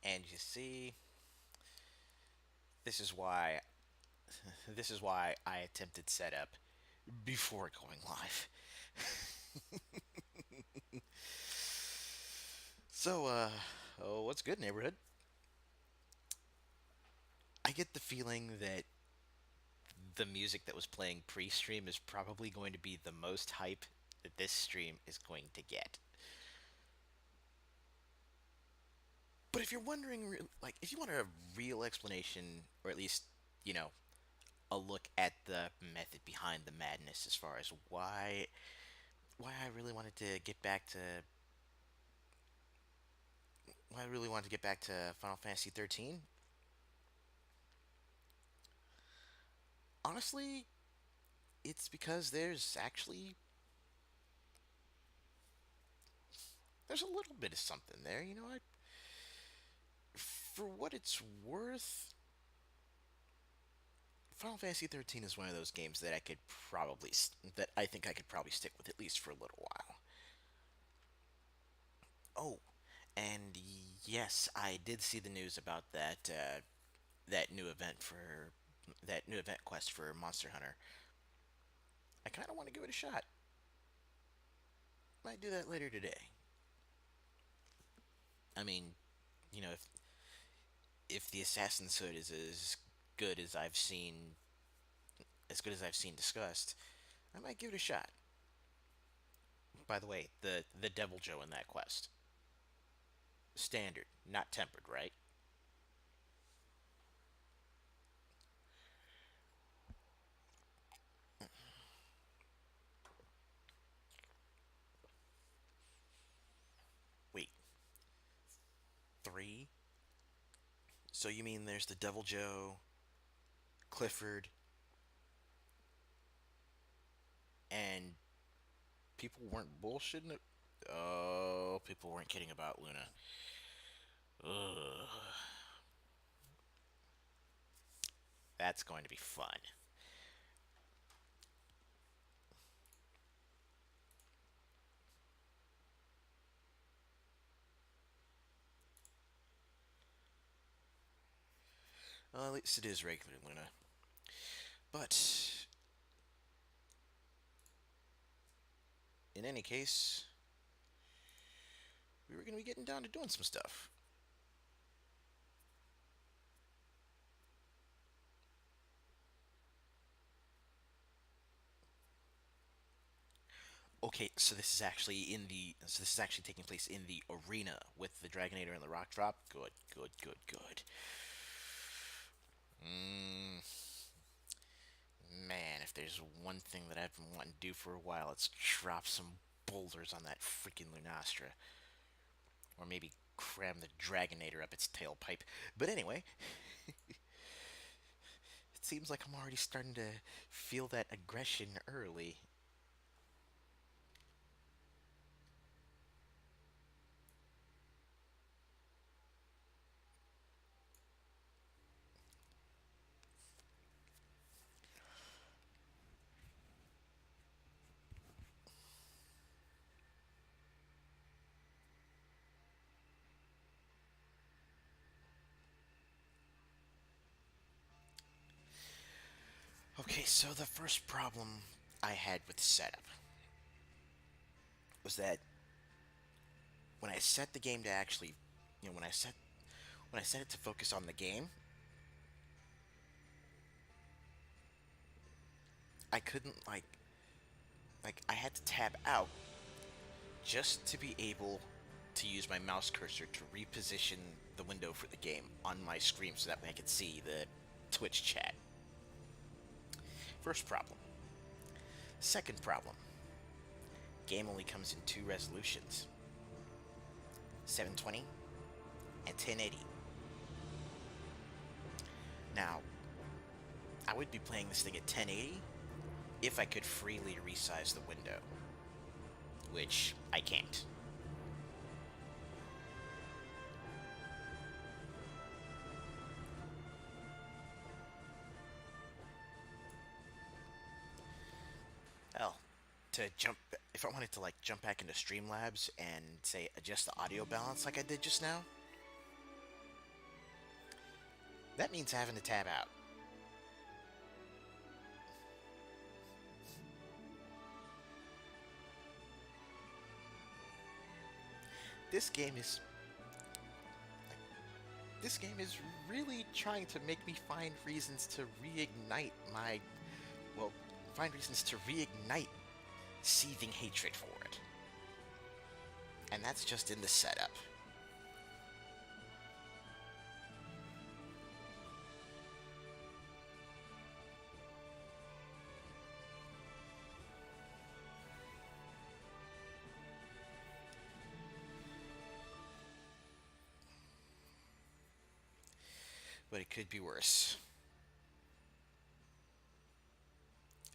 And you see, this is why this is why I attempted setup before going live. So, oh, what's good, neighborhood? I get the feeling that the music that was playing pre-stream is probably going to be the most hype that this stream is going to get. But if you're wondering, like, if you want a real explanation, or at least, you know, a look at the method behind the madness as far as why I really wanted to get back to why I really wanted to get back to Final Fantasy 13. Honestly, it's because there's a little bit of something there. For what it's worth, Final Fantasy 13 is one of those games that that I think I could probably stick with at least for a little while. Oh, and yes, I did see the news about that new event for that new event quest for Monster Hunter. I kind of want to give it a shot. Might do that later today. I mean, you know, if the Assassin's Hood is good as I've seen as good as I've seen discussed, I might give it a shot. By the way, the Devil Joe in that quest, standard, not tempered, right? Wait, three? So you mean there's the Devil Joe, Clifford, and people weren't bullshitting it? Oh, people weren't kidding about Luna. Ugh, that's going to be fun. Well, at least it is regular Luna. But in any case, we were going to be getting down to doing some stuff. Okay, so this is actually taking place in the arena with the Dragonator and the Rock Drop. Good, good, good, good. Mm, man, if there's one thing that I've been wanting to do for a while, it's drop some boulders on that freaking Lunastra, or maybe cram the Dragonator up its tailpipe. But anyway, it seems like I'm already starting to feel that aggression early. Okay, so the first problem I had with the setup was that when I set the game to actually, you know, when I set it to focus on the game, I couldn't like I had to tab out just to be able to use my mouse cursor to reposition the window for the game on my screen so that way I could see the Twitch chat. First problem. Second problem. Game only comes in two resolutions. 720 and 1080. Now, I would be playing this thing at 1080 if I could freely resize the window, which I can't. Hell, to jump if I wanted to like jump back into Streamlabs and say adjust the audio balance like I did just now, That means having to tab out. This game is this game is really trying to make me find reasons to reignite my well, find reasons to reignite seething hatred for it. And that's just in the setup. But it could be worse.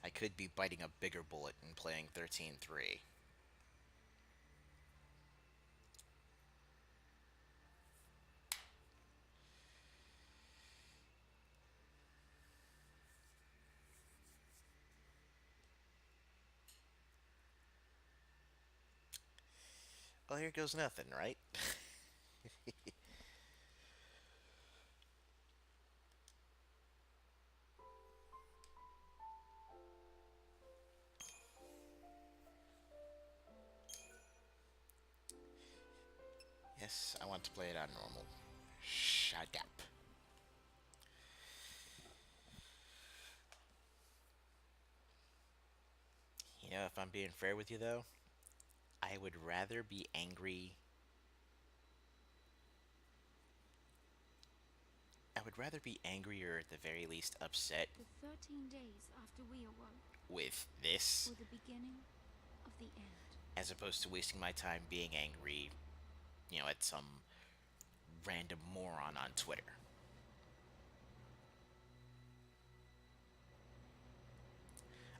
I could be biting a bigger bullet and playing 13-3. Well, here goes nothing, right? Yes, I want to play it on normal. Shut up. You know, if I'm being fair with you, though, I would rather be angry. I would rather be angry or at the very least upset The 13 days after we awoke with this were the beginning of the end. as opposed to wasting my time being angry, at some random moron on Twitter.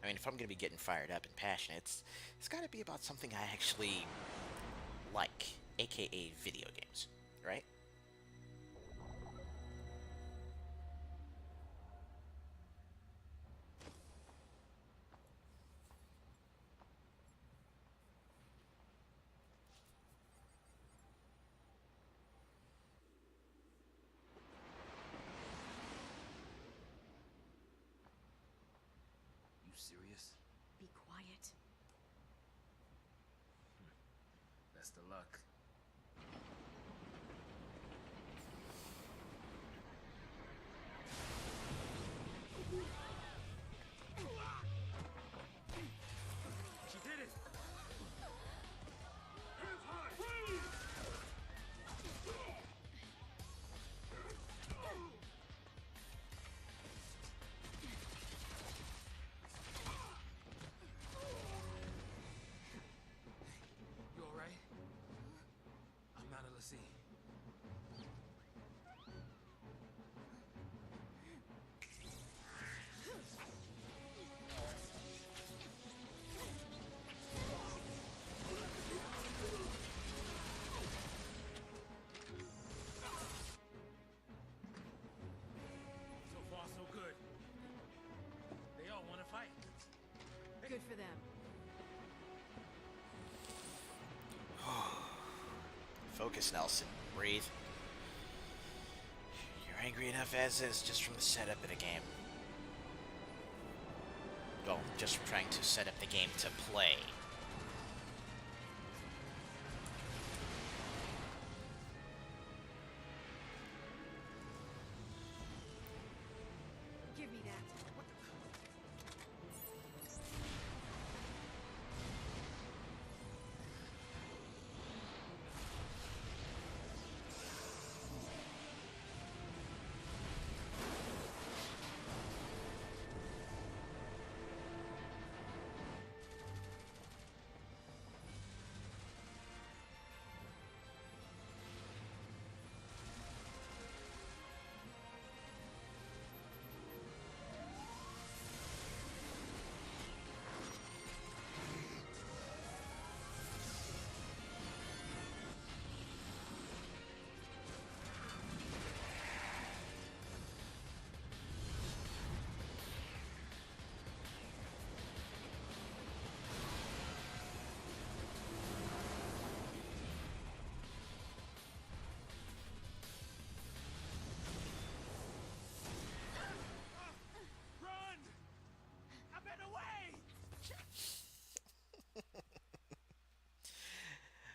I mean, if I'm going to be getting fired up and passionate, it's got to be about something I actually like, aka video games, right? You serious? Be quiet. Best of luck. She did it! You alright? I'm not a Lassie. So far, so good. They all want to fight. Good for them. Focus, Nelson. Breathe. You're angry enough as is just from the setup of the game. Well, just from trying to set up the game to play. Give me that.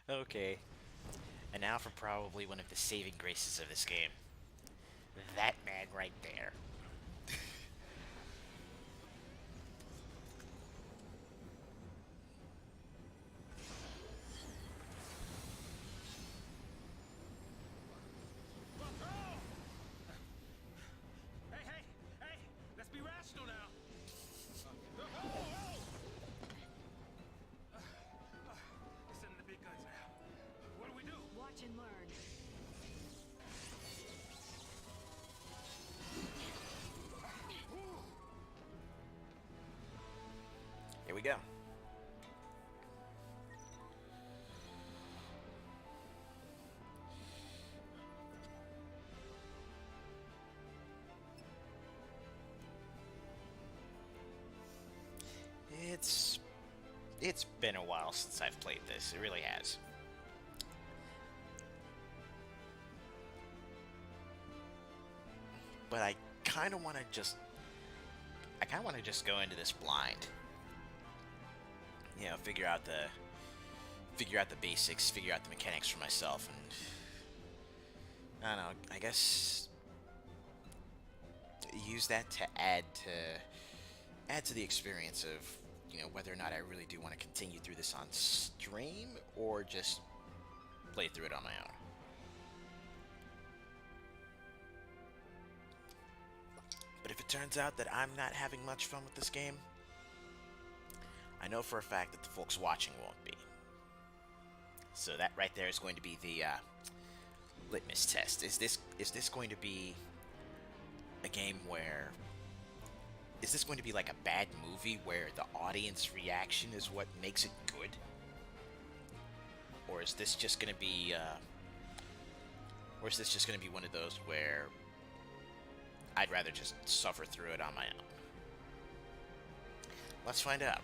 Okay. And now for probably one of the saving graces of this game. That man right there. Hey, hey, hey! Let's be rational now. It's in the big guns now. What do we do? Watch and learn. Here we go. It's it's been a while since I've played this. It really has. But I kind of want to just go into this blind. You know, figure out the basics, figure out the mechanics for myself, and I don't know. I guess use that to add to the experience of, you know, whether or not I really do want to continue through this on stream or just play through it on my own. But if it turns out that I'm not having much fun with this game, I know for a fact that the folks watching won't be. So that right there is going to be the litmus test. Is this going to be a game where, is this going to be like a bad movie where the audience reaction is what makes it good? Or is this just going to be one of those where I'd rather just suffer through it on my own? Let's find out.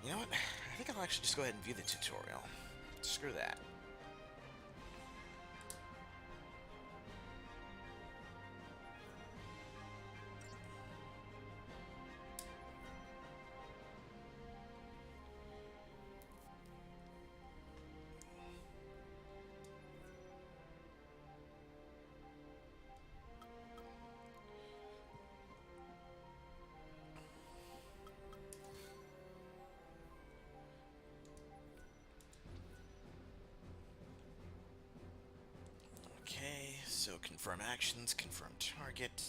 You know what? I think I'll actually just go ahead and view the tutorial. Screw that. Okay, so confirm actions, confirm target.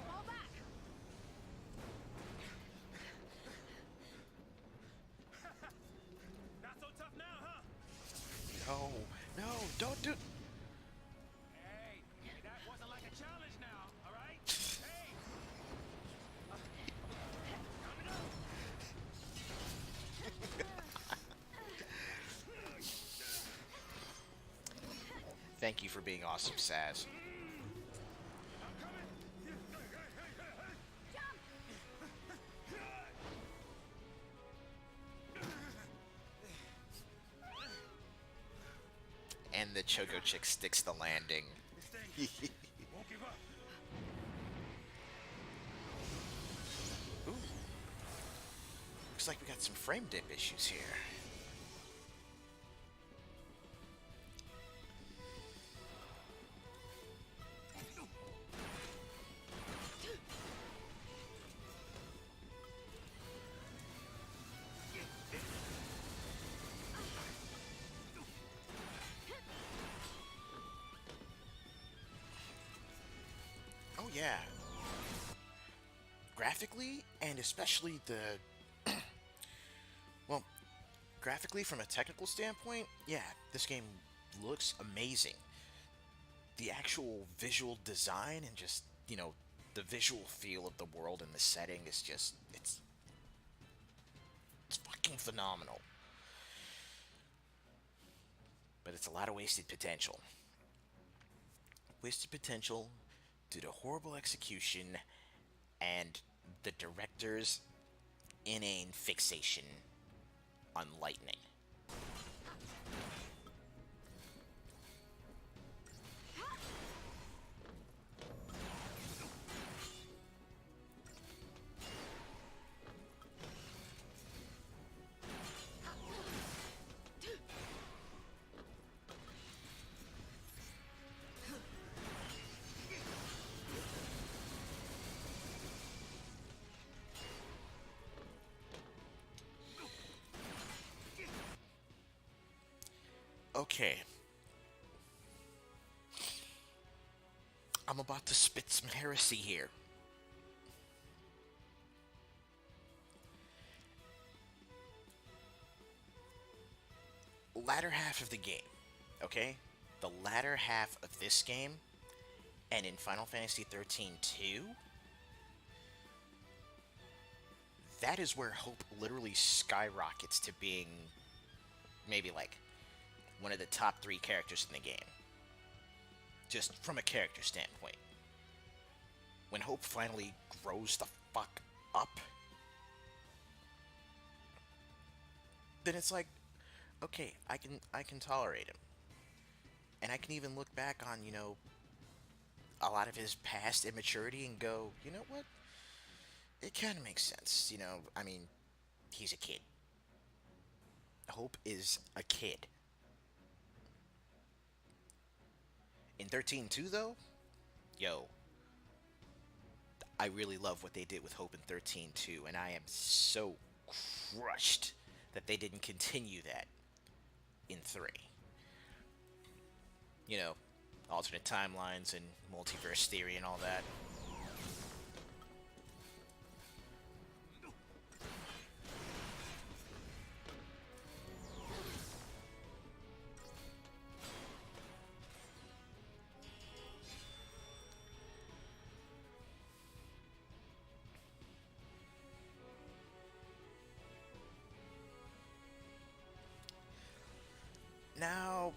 Fall back! Not so tough now, huh? No, no, don't do. Hey, that wasn't like a challenge now, all right? Hey! Coming up! Thank you for being awesome, Saz. I'm coming! And the Choco Chick sticks the landing. This thing won't give up. Ooh. Looks like we got some frame dip issues here. Oh yeah. graphically and especially well, graphically from a technical standpoint, yeah, this game looks amazing. The actual visual design and just, the visual feel of the world and the setting is just it's fucking phenomenal. But it's a lot of wasted potential. Wasted potential due to horrible execution and the director's inane fixation on lightning. Okay, I'm about to spit some heresy here. Latter half of the game, okay? The latter half of this game, and in Final Fantasy 13 2, that is where Hope literally skyrockets to being maybe like one of the top 3 characters in the game. Just from a character standpoint. When Hope finally grows the fuck up, then it's like, okay, I can tolerate him. And I can even look back on, a lot of his past immaturity and go, you know what? It kind of makes sense. I mean, he's a kid. Hope is a kid. In 13-2, though, yo, I really love what they did with Hope in 13-2, and I am so crushed that they didn't continue that in 3. Alternate timelines and multiverse theory and all that. Now,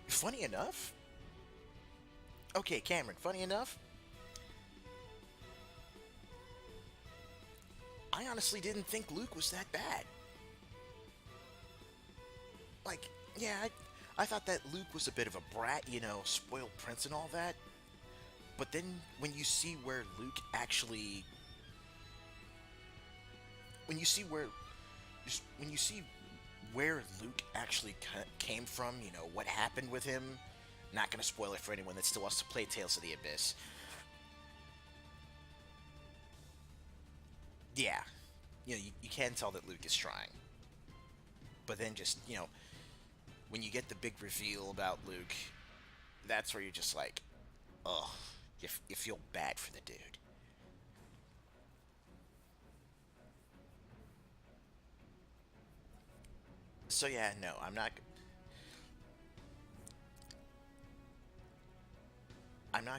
funny enough, okay, Cameron, funny enough, I honestly didn't think Luke was that bad. Like, yeah, I thought that Luke was a bit of a brat, spoiled prince and all that. But then when you see where Luke actually, when you see where, just when you see where Luke actually came from, what happened with him. Not gonna spoil it for anyone that still wants to play Tales of the Abyss. Yeah, you can tell that Luke is trying. But then just, when you get the big reveal about Luke, that's where you're just like, ugh, you feel bad for the dude. So yeah, no, I'm not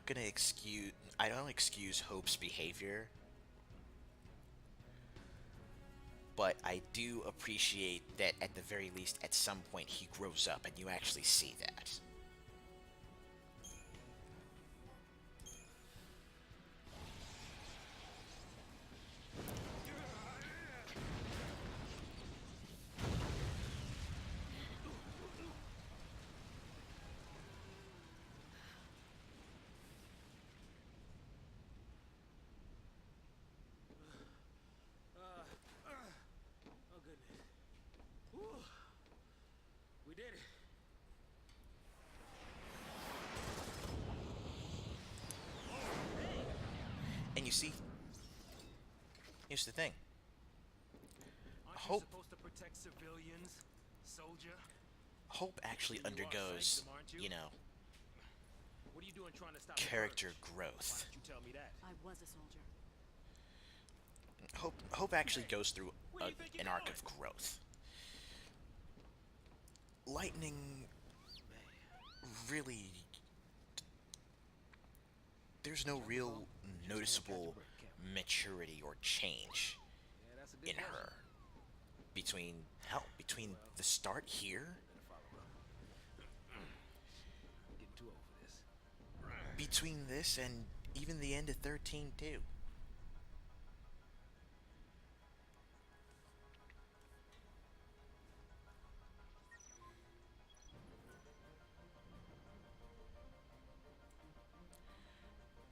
gonna excuse. I don't excuse Hope's behavior, but I do appreciate that at the very least, at some point, he grows up and you actually see that. Oh goodness. Whew. We did it. And you see, here's the thing. Aren't you Hope supposed to protect civilians, soldier? Hope actually You are undergoes, sanctum, aren't you? What are you doing trying to stop the character purge? Why growth. didn't you tell me that? I was a soldier. Hope actually Hey, goes through where do you think you're an arc going? of growth. Lightning really, there's no real noticeable maturity or change Yeah, that's a in digression. her between hell between the start here, Better follow up. I'm getting too old for this. between this and even the end of 13 too.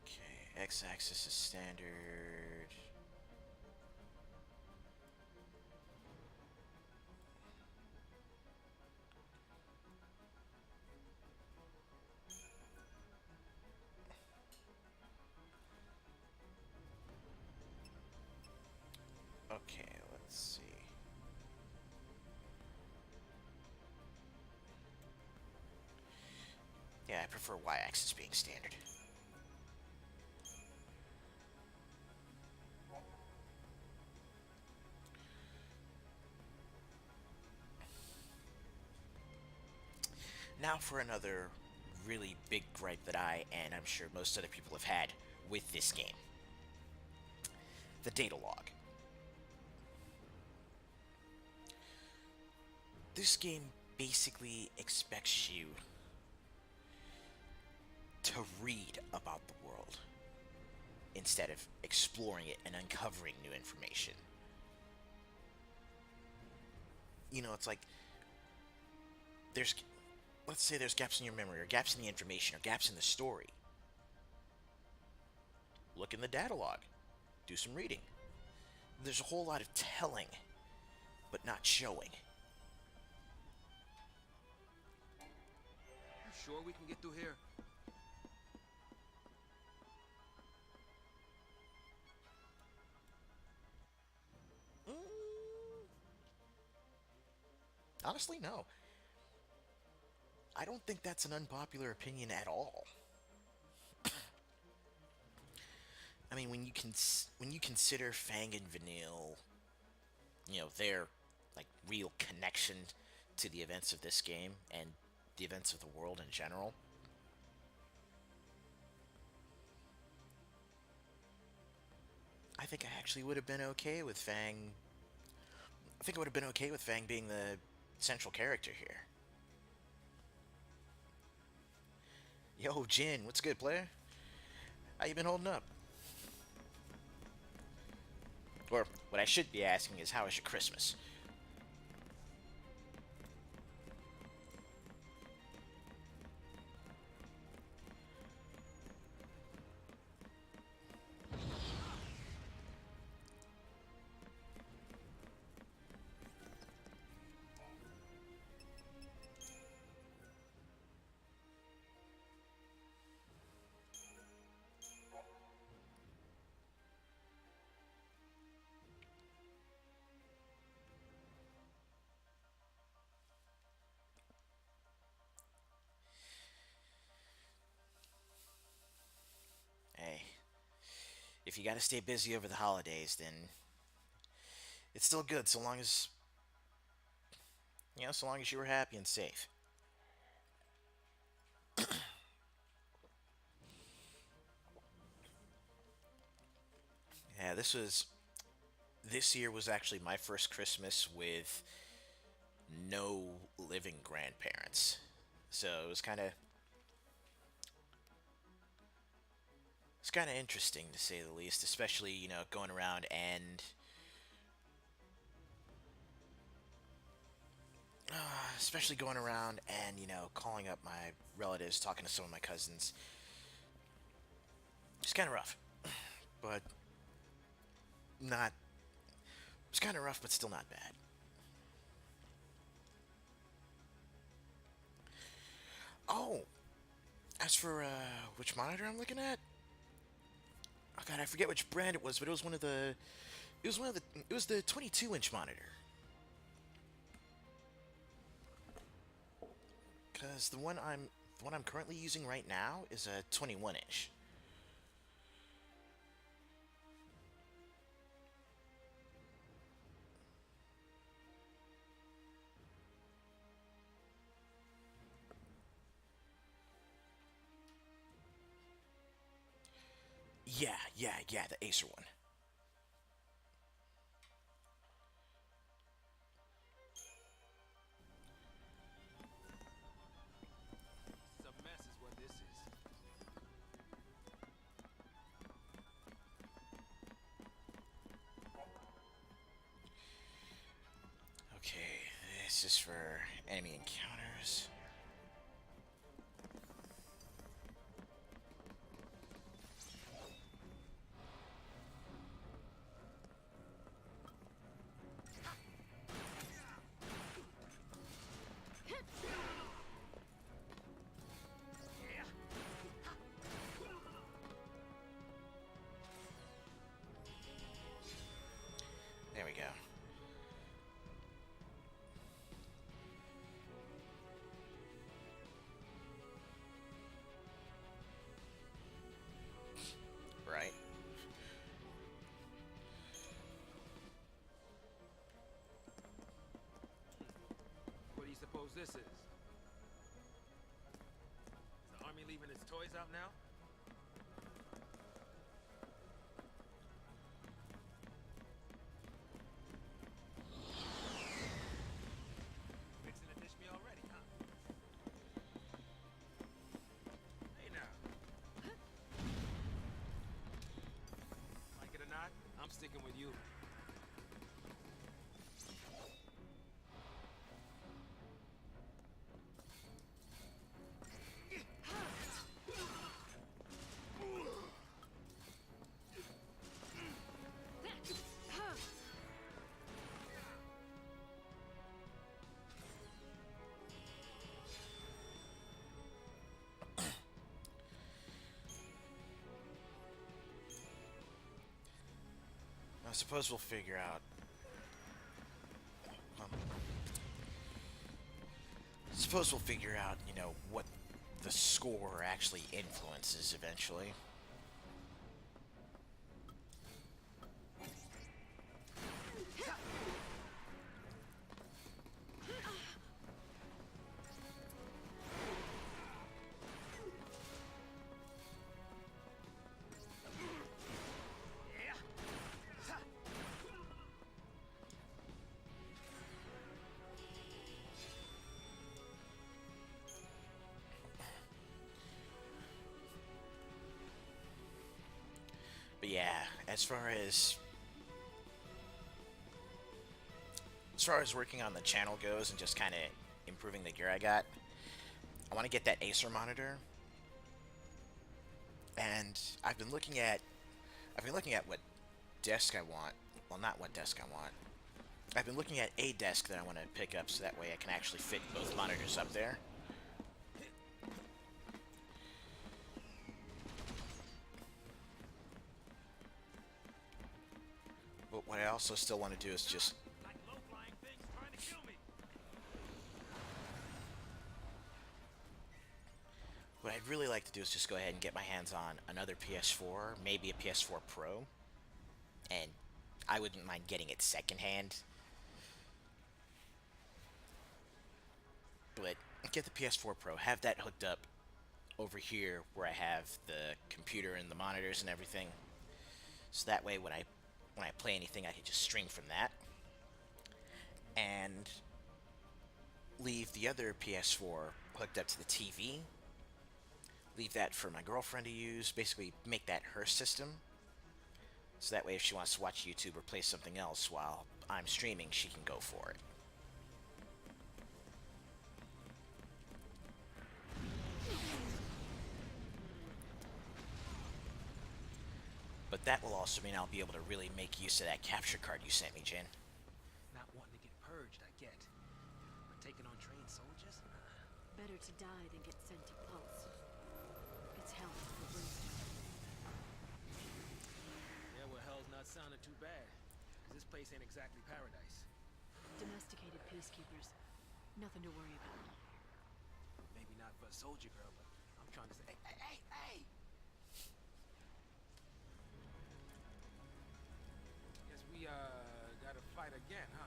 Okay, x-axis is standard. Okay, let's see. Yeah, I prefer y-axis being standard. Now for another really big gripe that I, and I'm sure most other people have had with this game. The data log. This game basically expects you to read about the world instead of exploring it and uncovering new information. You know, it's like there's, let's say there's gaps in your memory, or gaps in the information, or gaps in the story. Look in the data log, do some reading. There's a whole lot of telling, but not showing. You sure we can get through here? Mm, honestly, no. I don't think that's an unpopular opinion at all. I mean, when you consider Fang and Vanille, you know, their like real connection to the events of this game and the events of the world in general, I think I actually would have been okay with Fang. I think I would have been okay with Fang being the central character here. Yo, Jin, what's good, player? How you been holding up? Or what I should be asking is, how was your Christmas? Hey, if you gotta stay busy over the holidays, then it's still good so long as, so long as you were happy and safe. Yeah, this year was actually my first Christmas with no living grandparents. So it's kind of interesting to say the least, especially, going around and especially going around and, calling up my relatives, talking to some of my cousins. It's kind of rough, but not it's kind of rough, but still not bad. Oh, as for which monitor I'm looking at, oh god, I forget which brand it was, but it was the 22-inch monitor. Because the one I'm currently using right now is a 21-inch. Yeah, the Acer one. It's a mess is what this is. Okay, this is for enemy encounters. There we go. Right. What do you suppose this is? Is the army leaving its toys out now? Fixing to dish me already, huh? Hey now. Like it or not, I'm sticking with you. I suppose we'll figure out. Suppose we'll figure out, what the score actually influences eventually. But yeah, as far as working on the channel goes and just kind of improving the gear I got, I want to get that Acer monitor. And I've been looking at what desk I want. Well, not what desk I want. I've been looking at a desk that I want to pick up so that way I can actually fit both monitors up there. But what I also still want to do is just Like low-flying things trying to kill me. what I'd really like to do is just go ahead and get my hands on another PS4, maybe a PS4 Pro, and I wouldn't mind getting it secondhand. But get the PS4 Pro, have that hooked up over here where I have the computer and the monitors and everything. So that way when I play anything I can just stream from that. And leave the other PS4 hooked up to the TV. Leave that for my girlfriend to use. Basically make that her system. So that way if she wants to watch YouTube or play something else while I'm streaming, she can go for it. But that will also mean I'll be able to really make use of that capture card you sent me, Jin. Not wanting to get purged, I get. But taking on trained soldiers? Better to die than get sent to Pulse. It's hell for Brimstone. Yeah, well, hell's not sounding too bad. 'Cause this place ain't exactly paradise. Domesticated peacekeepers. Nothing to worry about. Maybe not for a soldier girl, but I'm trying to say, hey! Guess we, gotta fight again, huh?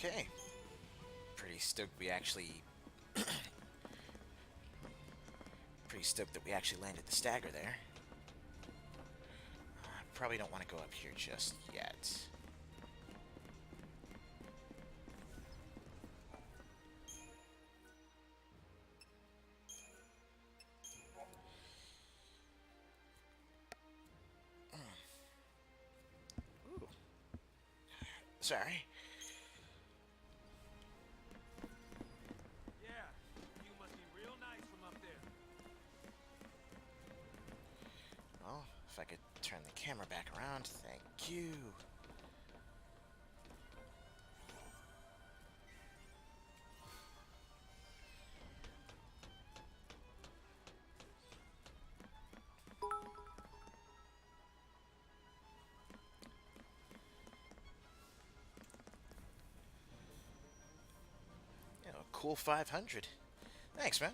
Okay. Pretty stoked we actually pretty stoked that we actually landed the stagger there. Probably don't want to go up here just yet. Ooh. Sorry. Yeah, you must be real nice from up there. Well, if I could turn the camera back around, thank you. You know, a cool 500. Thanks, man.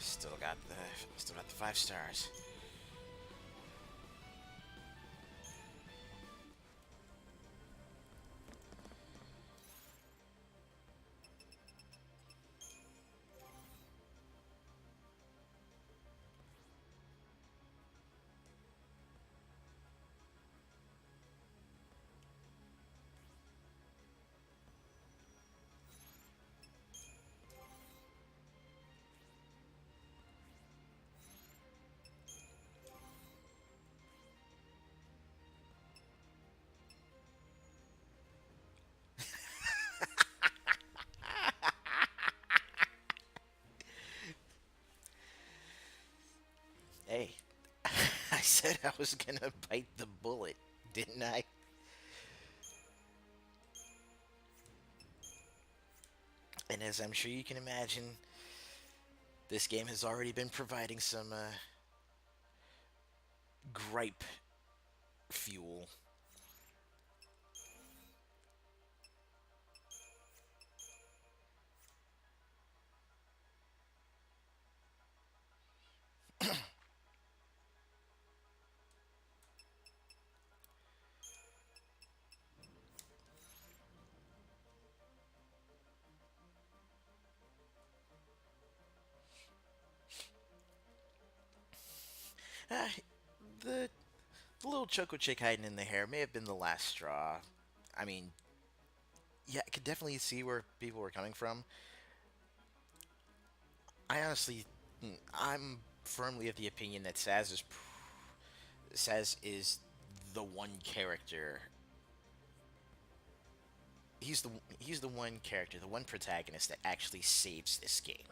Still got the 5 stars. Hey, I said I was gonna bite the bullet, didn't I? And as I'm sure you can imagine, this game has already been providing some gripe fuel. Uh, the little choco chick hiding in the hair may have been the last straw. I mean, yeah, I could definitely see where people were coming from. I honestly, I'm firmly of the opinion that Saz is the one character. He's the he's the one character, the one protagonist that actually saves this game,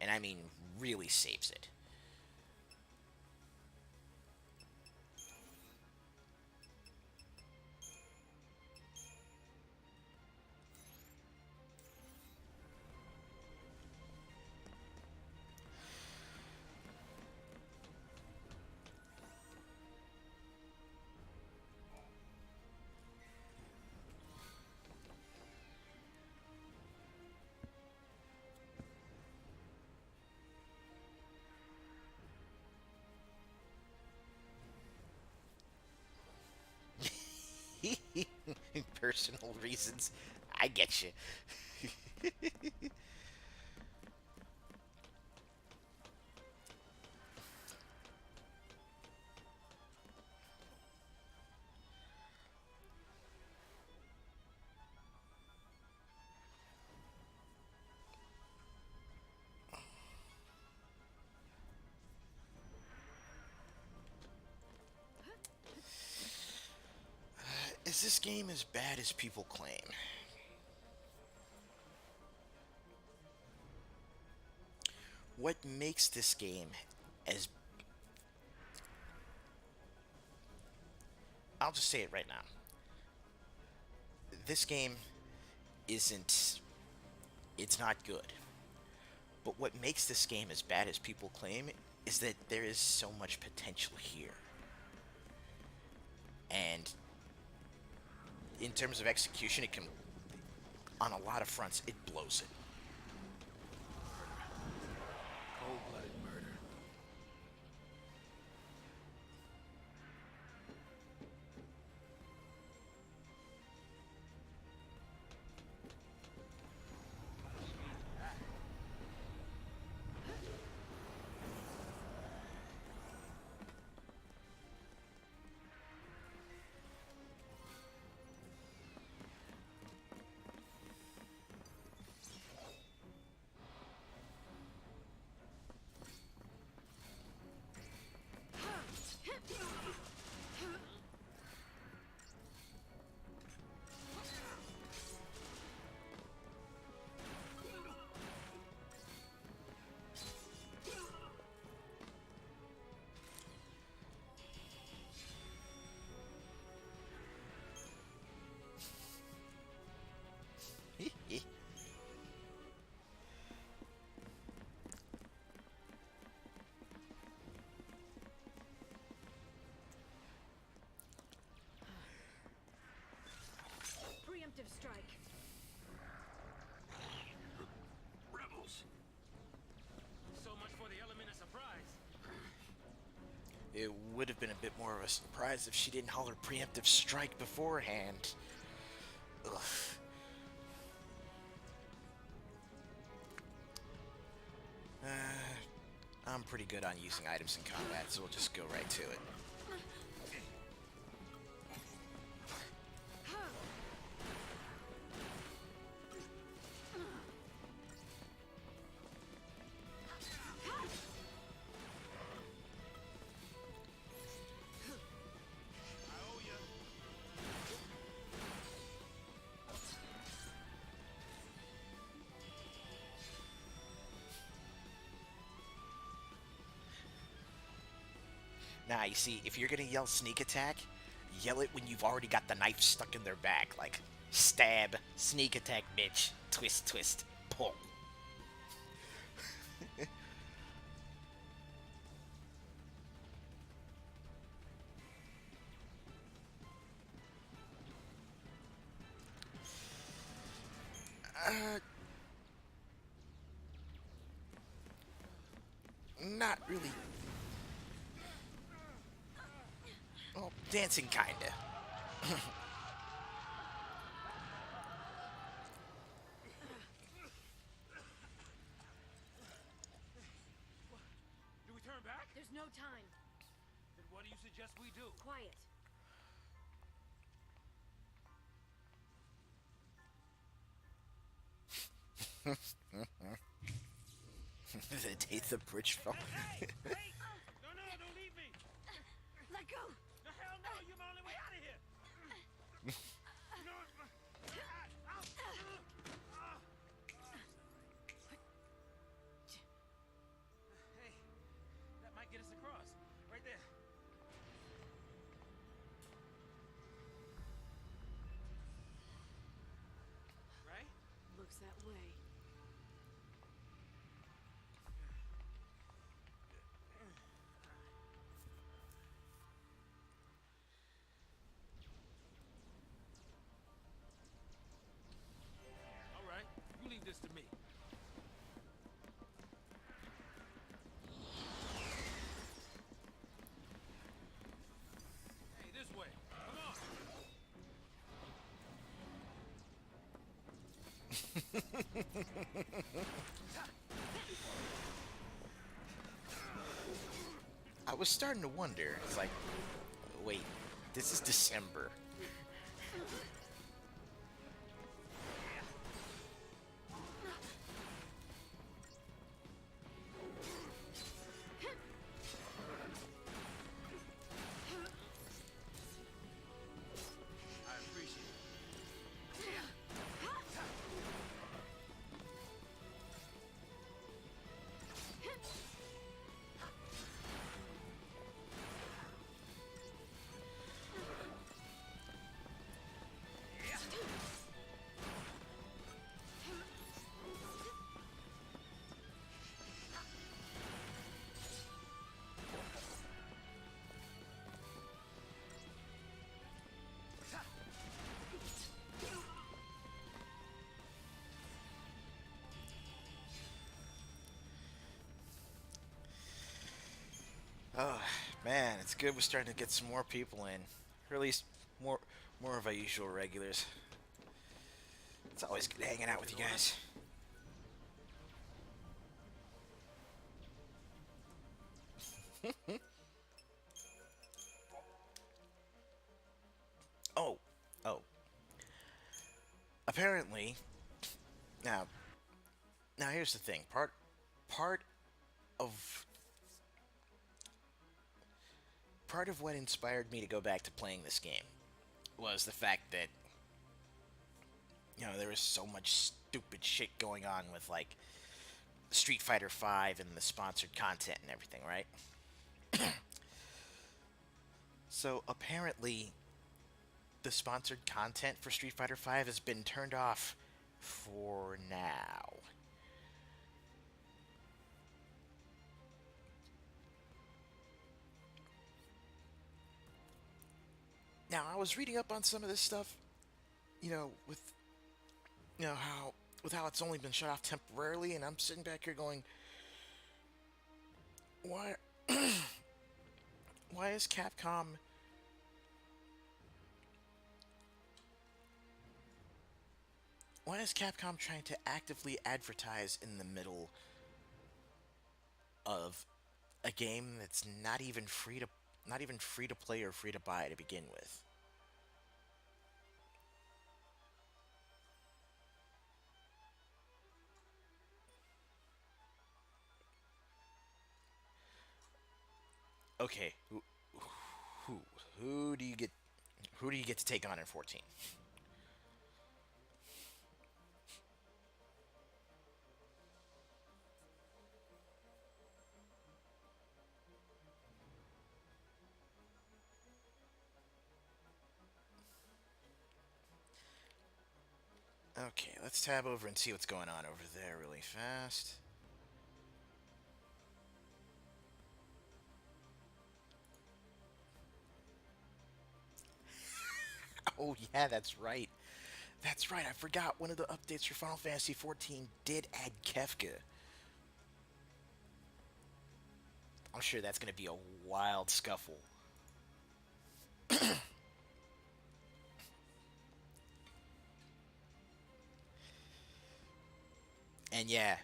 and I mean really saves it. Personal reasons, I get you. this game as bad as people claim? What makes this game as... I'll just say it right now. This game isn't... It's not good. But what makes this game as bad as people claim is that there is so much potential here. And in terms of execution, it can... On a lot of fronts, it blows it. Cold-blooded murder. Preemptive strike. Rebels. So much for the element of surprise. It would have been a bit more of a surprise if she didn't holler preemptive strike beforehand. Ugh. I'm pretty good on using items in combat, so we'll just go right to it. I owe ya. Nah, you see, if you're gonna yell sneak attack, yell it when you've already got the knife stuck in their back. Like, stab, sneak attack, bitch, twist, twist, pull. Not really. Well, dancing kinda. Do we turn back? There's no time. Then what do you suggest we do? Quiet. The day the bridge fell. Hey! Wait! No, don't leave me! Let go. No, hell no! You're my only way out of here! No, Hey, that might get us across. Right there. Right? Looks that way. All right. You leave this to me. Hey, this way. Come on. I was starting to wonder. It's like, wait, this is December. I appreciate Oh man, it's good we're starting to get some more people in, or at least more more of our usual regulars. It's always good hanging out with you guys. Oh, oh. Apparently, now now here's the thing. Part of part of what inspired me to go back to playing this game was the fact that there was so much stupid shit going on with like Street Fighter V and the sponsored content and everything, right? So apparently, the sponsored content for Street Fighter V has been turned off for now. Now, I was reading up on some of this stuff, with how it's only been shut off temporarily, and I'm sitting back here going, why why is Capcom trying to actively advertise in the middle of a game that's not even free to play or free to buy to begin with? Okay, who who do you get who do you get to take on in 14? Okay, let's tab over and see what's going on over there really fast. Oh yeah, that's right. That's right. I forgot one of the updates for Final Fantasy 14 did add Kefka. I'm sure that's going to be a wild scuffle. And yeah,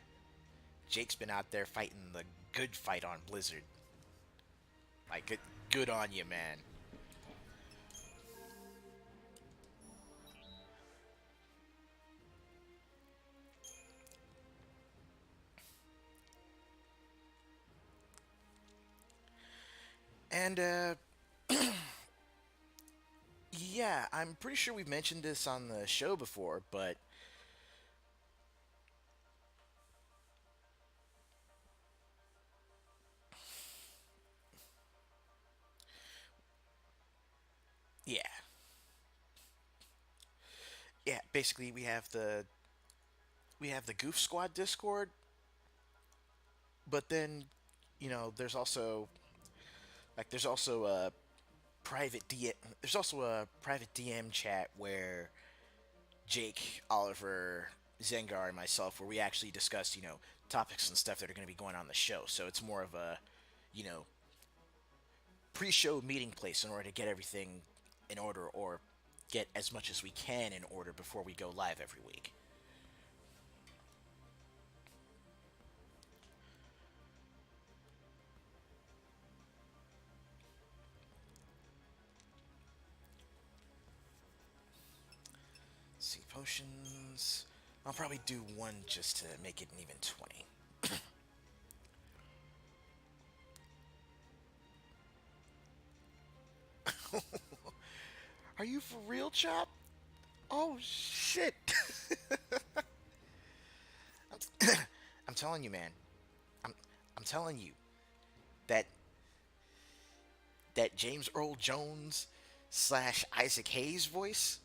Jake's been out there fighting the good fight on Blizzard. Like, good on you, man. And yeah, I'm pretty sure we've mentioned this on the show before, but yeah, yeah. Basically, we have the Goof Squad Discord, but then there's also a private DM. There's also a private DM chat where Jake, Oliver, Zengar, and myself, where we actually discuss topics and stuff that are going to be going on the show. So it's more of a you know pre-show meeting place in order to get everything in order, or get as much as we can in order before we go live every week. See, potions. I'll probably do one just to make it an even 20. Are you for real, Chop? Oh shit! I'm telling you, man. I'm I'm telling you that James Earl Jones slash Isaac Hayes voice.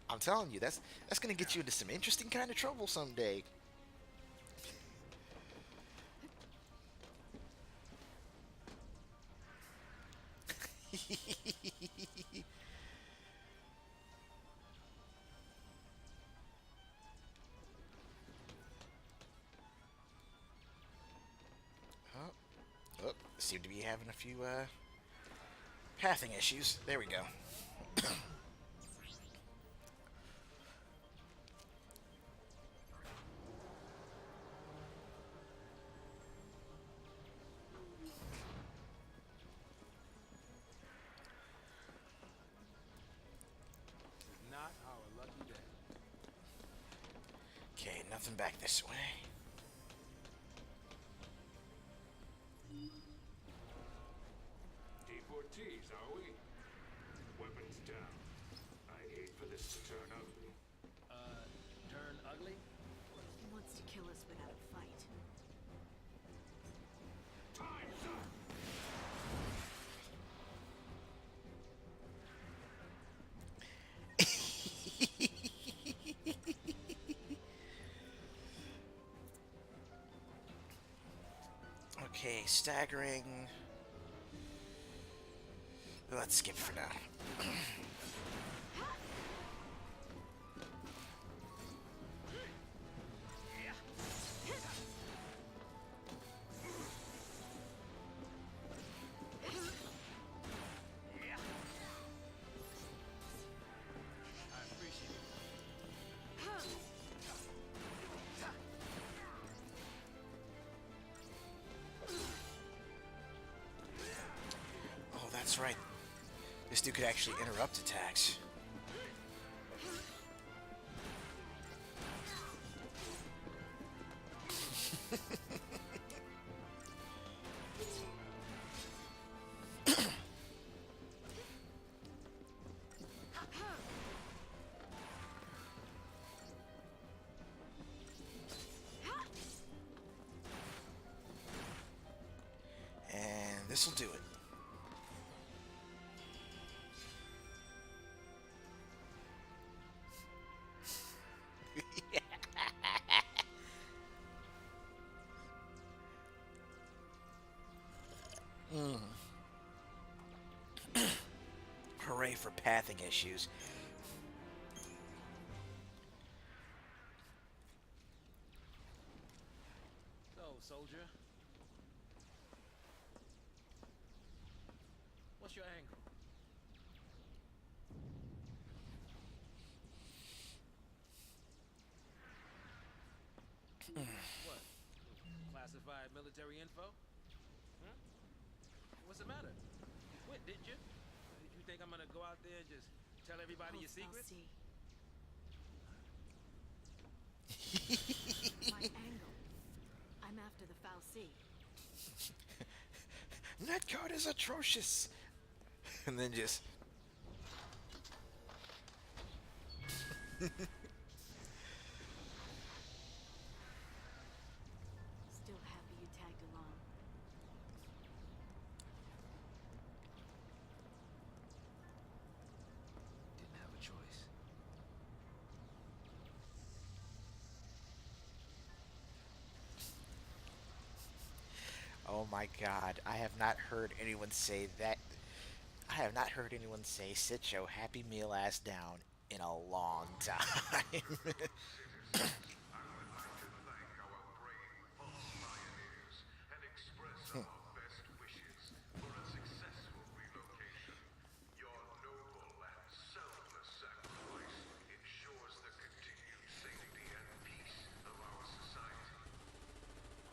I'm telling you, that's gonna get you into some interesting kind of trouble someday. seem to be having a few pathing issues. There we go. Not our lucky day. Okay, nothing back this way. D4Ts, are we? Weapons down. I'd hate for this to turn ugly. Turn ugly? He wants to kill us without a fight. Time's up! Okay, staggering. Let's skip for now. I appreciate it. Oh, that's right. This dude could actually interrupt attacks. And this'll do it. Hooray for pathing issues. So, soldier. What's your angle? What? Classified military info? Huh? What's the matter? You quit, didn't you? You think I'm gonna go out there and just tell everybody your Pulse secrets? LC. My angle. I'm after the Foul C. Netcode is atrocious. And then just Still happy you tagged along. Didn't have a choice. oh my god, I have not heard anyone say that. I have not heard anyone say sit your happy meal ass down in a long time. I would like to thank our brave false pioneers and express our best wishes for a successful relocation. Your noble and selfless sacrifice ensures the continued safety and peace of our society.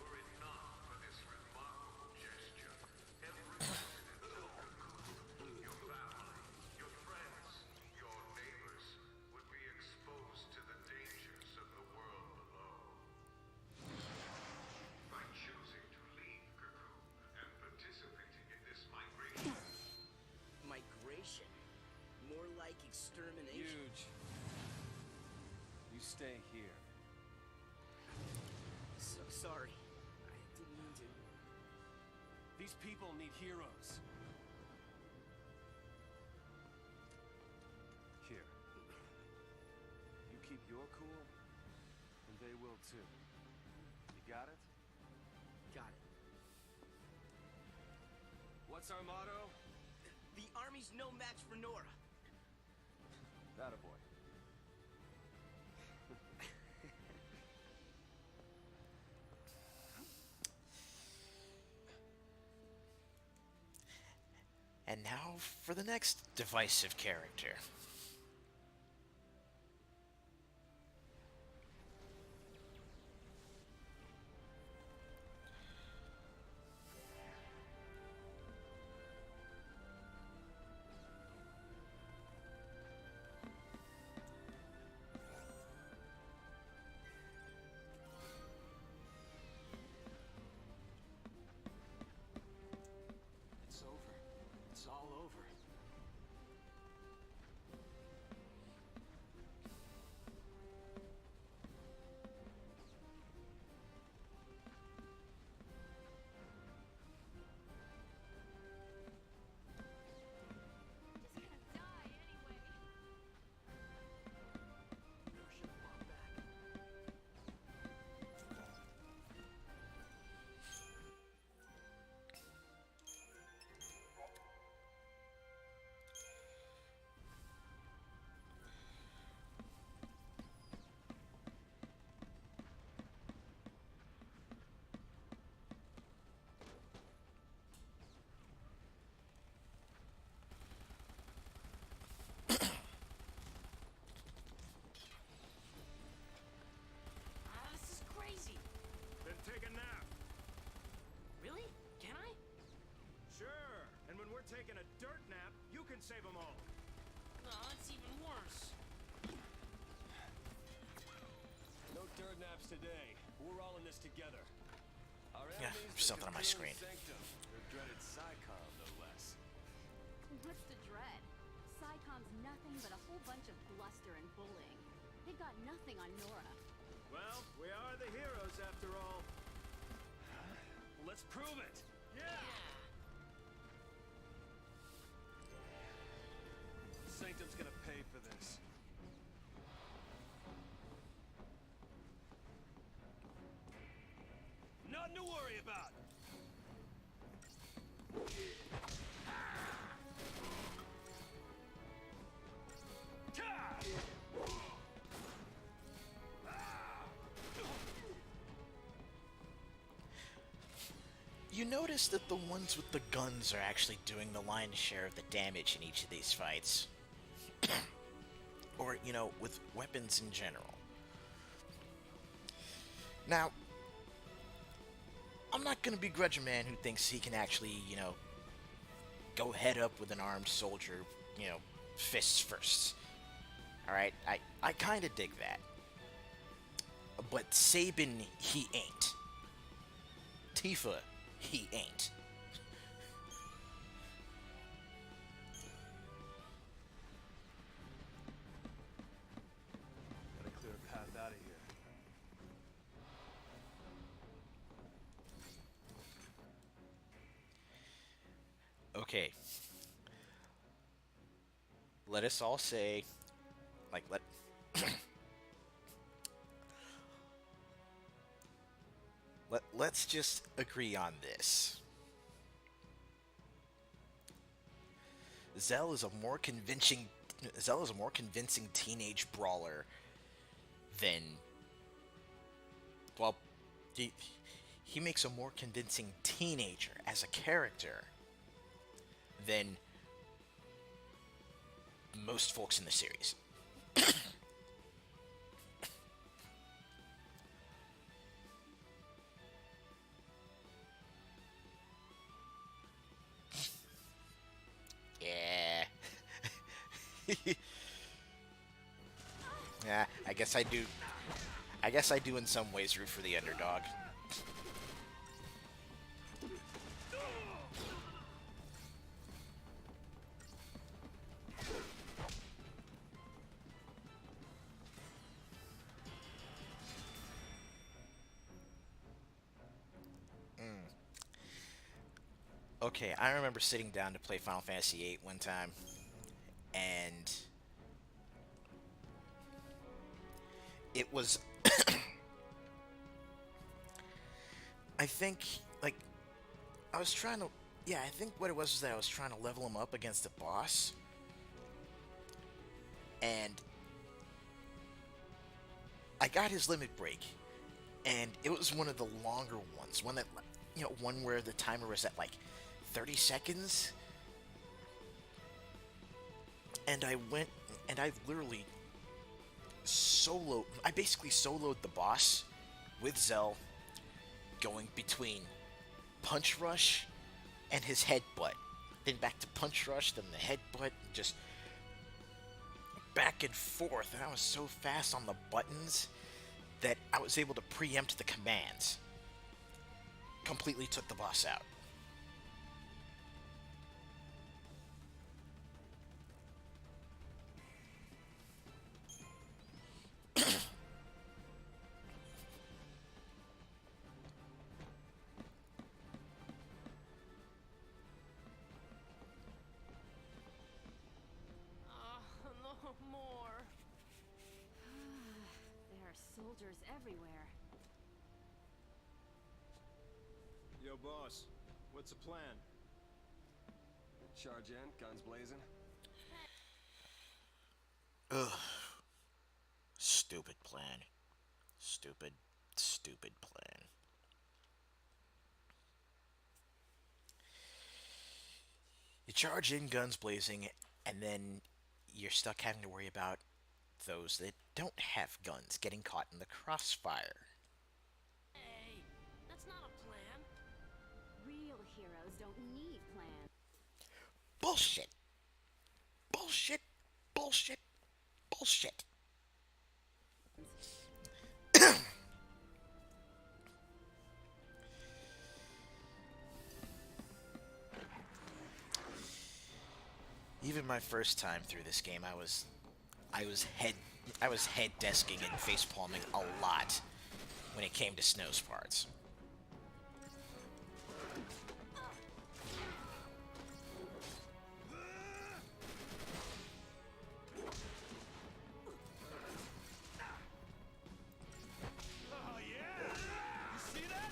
Were it not for this remarkable gesture, every resident of Cocoon, your family, your friends, your neighbors, would be exposed to the dangers of the world below. By choosing to leave Cocoon and participating in this migration, Migration? More like extermination. Huge. You stay here. So sorry. I didn't mean to. These people need heroes. Here. You keep your cool, and they will too. You got it? Got it. What's our motto? The army's no match for Nora. That a boy. And now for the next divisive character. It's over. It's all over. Just gonna die anyway. Never should have fought back. This is crazy. Then take a nap. Really? Can I? Sure. And when we're taking a dirt nap, you can save them all. No, that's even worse. No dirt naps today. We're all in this together. Our Yeah, enemies, there's something on my Cthulhu screen. Sanctum. Their dreaded Psycom, no less. What's the dread? Psycom's nothing but a whole bunch of bluster and bullying. They got nothing on Nora. Well, we are the heroes after all. Let's prove it. Yeah. Sanctum's gonna pay for this. Nothing to worry about. You notice that the ones with the guns are actually doing the lion's share of the damage in each of these fights. Or, you know, with weapons in general. Now, I'm not gonna begrudge a man who thinks he can actually, you know, go head up with an armed soldier, you know, fists first. Alright, I kinda dig that. But Sabin, he ain't. Tifa, he ain't. Gotta clear a path out of here. Okay. Let us all say, like, let's just agree on this. Zell is a more convincing teenage brawler than, well, he makes a more convincing teenager as a character than most folks in the series. Yeah. Yeah, I guess I do. I guess I do in some ways root for the underdog. Okay, I remember sitting down to play Final Fantasy VIII one time, and it was I think, like, I was trying to, yeah, I think what it was that I was trying to level him up against the boss, and I got his limit break, and it was one of the longer ones, one that, you know, one where the timer was at like 30 seconds, And I went and I literally I basically soloed the boss with Zell, going between Punch Rush and his headbutt. Then back to Punch Rush, then the headbutt, just back and forth. And I was so fast on the buttons that I was able to preempt the commands. Completely took the boss out. No more. There are soldiers everywhere. Yo, boss. What's the plan? Charge in, guns blazing. Ugh. Stupid plan. Stupid, stupid plan. You charge in guns blazing, and then you're stuck having to worry about those that don't have guns getting caught in the crossfire. Hey, that's not a plan. Real heroes don't need plans. Bullshit! Bullshit! Bullshit! Bullshit! Even my first time through this game, I was head desking and face palming a lot when it came to Snow's parts. Oh, yeah! You see that?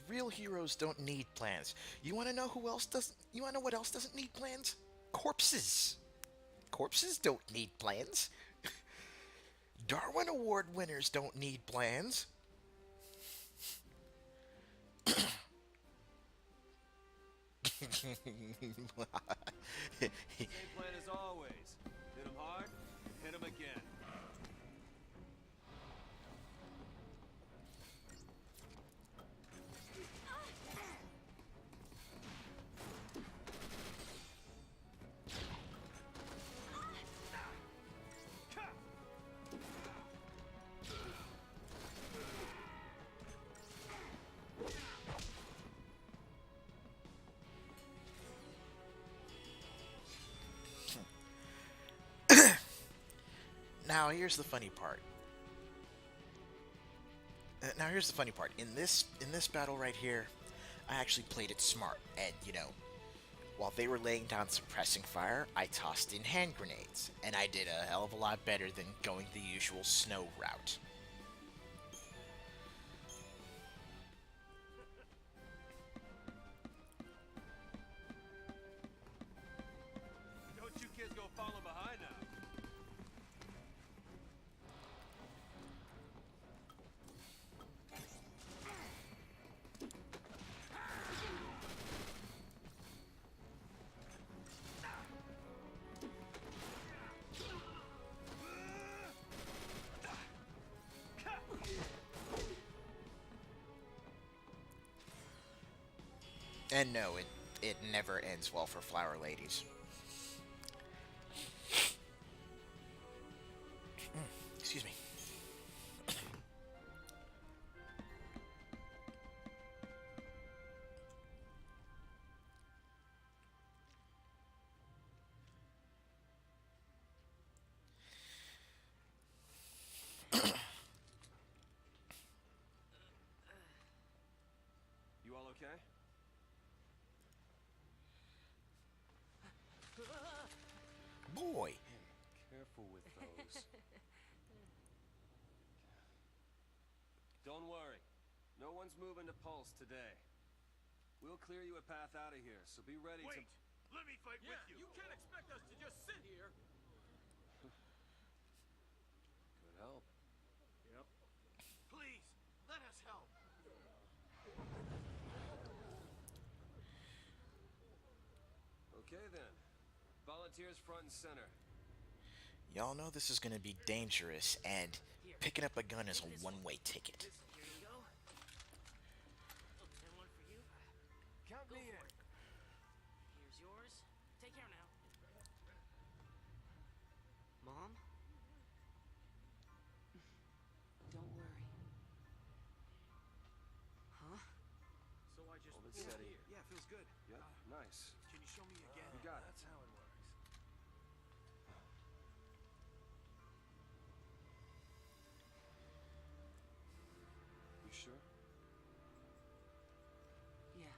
Real heroes don't need plans. You want to know who else doesn't? You want to know what else doesn't need plans? Corpses. Corpses don't need plans. Darwin Award winners don't need plans. Same plan as always. Hit him hard, hit him again. Now here's the funny part. In this battle right here, I actually played it smart, and while they were laying down suppressing fire, I tossed in hand grenades, and I did a hell of a lot better than going the usual Snow route. Don't you kids go falling behind now. And no, it never ends well for flower ladies. Excuse me. You all okay? Boy. Careful with those. Don't worry. No one's moving to Pulse today. We'll clear you a path out of here, so be ready to... Let me fight Yeah, with you. you can't expect us to just sit here. help. Yep. Please, let us help. Okay then. Volunteers front and center. Y'all know this is gonna be dangerous, and picking up a gun is a one-way ticket. Here you go. And one for you. Count Go me for in. it. Here's yours. Take care now. Mom? Don't worry. Huh? So I just Hold it pulled steady. here. Yeah, feels good. Yep, nice. Can you show me again? You got it. That's how it works. You sure? Yeah.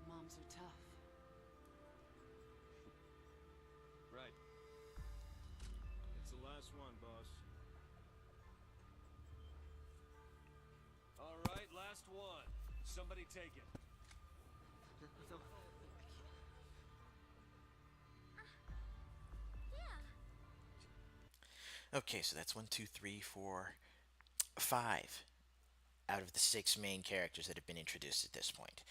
Moms are tough. Right. It's the last one, boss. All right, last one. Somebody take it. No. Okay, so that's 5 out of the 6 main characters that have been introduced at this point.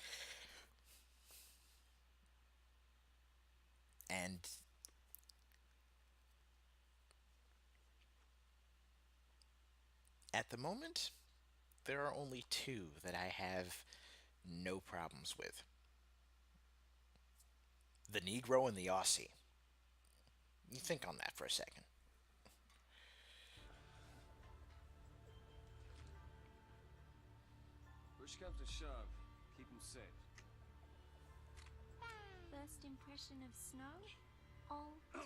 And at the moment, there are only 2 that I have no problems with. The Negro and the Aussie. You think on that for a second. Push comes to shove. Keep them safe. First impression of snow? All talk.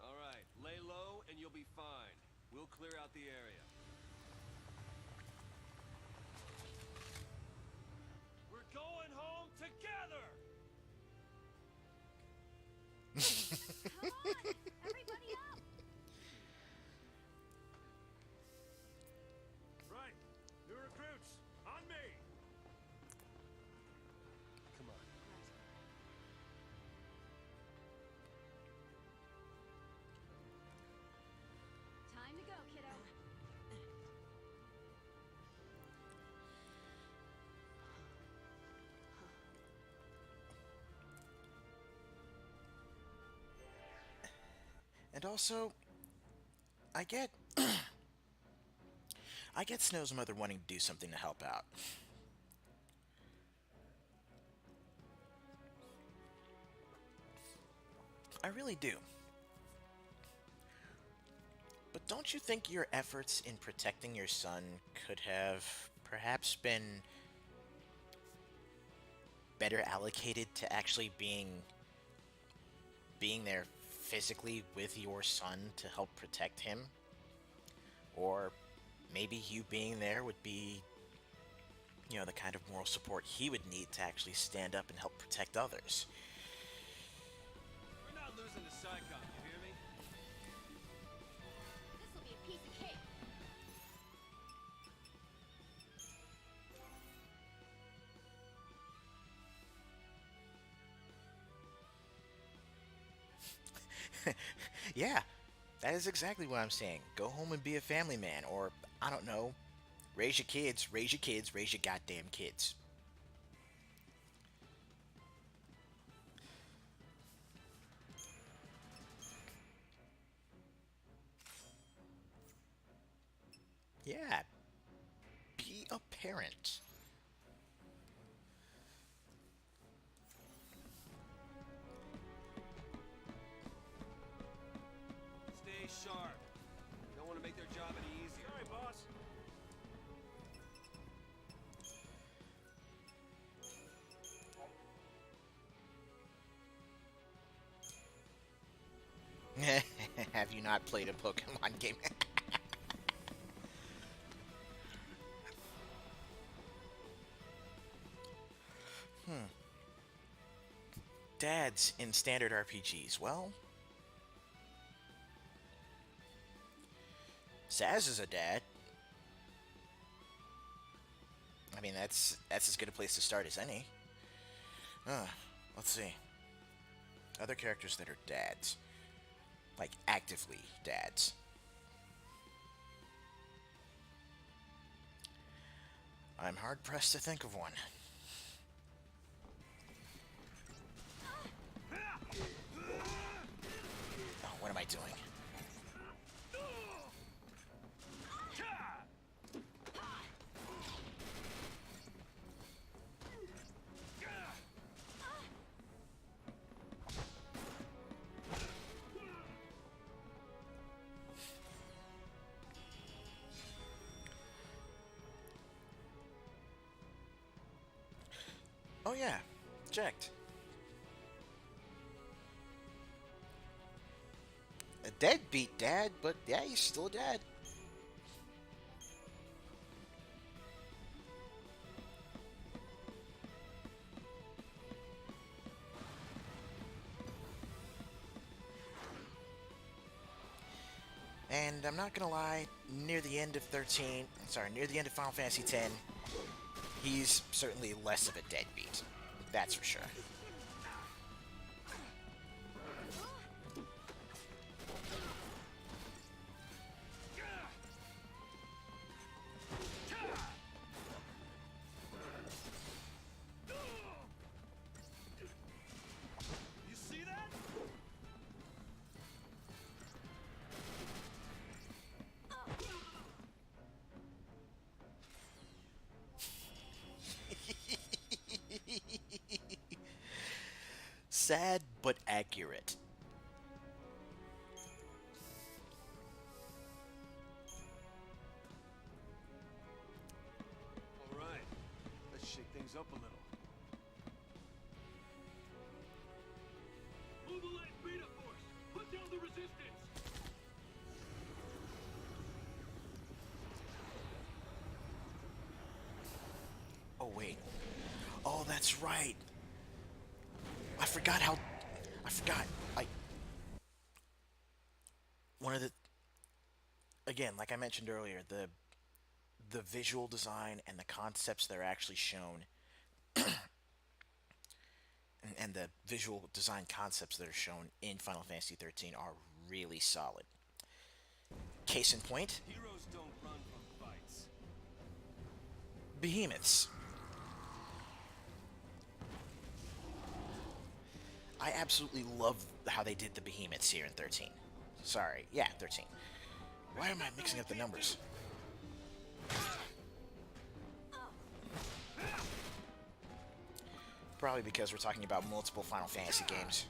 All right, lay low and you'll be fine. We'll clear out the area. We're going home together! Come on! Everybody up! Right. New recruits, on me. Come on. Time to go, kiddo. And also, I get I get Snow's mother wanting to do something to help out. I really do. But don't you think your efforts in protecting your son could have perhaps been better allocated to actually being there physically with your son to help protect him? Or maybe you being there would be, the kind of moral support he would need to actually stand up and help protect others. We're not losing to SciComm, you hear me? This'll be a piece of cake. Yeah, that is exactly what I'm saying. Go home and be a family man, or, I don't know, raise your kids, raise your kids, raise your goddamn kids. Yeah, be a parent. Stay sharp. Don't want to make their job any easier. Sorry, boss. Have you not played a Pokemon game? Dads in standard RPGs. Well, Zaz is a dad. I mean, that's as good a place to start as any. Let's see. Other characters that are dads. Like, actively dads. I'm hard pressed to think of one. Oh, what am I doing? Oh yeah, checked. A deadbeat dad, but yeah, he's still a dad. And I'm not gonna lie, near the end of near the end of Final Fantasy X, he's certainly less of a deadbeat. That's for sure. You see that? Sad but accurate. All right, let's shake things up a little. Mobilize Beta Force! Put down the resistance! Oh wait. Oh, that's right. I forgot how. I forgot. One of the. Again, like I mentioned earlier, the visual design and the concepts that are actually shown, and the visual design concepts that are shown in Final Fantasy 13 are really solid. Case in point, Heroes don't run from fights. behemoths. I absolutely love how they did the behemoths here in 13. Sorry, yeah, 13. Why am I mixing up the numbers? Probably because we're talking about multiple Final Fantasy games.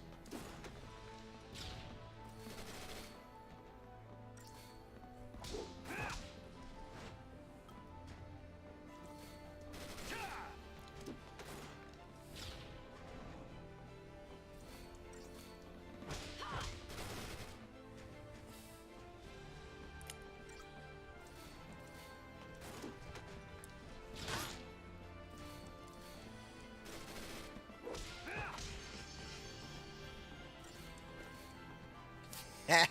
Heh.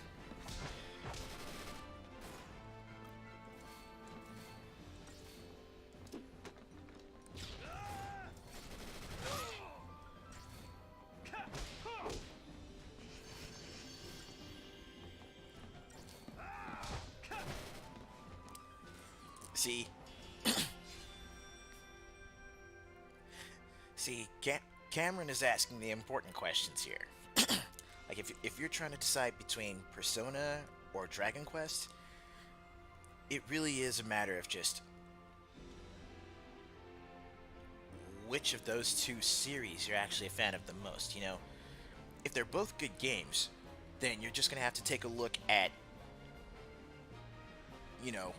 See, Cameron is asking the important questions here. Like, if you're trying to decide between Persona or Dragon Quest, it really is a matter of just which of those two series you're actually a fan of the most. You know, if they're both good games, then you're just gonna have to take a look at, you know,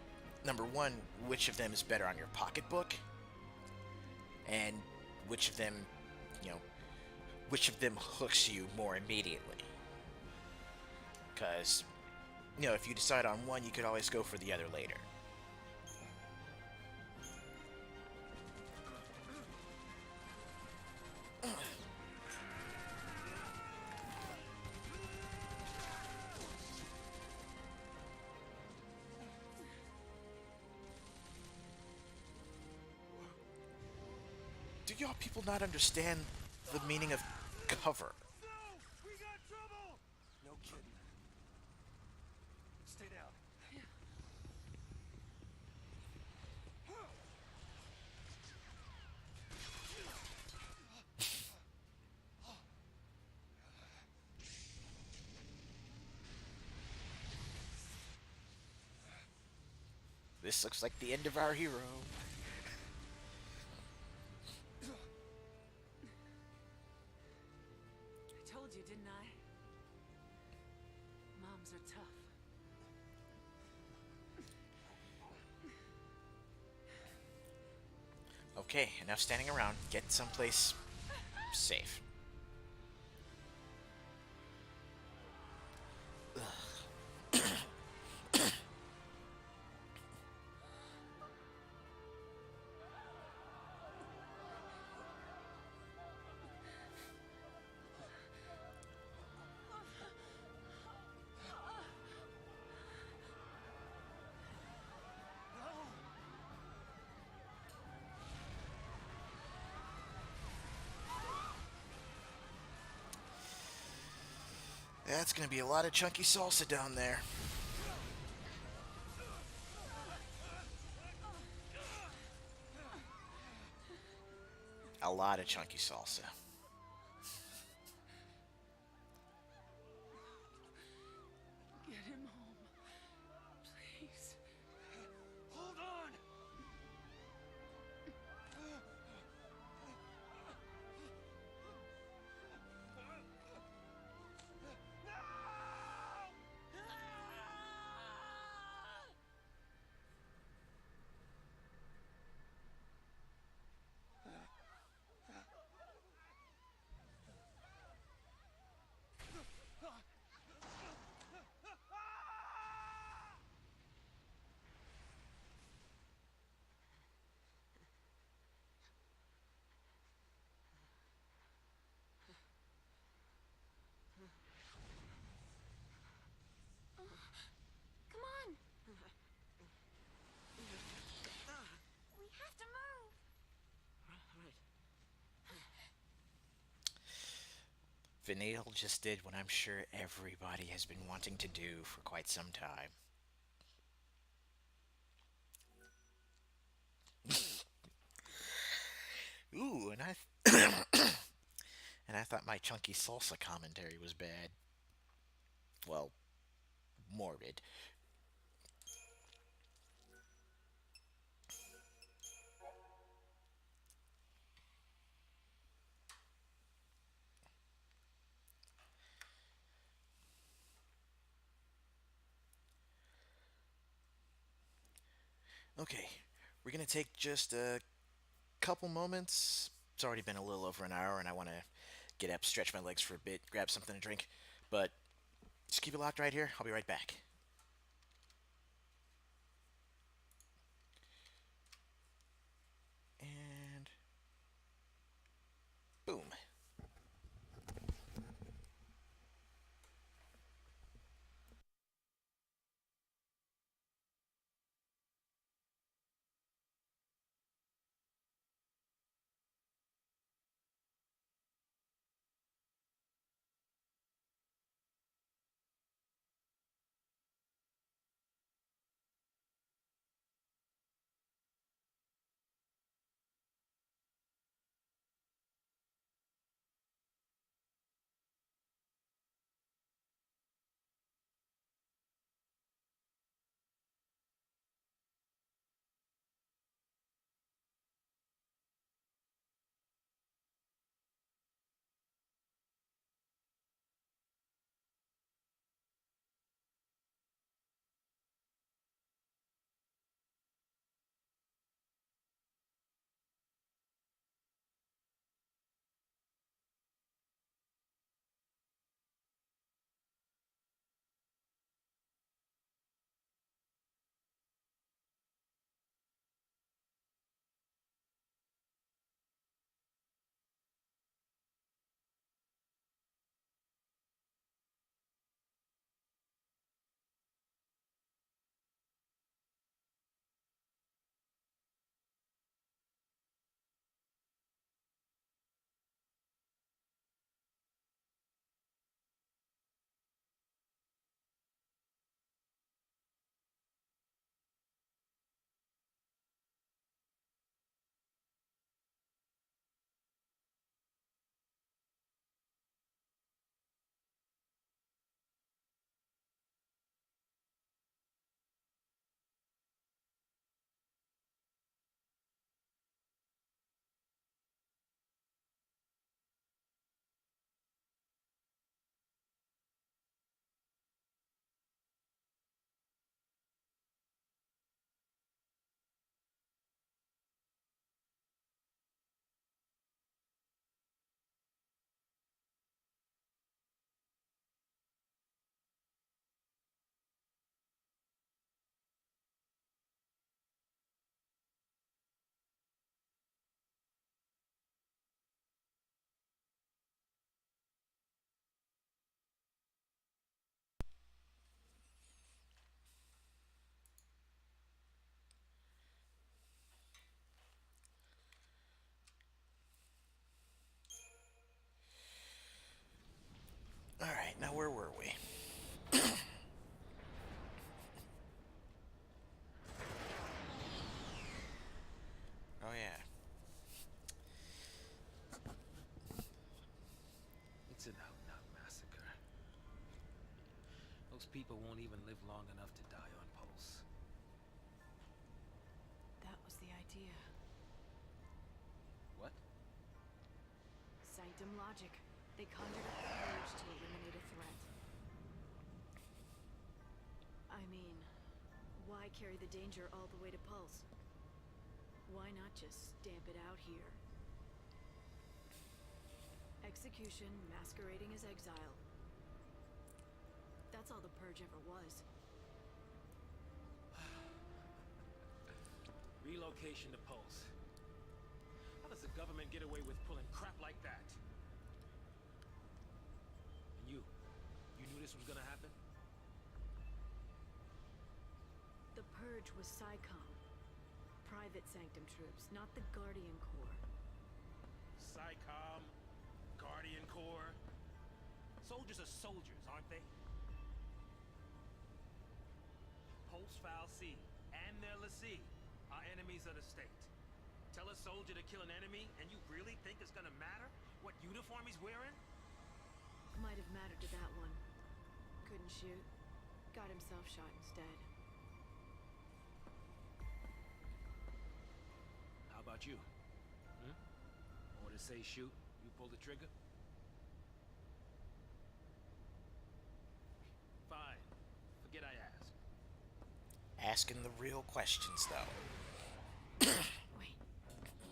number one, which of them is better on your pocketbook, and which of them, you know, which of them hooks you more immediately. Because, you know, if you decide on one, you could always go for the other later. Do y'all people not understand the meaning of cover? No! We Stay down. This looks like the end of our hero. I told you, didn't I? Moms are tough. Okay, enough standing around. Get someplace safe. That's gonna be a lot of chunky salsa down there. A lot of chunky salsa. Get him home. Please. Hold on! Come on! We have to move! Vanille just did what I'm sure everybody has been wanting to do for quite some time. Ooh, and I thought my chunky salsa commentary was bad. Well, morbid. Okay, we're gonna take just a couple moments. It's already been a little over an hour, and I want to get up, stretch my legs for a bit, grab something to drink. But just keep it locked right here. I'll be right back. And boom. Those people won't even live long enough to die on Pulse. That was the idea. What? Sanctum logic. They conjured up the Purge to eliminate a threat. I mean, why carry the danger all the way to Pulse? Why not just stamp it out here? Execution masquerading as exile. That's all the Purge ever was. Relocation to Pulse. How does the government get away with pulling crap like that? And you knew this was gonna happen? The Purge was PSICOM. Private Sanctum troops, not the Guardian Corps. PSICOM, Guardian Corps. Soldiers are soldiers, aren't they? Pulse Foul C and their l'Cie are enemies of the state. Tell a soldier to kill an enemy, and you really think it's gonna matter what uniform he's wearing? Might have mattered to that one. Couldn't shoot. Got himself shot instead. How about you? Order say shoot, you pull the trigger? Fine. Forget I asked. Asking the real questions, though. Wait. What?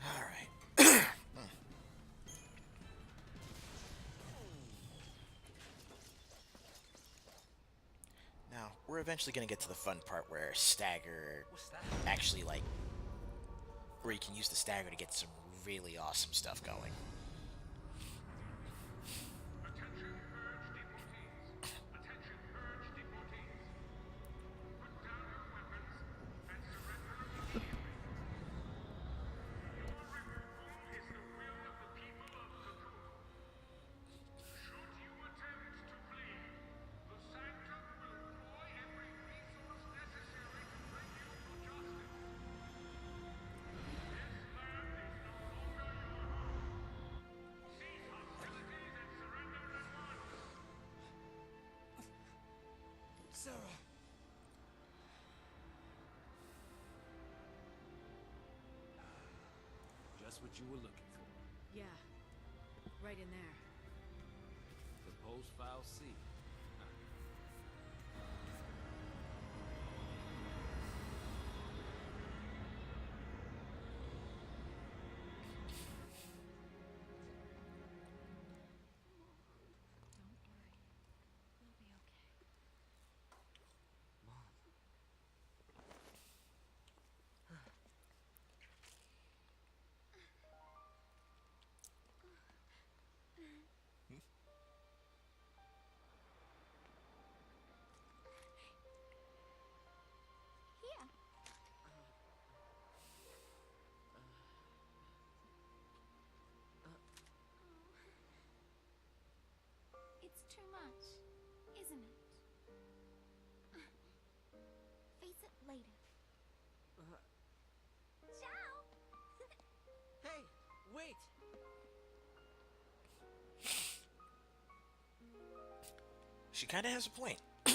All right. Now, we're eventually going to get to the fun part where Stagger What's that? actually, like, where you can use the Stagger to get some really awesome stuff going. Attention, Purge deportees. Attention, Purge deportees. Put down your weapons and surrender immediately. Your reform is the will of the people of Cocoon. Should you attempt to flee, the Sanctum will employ every resource necessary to bring you to justice. This land is no longer your home. Cease hostilities and surrender at once. Sarah! Just what you were looking for. Yeah. Right in there. The Pulse Foul C. Don't worry. We'll be okay. Here. It's too much, isn't it? Face it later. Ciao! Hey, wait! She kind of has a point. You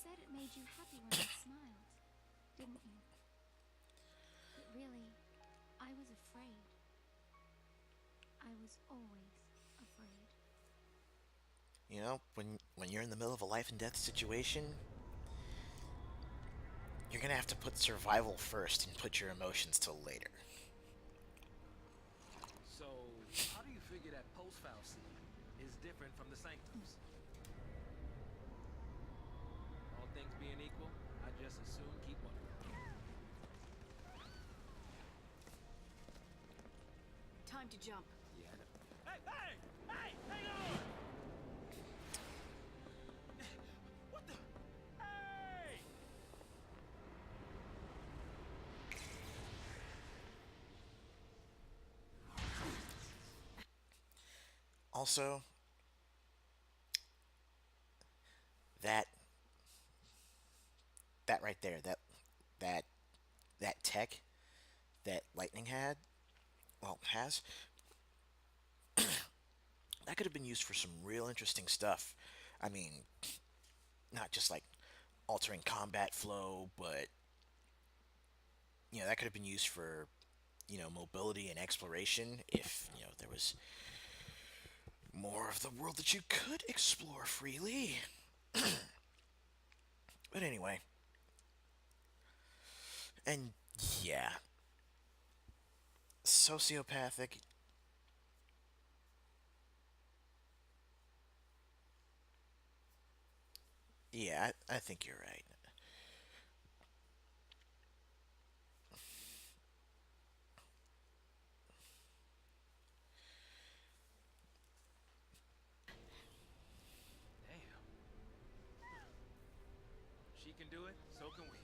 said it made you happy when I smiled, didn't you? But really, I was was always afraid. You know, when you're in the middle of a life and death situation, you're gonna have to put survival first and put your emotions till later. So, how do you figure that post-fallacy is different from the sanctums? All things being equal, I just as soon keep one. Time to jump. Yeah, I know. Hey, hey! Hey! Hang on! What the? Hey! Also, that that right there, that that tech that Lightning had, well, has, that could have been used for some real interesting stuff. I mean, not just like altering combat flow, but that could have been used for mobility and exploration if there was more of the world that you could explore freely. But anyway, and yeah, sociopathic. Yeah, I think you're right. Damn. She can do it, so can we.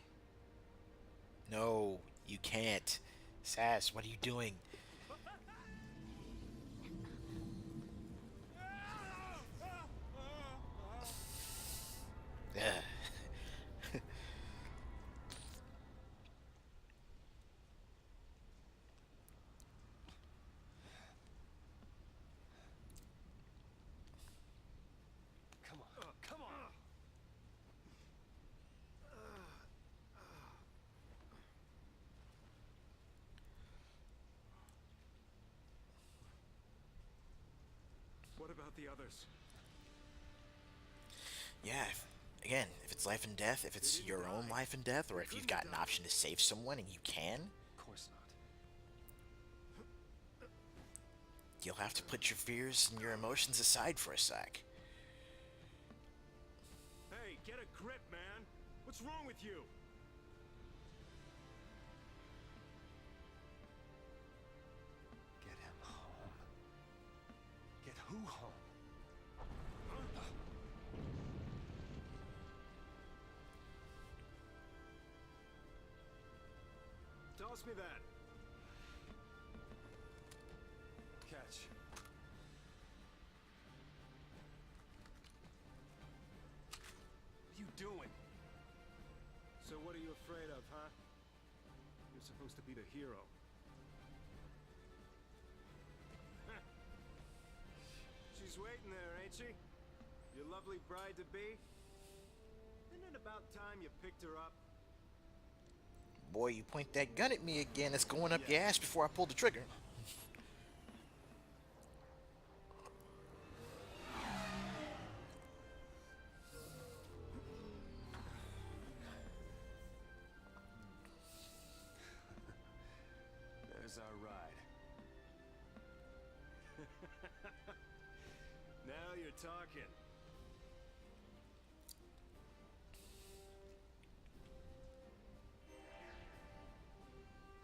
No, you can't. Sass, what are you doing? Ugh. Come on. Come on. What about the others? Yeah, again, if it's life and death, if it's your own life and death, or if you've got an option to save someone and you can, Of course not. you'll have to put your fears and your emotions aside for a sec. Hey, get a grip, man! What's wrong with you? Get him home. Get who home? Toss me that. Catch. What are you doing? So what are you afraid of, huh? You're supposed to be the hero. She's waiting there, ain't she? Your lovely bride-to-be? Isn't it about time you picked her up? Boy, you point that gun at me again, it's going up your ass before I pull the trigger. There's our ride. Now you're talking.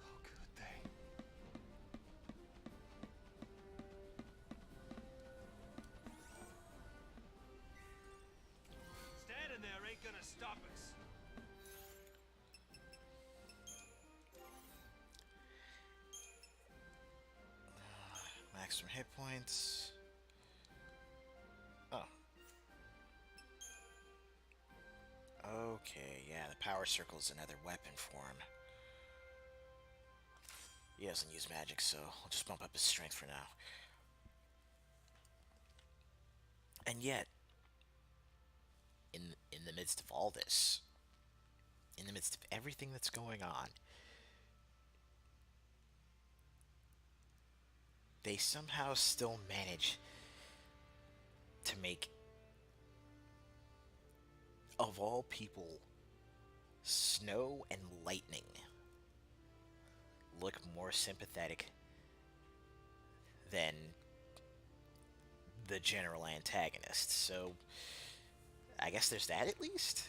Oh, could they? Standing there ain't gonna stop us. Maximum hit points. Oh. Okay, yeah, the power circle is another weapon form. He doesn't use magic, so I'll just bump up his strength for now. And yet, in the midst of all this, in the midst of everything that's going on, they somehow still manage to make, of all people, snow and lightning look more sympathetic than the general antagonist. So I guess there's that at least.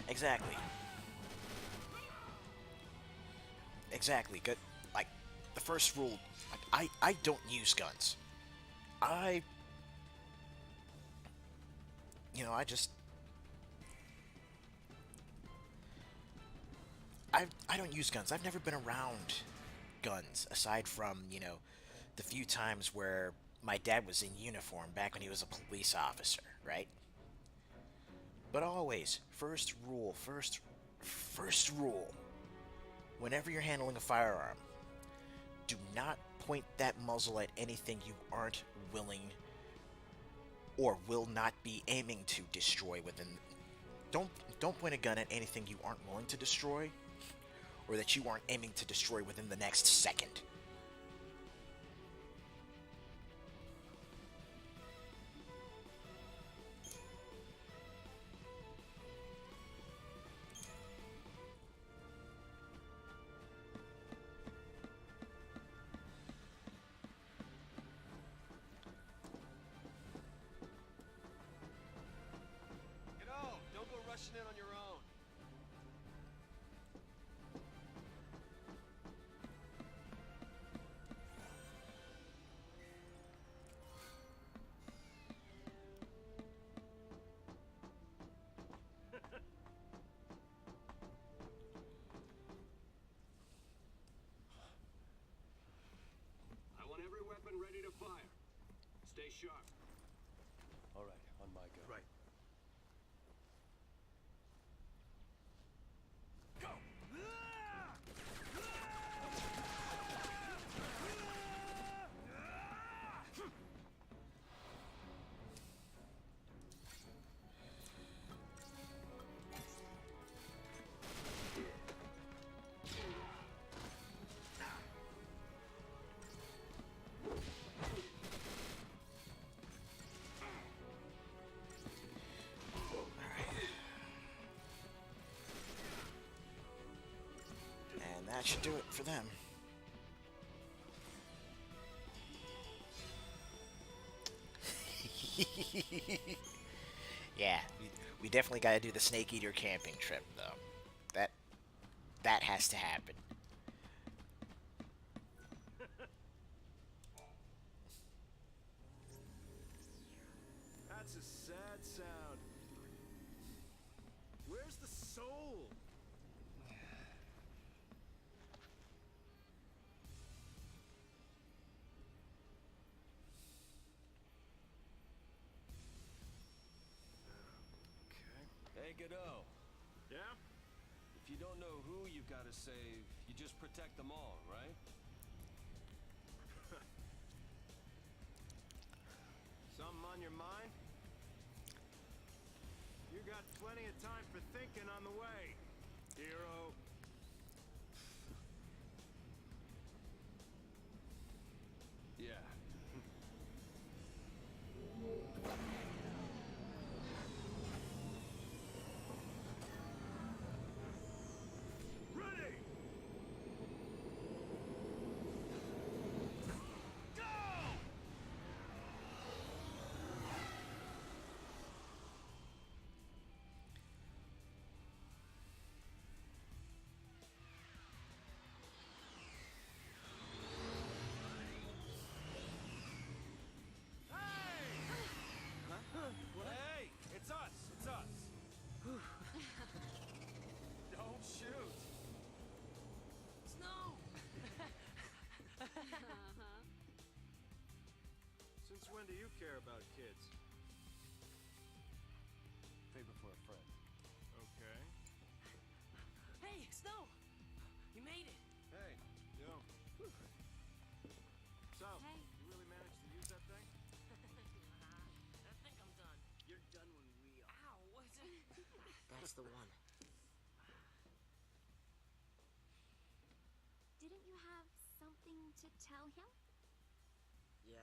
Exactly. Exactly. Good. Like, the first rule, like, I don't use guns. I, I just, I don't use guns. I've never been around guns, aside from, the few times where my dad was in uniform back when he was a police officer, right? But always, first rule, whenever you're handling a firearm, do not point that muzzle at anything you aren't willing or will not be aiming to destroy within. Don't point a gun at anything you aren't willing to destroy or that you aren't aiming to destroy within the next second. Don't go rushing in on your own. I want every weapon ready to fire. Stay sharp. All right, on my go. Right. And that should do it for them. Yeah, we definitely got to do the Snake Eater camping trip, though. That has to happen. That's a sad sound. Where's the soul? Hey, Godot. Yeah? If you don't know who you gotta save, you just protect them all, right? Something on your mind? You got plenty of time for thinking on the way, hero. Yeah. Since when do you care about kids? Favor for a friend. Okay. Hey, Snow! You made it. Hey, yo. So, Hey. you really managed to use that thing? I think I'm done. You're done when we are. Ow, what's it? That's the one. Didn't you have something to tell him? Yeah,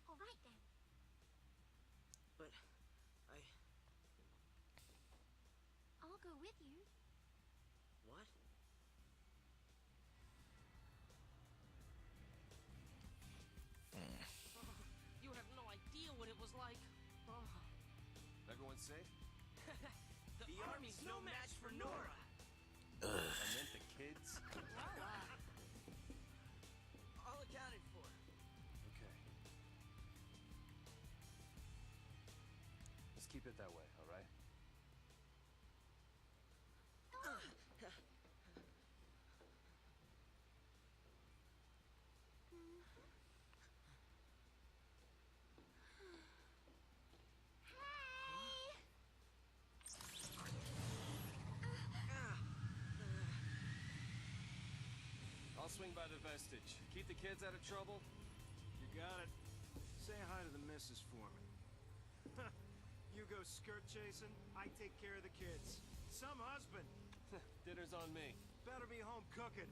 All right then. but I... I'll go with you. What? You have no idea what it was like. Oh. Everyone safe? The army's no match for Nora. I meant the kids. All accounted for. Okay. Let's keep it that way, all right? I'll swing by the vestige. Keep the kids out of trouble. You got it. Say hi to the missus for me. You go skirt chasing, I take care of the kids. Some husband. Dinner's on me. Better be home cooking.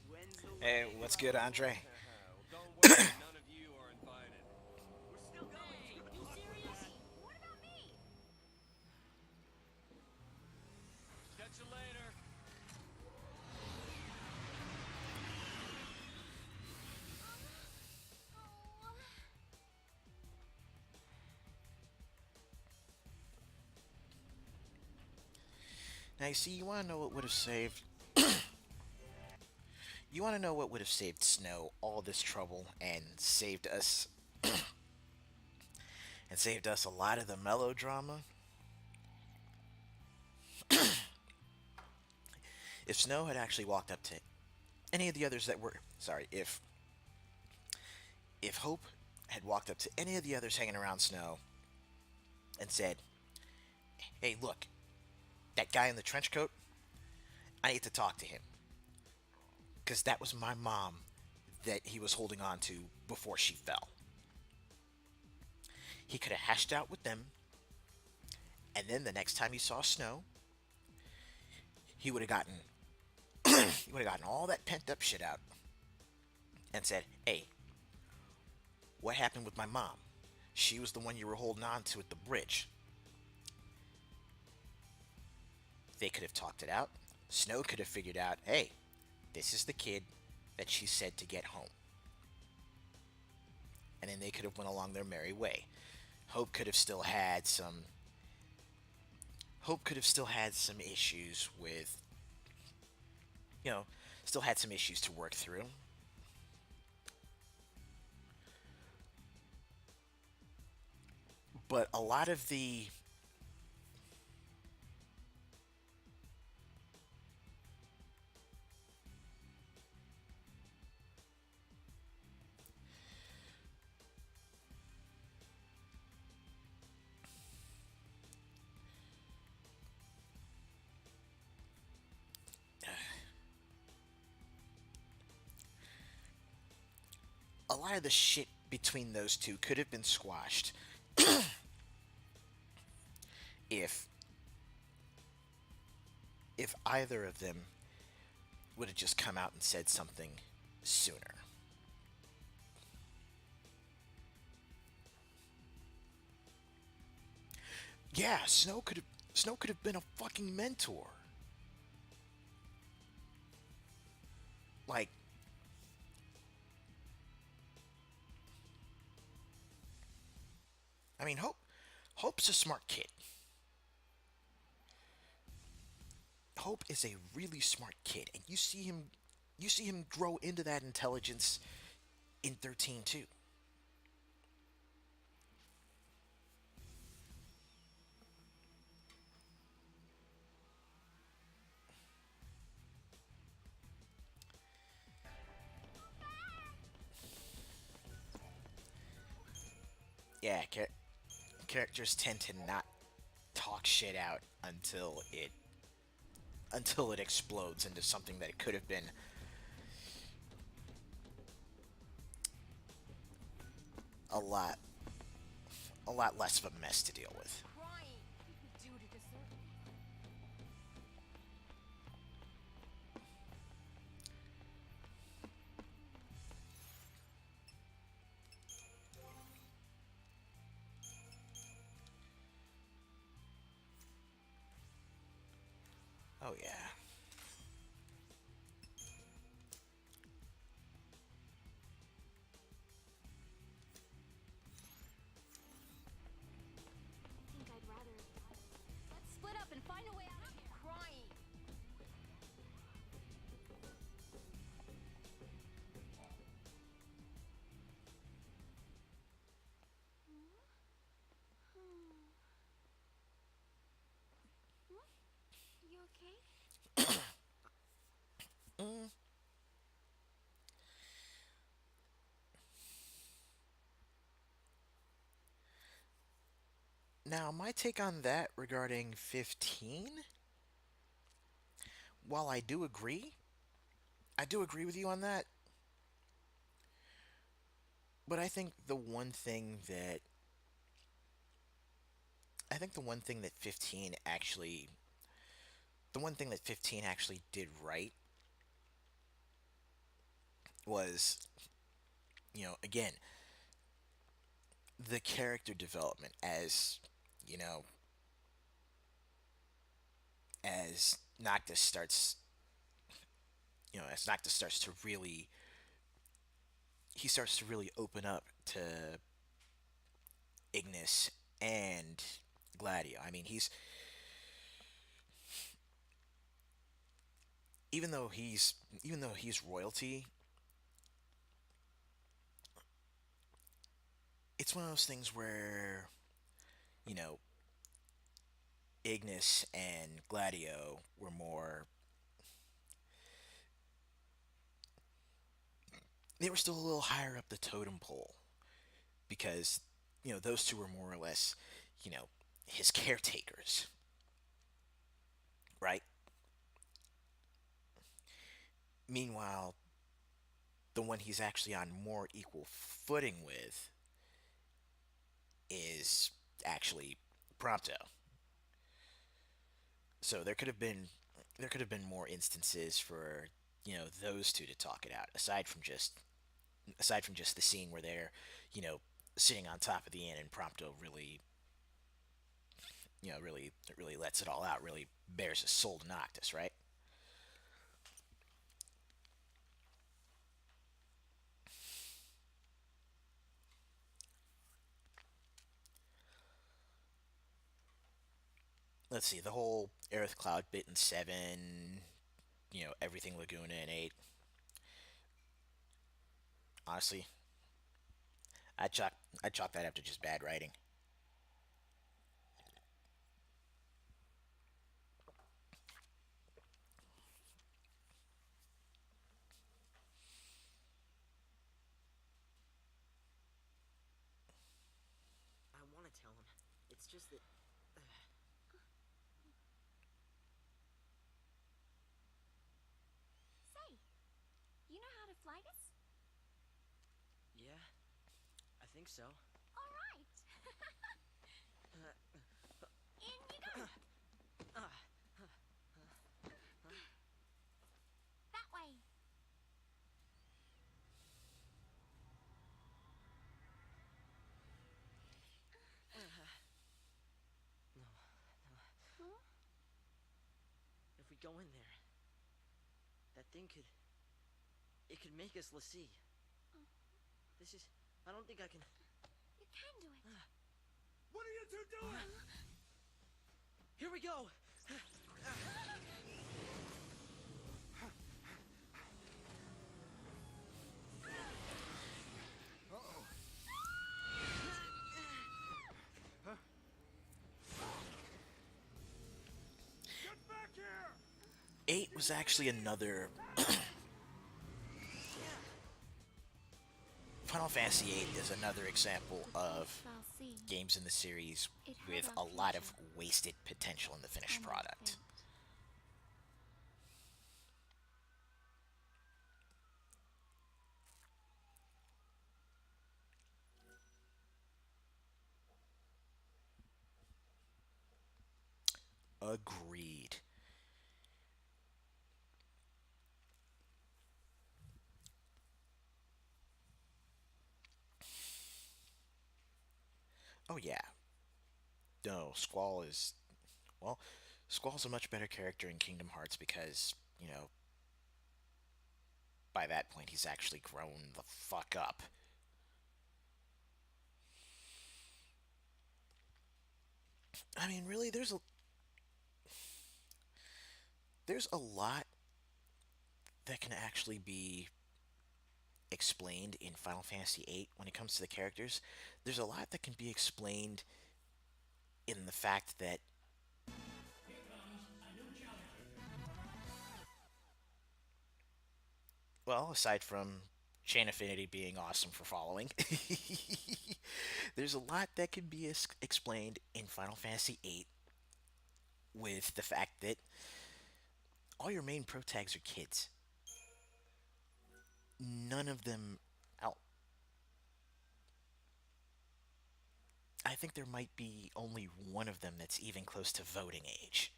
When's the Hey, what's good, Andre? Well, don't worry, none of you are invited. We're still going. Hey, you serious? What about me? Catch you later. Oh. Now you see, you want to know what would have saved. You want to know what would have saved Snow all this trouble and saved us. And saved us a lot of the melodrama. If Snow had actually walked up to any of the others that were. Sorry, if Hope had walked up to any of the others hanging around Snow and said, "Hey, look, that guy in the trench coat, I need to talk to him. Because that was my mom that he was holding on to before she fell." He could have hashed out with them, and then the next time he saw Snow, he would have gotten all that pent up shit out and said, "Hey, what happened with my mom? She was the one you were holding on to at the bridge." They could have talked it out. Snow could have figured out, hey, this is the kid that she said to get home. And then they could have went along their merry way. Hope could have still had some issues with, still had some issues to work through. But a lot of the shit between those two could have been squashed if either of them would have just come out and said something sooner. Yeah, Snow could have been a fucking mentor. Like, I mean, Hope's a smart kid. Hope is a really smart kid, and you see him grow into that intelligence in 13 too. yeah, characters tend to not talk shit out until it explodes into something that it could have been a lot less of a mess to deal with. Crying. What did we do to deserve it? Oh yeah. Think I'd rather. Let's split up and find a way out of here. Crying. You okay? Mm. Now, my take on that regarding 15, while I do agree with you on that, but I think the one thing that 15 actually did right was, again, the character development you know, as Noctis starts, as Noctis starts to really, he starts to really open up to Ignis and Gladio. I mean, even though he's royalty, it's one of those things where, you know, Ignis and Gladio were more, they were still a little higher up the totem pole because, those two were more or less, his caretakers, right? Meanwhile, the one he's actually on more equal footing with is actually Prompto. So there could have been more instances for, those two to talk it out aside from just the scene where they're, you know, sitting on top of the inn and Prompto really, really lets it all out, really bears his soul to Noctis, right? Let's see, the whole Aerith Cloud bit in 7, everything Laguna in 8. Honestly, I chalk I chalk that up to just bad writing. I want to tell him. It's just that. Say, you know how to fly this? Yeah, I think so. All right. In you go. That way. Huh? If we go in there, that thing could. It could make us Lassie. This is. I don't think I can. You can do it. What are you two doing? Here we go! Get back here! 8 was actually another Final Fantasy VIII is another example of Fal'Cie. games in the series It had with our a lot of future. wasted potential in the finished And our product. fate. Agreed. Oh yeah. No, Squall is well, Squall's a much better character in Kingdom Hearts because, by that point he's actually grown the fuck up. I mean, really there's a lot that can actually be explained in Final Fantasy VIII when it comes to the characters. There's a lot that can be explained in the fact that, well, aside from Chain Affinity being awesome for following, there's a lot that can be explained in Final Fantasy VIII with the fact that all your main protags are kids. None of them out. I think there might be only one of them that's even close to voting age.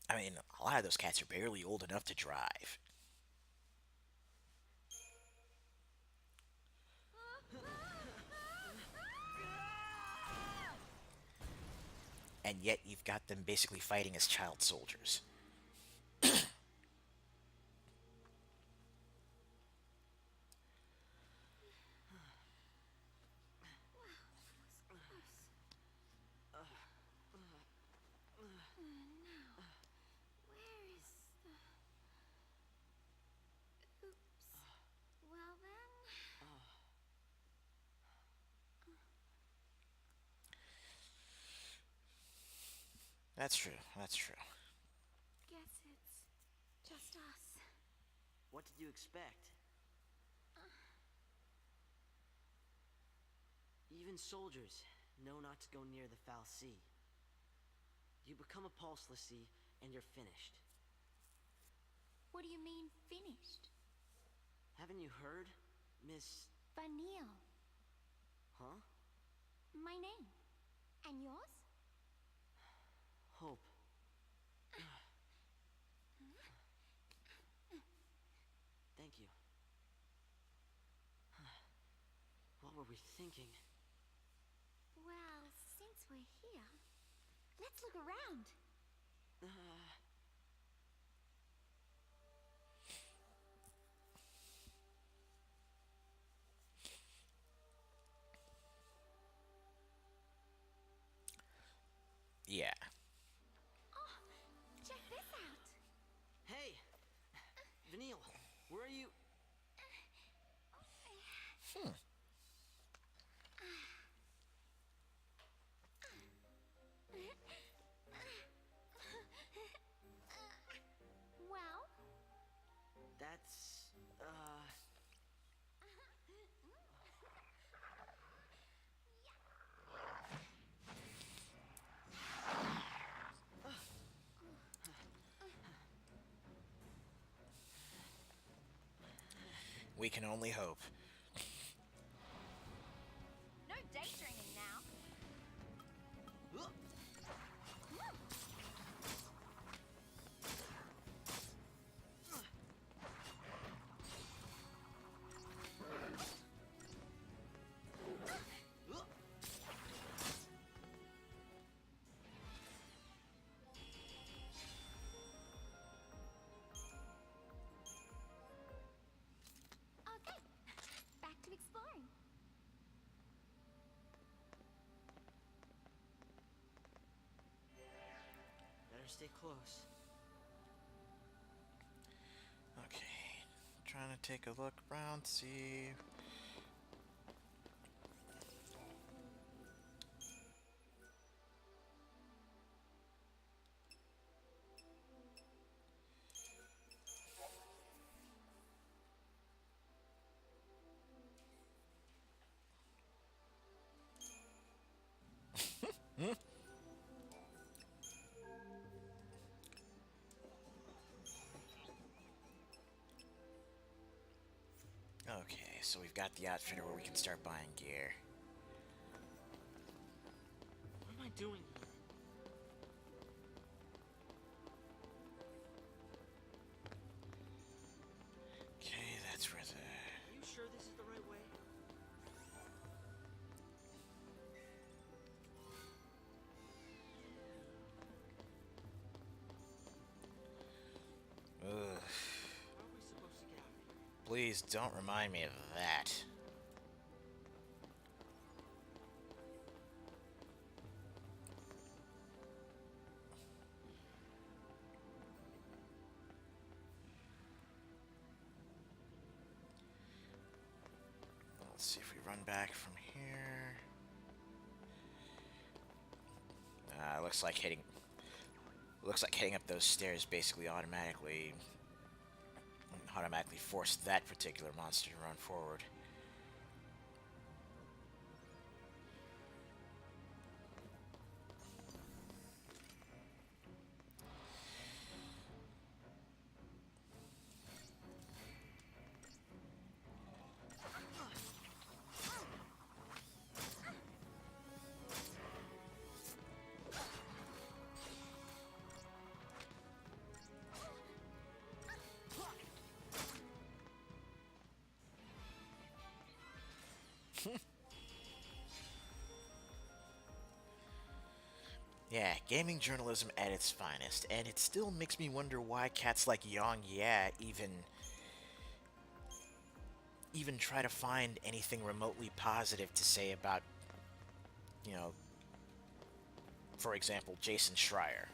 I mean, a lot of those cats are barely old enough to drive. And yet you've got them basically fighting as child soldiers. Where is the... Oops. Well then... That's true. That's true. Guess it's just us. What did you expect? Even soldiers know not to go near the Fal'Cie. You become a Pulse l'Cie, and you're finished. What do you mean, finished? Haven't you heard, Miss... Vanille. Huh? My name. And yours? Hope. Thank you. What were we thinking? Well, since we're here, let's look around. Yeah. Oh, check this out. Hey! Vanille, where are you? Well, That's... We can only hope. no daydreaming now. Okay, back to exploring. Better stay close. Okay. Trying to take a look around, see. Okay, so we've got the outfitter where we can start buying gear. What am I doing here? Okay, that's where the... Are you sure this is the right way? Ugh. How are we supposed to get out of here? Please don't remind me of that. Let's see if we run back from here. Looks like hitting up those stairs basically automatically forced that particular monster to run forward. Yeah, gaming journalism at its finest, and it still makes me wonder why cats like Yang Yeah even try to find anything remotely positive to say about, you know, for example, Jason Schreier.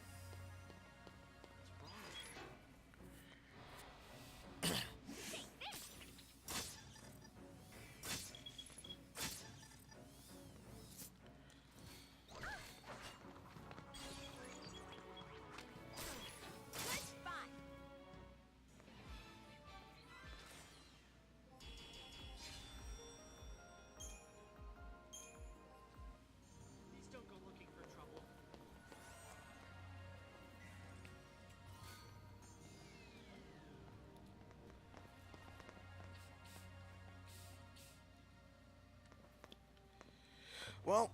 Please don't go looking for trouble. Well,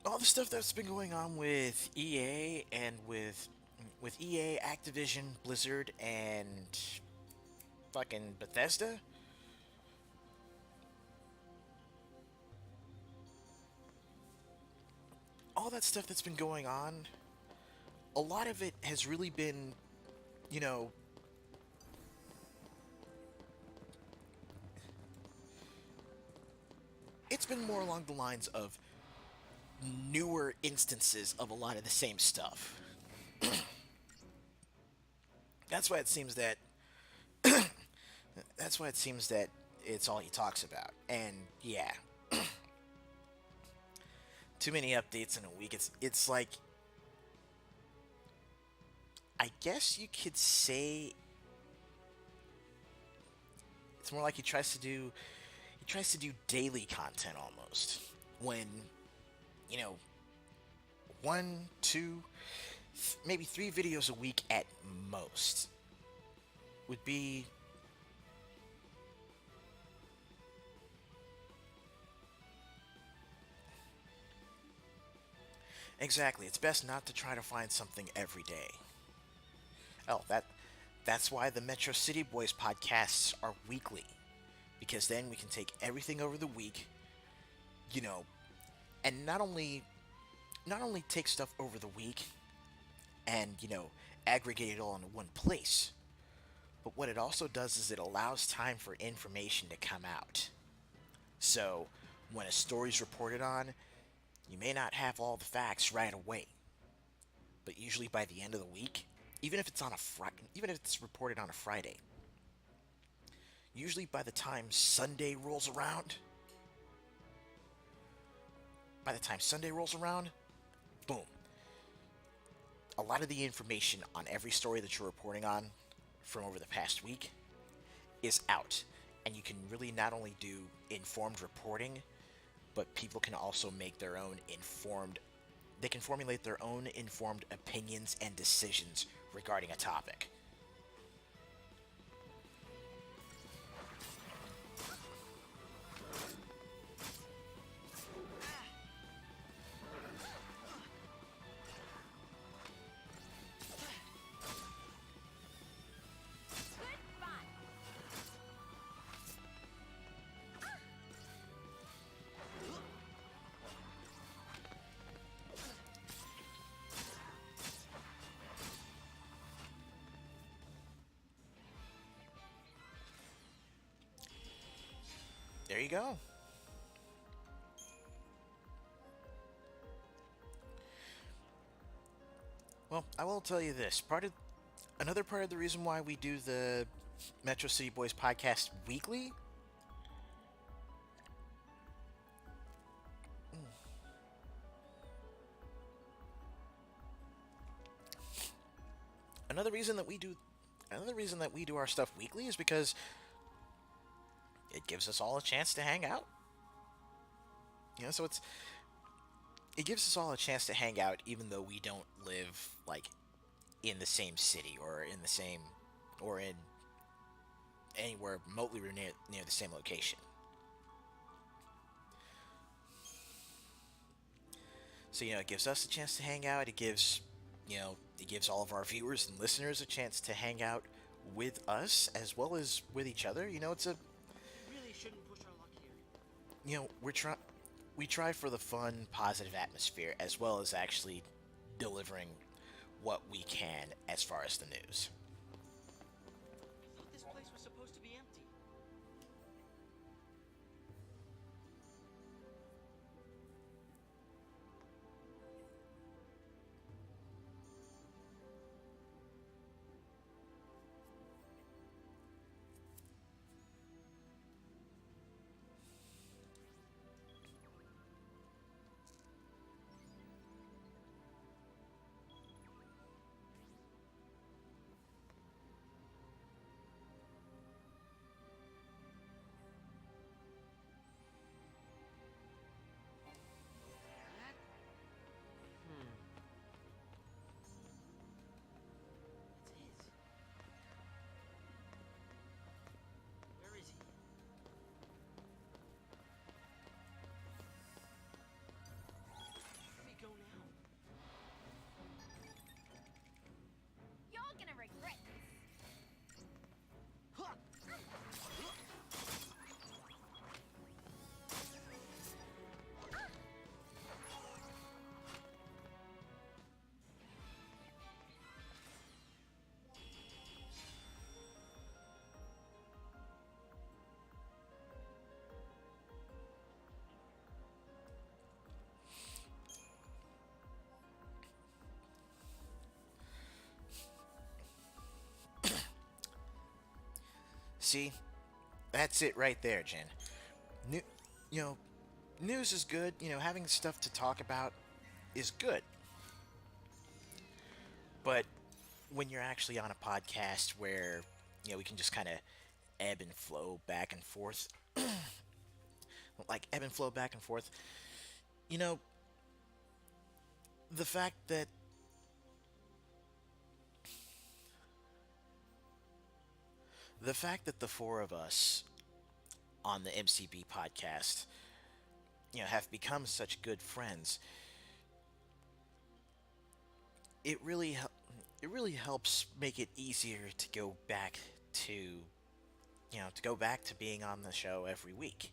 all the stuff that's been going on with EA and with EA, Activision, Blizzard, and fucking Bethesda. All that stuff that's been going on, a lot of it has really been, you know, it's been more along the lines of newer instances of a lot of the same stuff. That's why it seems that that's why it seems that it's all he talks about. And yeah, too many updates in a week. It's like, I guess you could say it's more like he tries to do daily content almost, when, you know, one, two, maybe 3 videos a week at most would be exactly. It's best not to try to find something every day. Oh, that's why the Metro City Boys podcasts are weekly, because then we can take everything over the week, you know, and not only take stuff over the week and, you know, aggregate it all into one place, but what it also does is it allows time for information to come out. So when a story's reported on, you may not have all the facts right away, but usually by the end of the week, even if it's reported on a Friday, usually by the time Sunday rolls around, boom, a lot of the information on every story that you're reporting on from over the past week is out. And you can really not only do informed reporting, but people can also make their own formulate their own informed opinions and decisions regarding a topic. you go. Well, I will tell you this. Another part of the reason why we do the Metro City Boys podcast weekly. Another reason that we do our stuff weekly is because it gives us all a chance to hang out. So it gives us all a chance to hang out even though we don't live like in the same city or in anywhere remotely near the same location. So it gives us a chance to hang out. It gives all of our viewers and listeners a chance to hang out with us as well as with each other. It's a Really shouldn't push our luck here. we try for the fun, positive atmosphere as well as actually delivering what we can as far as the news. I thought this place was supposed to be empty. That? It's his. Where is he? Where do we go now? You're gonna regret this. See, that's it right there, Jen. New, news is good. Having stuff to talk about is good. But when you're actually on a podcast where we can just kind of ebb and flow back and forth, like ebb and flow back and forth, you know, the fact that the four of us on the MCB podcast, have become such good friends, it really helps make it easier to go back to being on the show every week.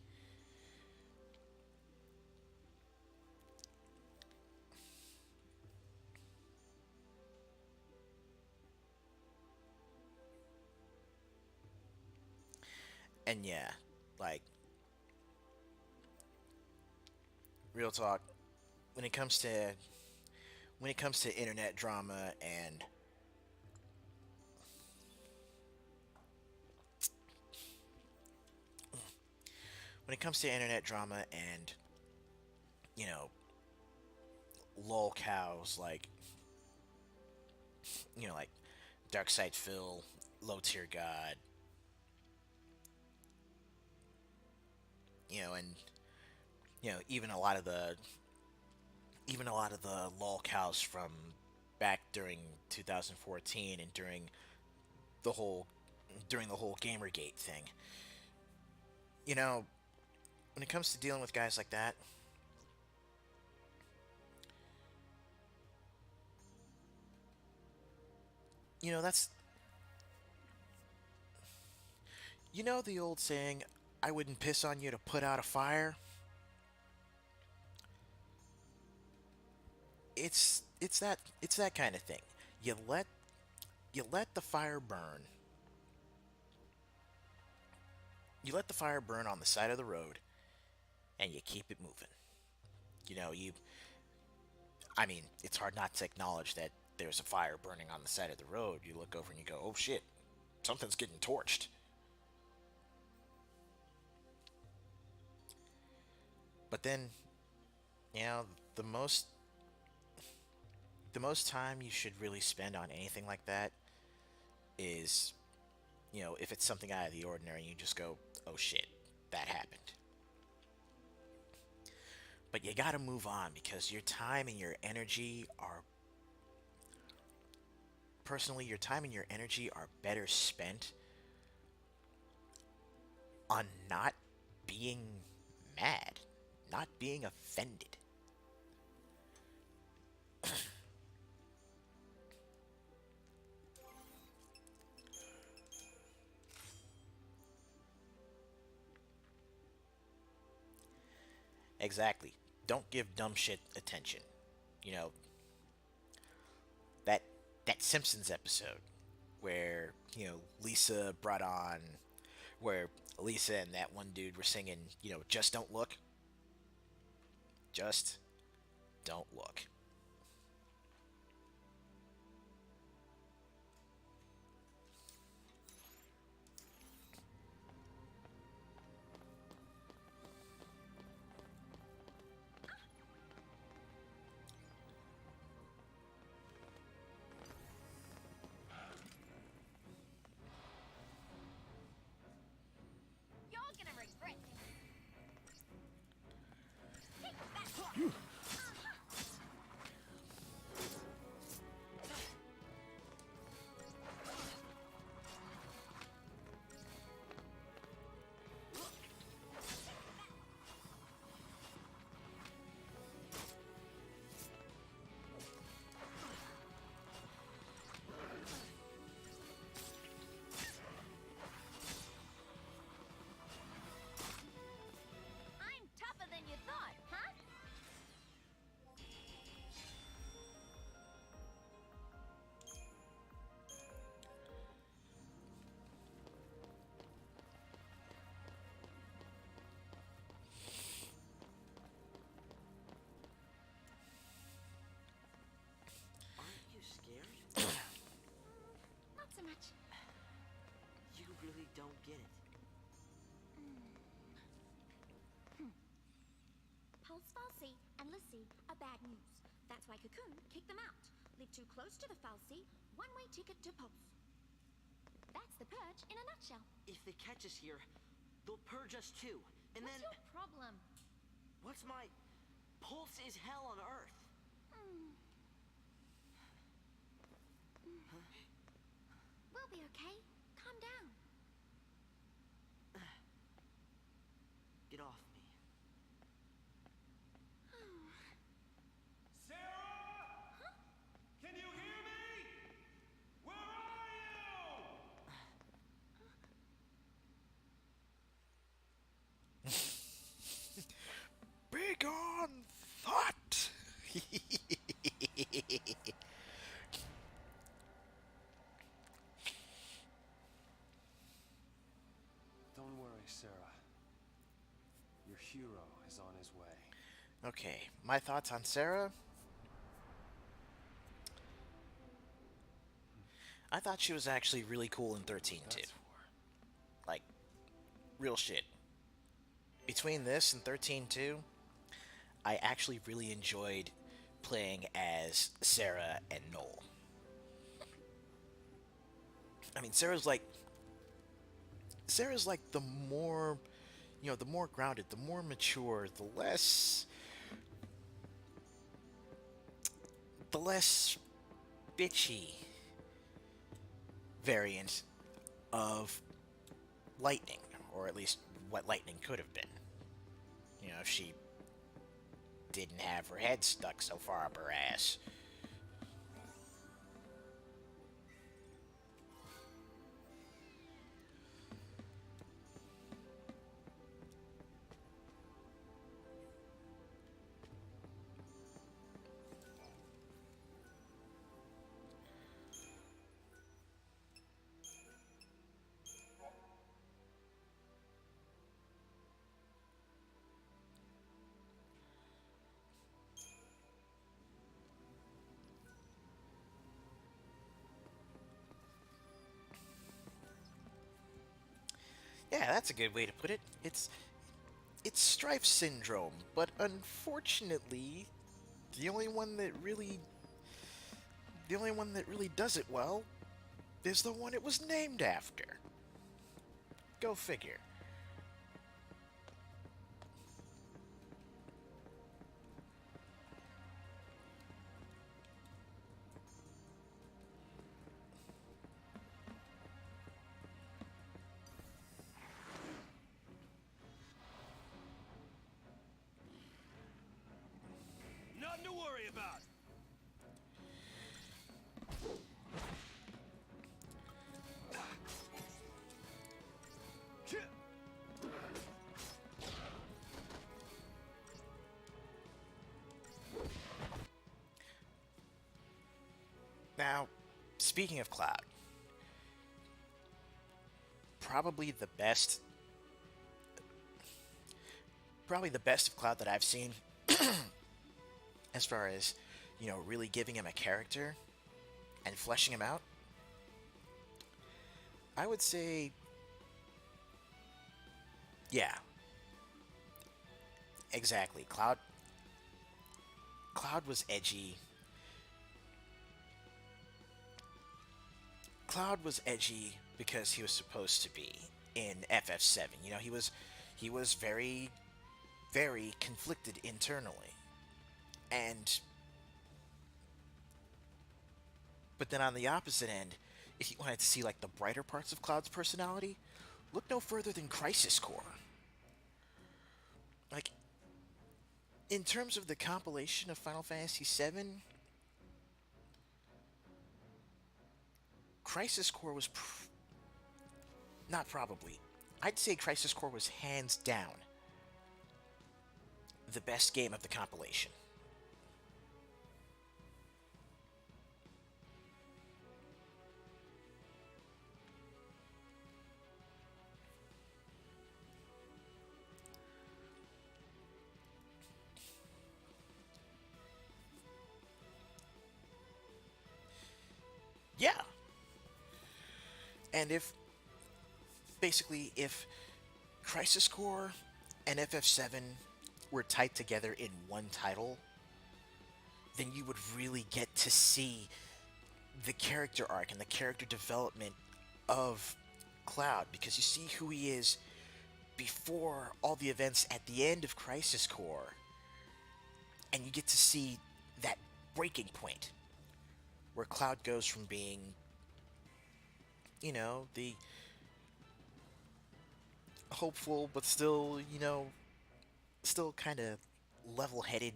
And yeah, like, real talk, when it comes to internet drama and lol cows like Dark Side Phil, Low Tier God, and even a lot of the lol cows from back during 2014 and during the whole Gamergate thing. When it comes to dealing with guys like that, that's the old saying, I wouldn't piss on you to put out a fire. It's that kind of thing. You let the fire burn, You let the fire burn on the side of the road, and you keep it moving. You know, I mean, it's hard not to acknowledge that there's a fire burning on the side of the road. You look over and you go, oh shit, something's getting torched. But then, you know, the most the most time you should really spend on anything like that is, you know, if it's something out of the ordinary, you just go, oh shit, that happened. But you gotta move on because your time and your energy are, personally, your time and your energy are better spent on not being mad, not being offended. Exactly. Don't give dumb shit attention. You know, that that Simpsons episode where, you know, Lisa brought on, where Lisa and that one dude were singing, you know, just don't look. Just don't look. You're gonna regret this. Take that. I'm tougher than you thought, huh? Aren't you scared? Not so much. You really don't get it. Pulse Falsey and Lissy are bad news. That's why Cocoon kicked them out. Live too close to the Falsey, one-way ticket to Pulse. That's the purge in a nutshell. If they catch us here, they'll purge us too. And What's then your problem? what's my pulse is hell on earth. We'll be okay. Calm down. Get off me. Sarah? Can you hear me? Where are you? Begone, thought! Don't worry, Sarah. Your hero is on his way. Okay, my thoughts on Sarah. I thought she was actually really cool in 13 too. That's Like, real shit. Between this and 13 too, I actually really enjoyed playing as Sarah and Noel. I mean, Sarah's like the more, you know, the more grounded, the more mature, the less bitchy variant of Lightning, or at least what Lightning could have been. You know, if she didn't have her head stuck so far up her ass. Yeah, that's a good way to put it. It's Strife syndrome, but unfortunately, the only one that really the only one that really does it well is the one it was named after. Go figure. Nothing to worry about. Now, speaking of Cloud, probably the best probably the best of Cloud that I've seen as far as, really giving him a character and fleshing him out. I would say, yeah, exactly. Cloud was edgy. Cloud was edgy because he was supposed to be in FF7. He was very, very conflicted internally. And but then on the opposite end, if you wanted to see like the brighter parts of Cloud's personality, look no further than Crisis Core. Like, in terms of the compilation of Final Fantasy VII, Crisis Core was not probably. I'd say Crisis Core was hands down the best game of the compilation. Yeah. And if Crisis Core and FF7 were tied together in one title, then you would really get to see the character arc and the character development of Cloud, because you see who he is before all the events at the end of Crisis Core, and you get to see that breaking point where Cloud goes from being, the hopeful but still, still kind of level-headed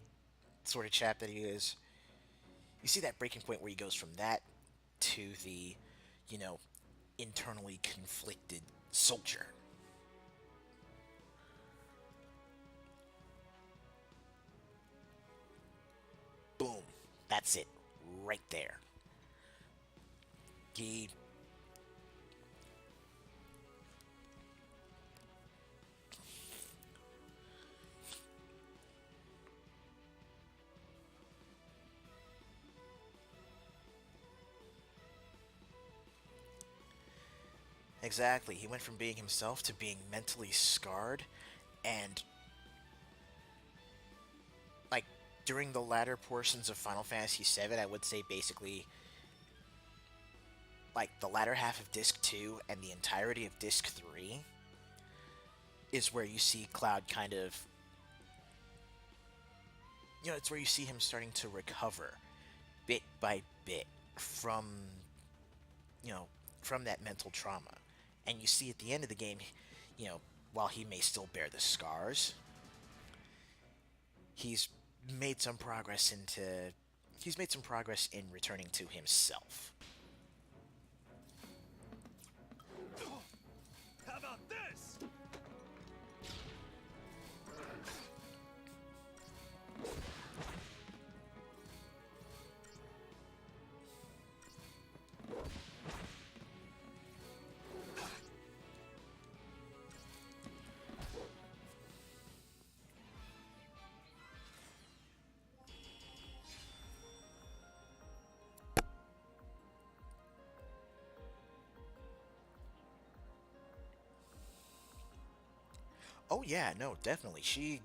sort of chap that he is. You see that breaking point where he goes from that to the, internally conflicted soldier. Boom. That's it. Right there. He Exactly. He went from being himself to being mentally scarred, and like during the latter portions of Final Fantasy VII, I would say basically like the latter half of Disc 2 and the entirety of Disc 3 is where you see Cloud kind of, it's where you see him starting to recover bit by bit from, from that mental trauma. And you see at the end of the game, while he may still bear the scars, he's made some progress in returning to himself. How about this? Oh yeah, no, definitely. She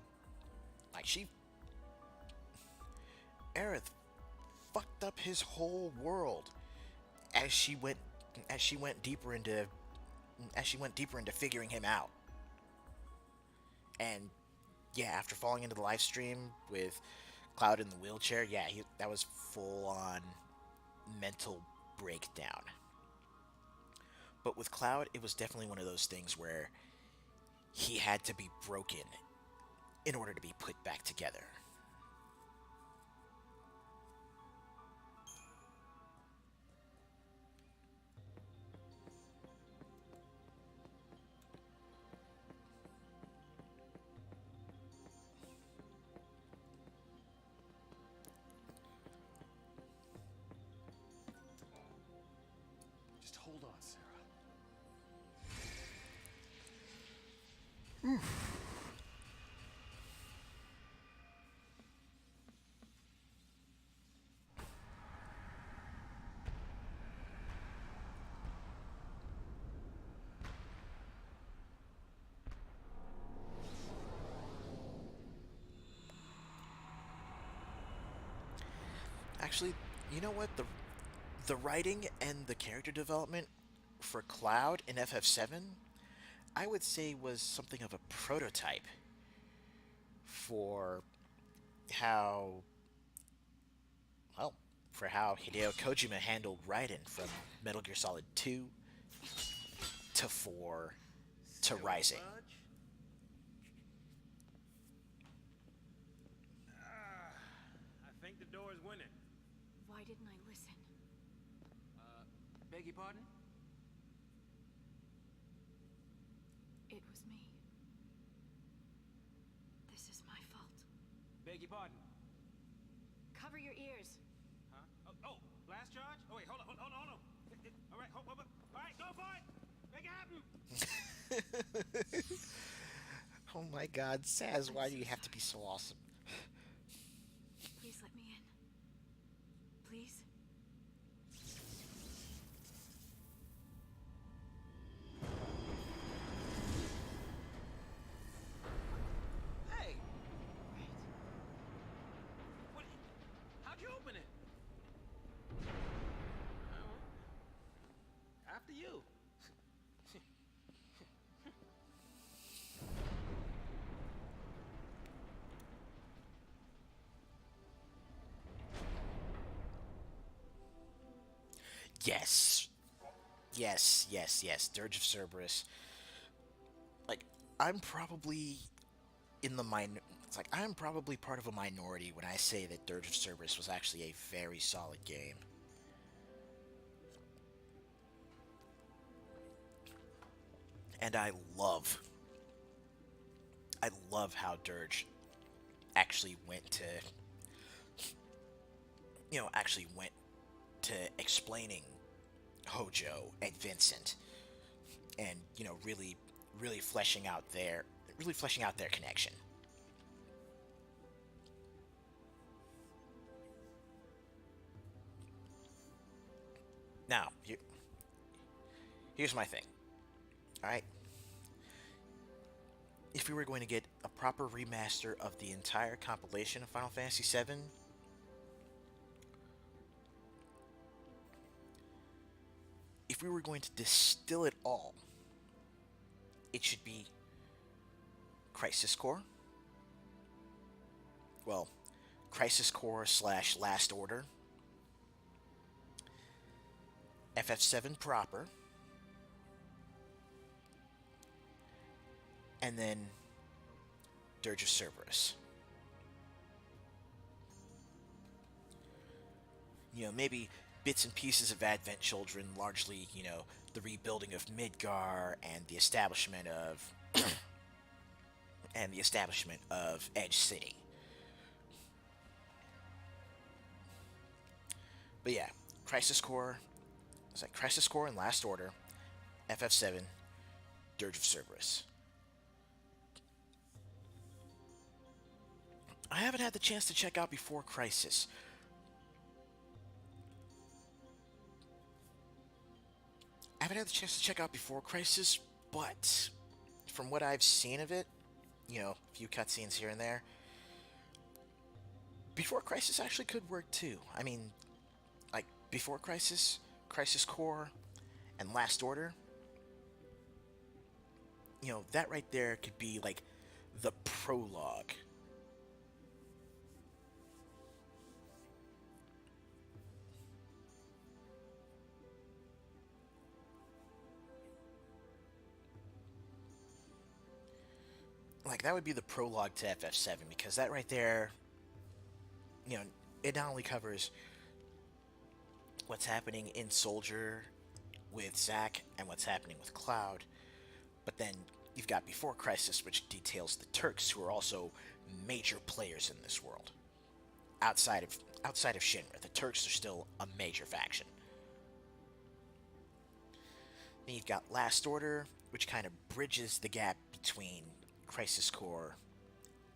Aerith fucked up his whole world as she went as she went deeper into figuring him out. And yeah, after falling into the live stream with Cloud in the wheelchair, yeah, that was full on mental breakdown. But with Cloud, it was definitely one of those things where he had to be broken in order to be put back together. Just hold on, Sarah. Actually, you know what? The writing and the character development for Cloud in FF7, I would say was something of a prototype for how well, for how Hideo Kojima handled Raiden from Metal Gear Solid 2 to 4 to Still Rising. Fudge? I think the door is winning. Why didn't I listen? Beg your pardon? It was me. This is my fault. Beg your pardon? Cover your ears. Huh? Oh, blast charge? Oh, wait, hold on. All right, hold. All right, go for it. Make it happen. Oh my god, Saz, why do you have to be so awesome? Please let me in. Please? Hey. What? How'd you open it? After you. Yes. Yes. Dirge of Cerberus. Like, I'm probably in the it's like I'm probably part of a minority when I say that Dirge of Cerberus was actually a very solid game. And I love how Dirge actually went to explaining Hojo and Vincent, and really fleshing out their connection. Now, here's my thing. All right, if we were going to get a proper remaster of the entire compilation of Final Fantasy VII, if we were going to distill it all, it should be Crisis Core. Well, Crisis Core / Last Order, FF7 proper, and then Dirge of Cerberus. Maybe bits and pieces of Advent Children, largely, the rebuilding of Midgar and the establishment of Edge City. But yeah, Crisis Core and Last Order, FF7, Dirge of Cerberus. I haven't had the chance to check out Before Crisis. but from what I've seen of it, a few cutscenes here and there. Before Crisis actually could work too. I mean, like Before Crisis, Crisis Core, and Last Order. That right there could be like the prologue. Like that would be the prologue to FF7 because that right there, it not only covers what's happening in Soldier with Zack and what's happening with Cloud, but then you've got Before Crisis, which details the Turks, who are also major players in this world. Outside of Shinra, the Turks are still a major faction. Then you've got Last Order, which kind of bridges the gap between Crisis Core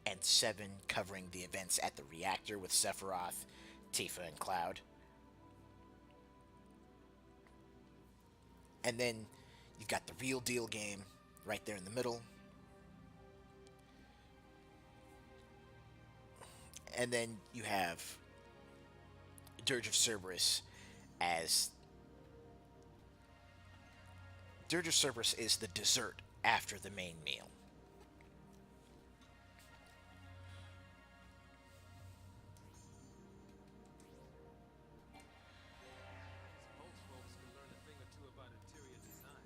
and 7, covering the events at the reactor with Sephiroth, Tifa, and Cloud. And then you've got the Real Deal game right there in the middle. And then you have Dirge of Cerberus as... Dirge of Cerberus is the dessert after the main meal. Most folks can learn a thing or two about interior design.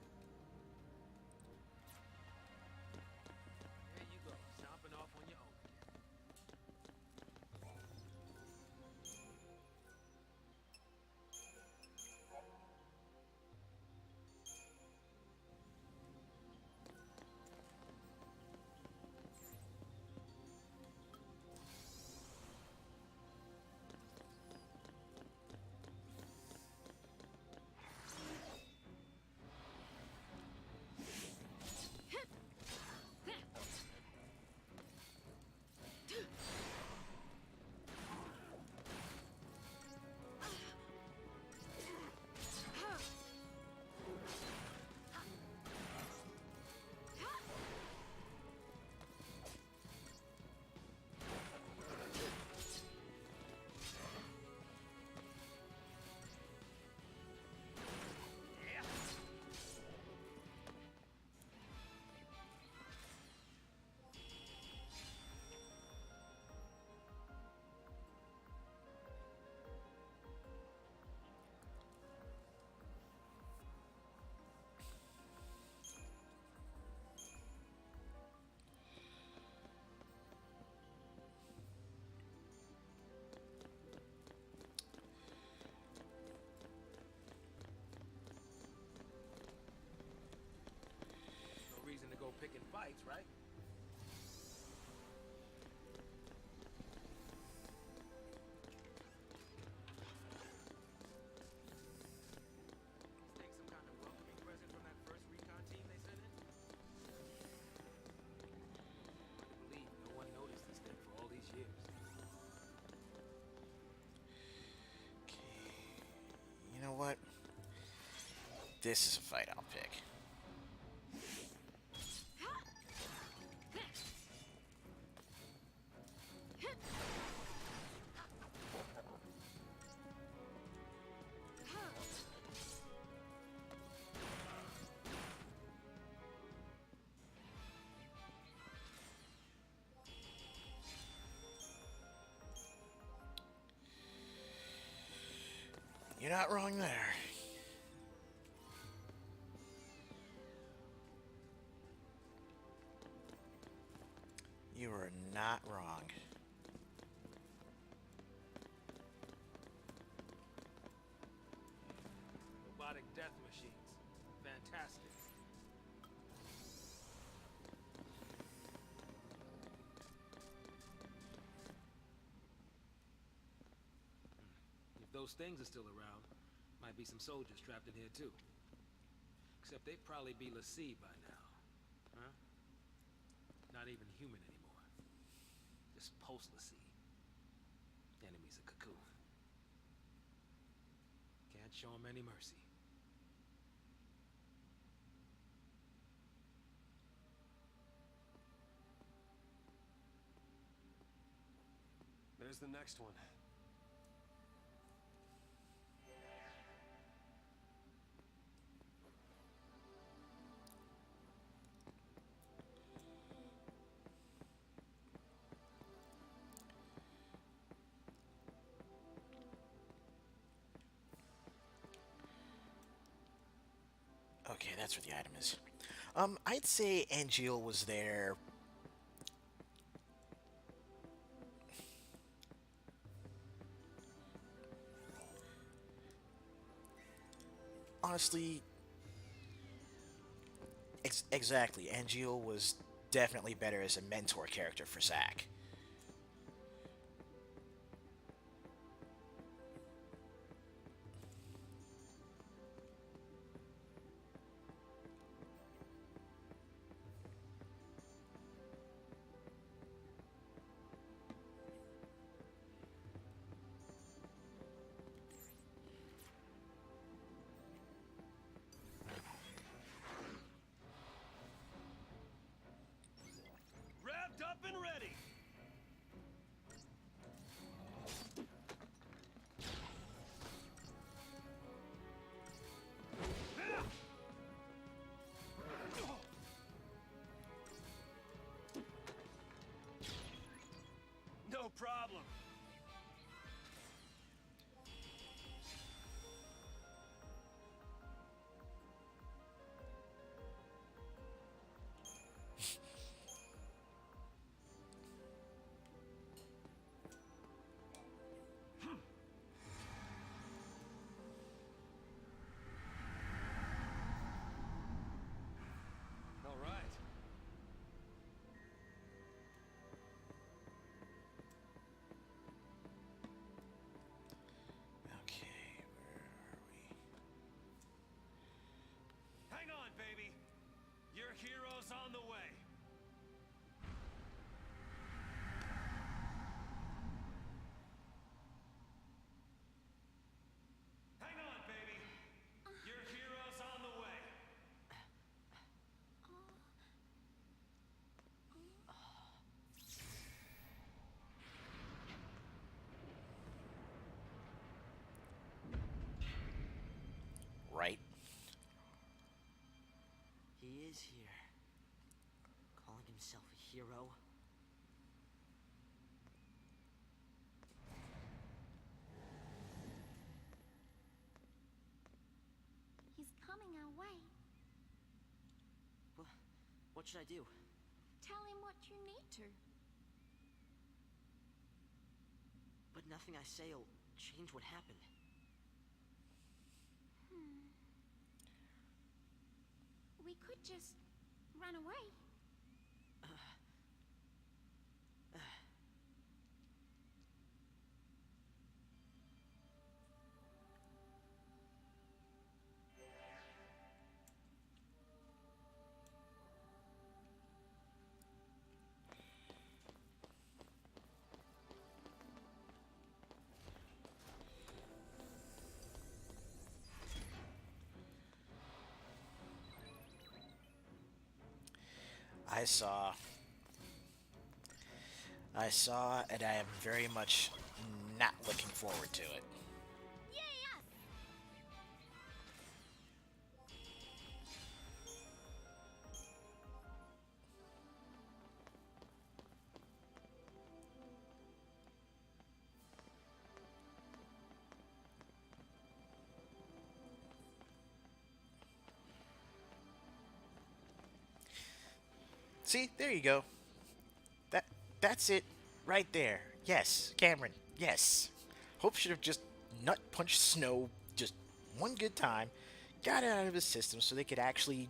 There you go, stomping off on your own. Reason to go picking fights, right? Take some kind of welcoming present from that first recon team they sent in? Hard to believe no one noticed this thing for all these years. Okay. You know what? This is a fight I'll pick. You're not wrong there. You are not wrong. Robotic death machines. Fantastic. If those things are still around, might be some soldiers trapped in here too. Except they'd probably be l'Cie by now. Huh? Not even human anymore. Just post-l'Cie. Enemies of Cocoon. Can't show them any mercy. Where's the next one? Okay, that's where the item is. I'd say Angeal was there. Honestly, exactly. Angeal was definitely better as a mentor character for Zack. Wrapped up and ready. No problem. All right. Okay, where are we? Hang on, baby. Your hero's on the way. Hang on, baby. Your hero's on the way. Right. He is here. Calling himself a hero. He's coming our way. What should I do? Tell him what you need to. But nothing I say'll change what happened. We could just run away. I saw, and I am very much not looking forward to it. Yay, us! See, there you go. That's it, right there. Yes, Cameron. Yes. Hope should have just nut punched Snow just one good time, got it out of his system, so they could actually,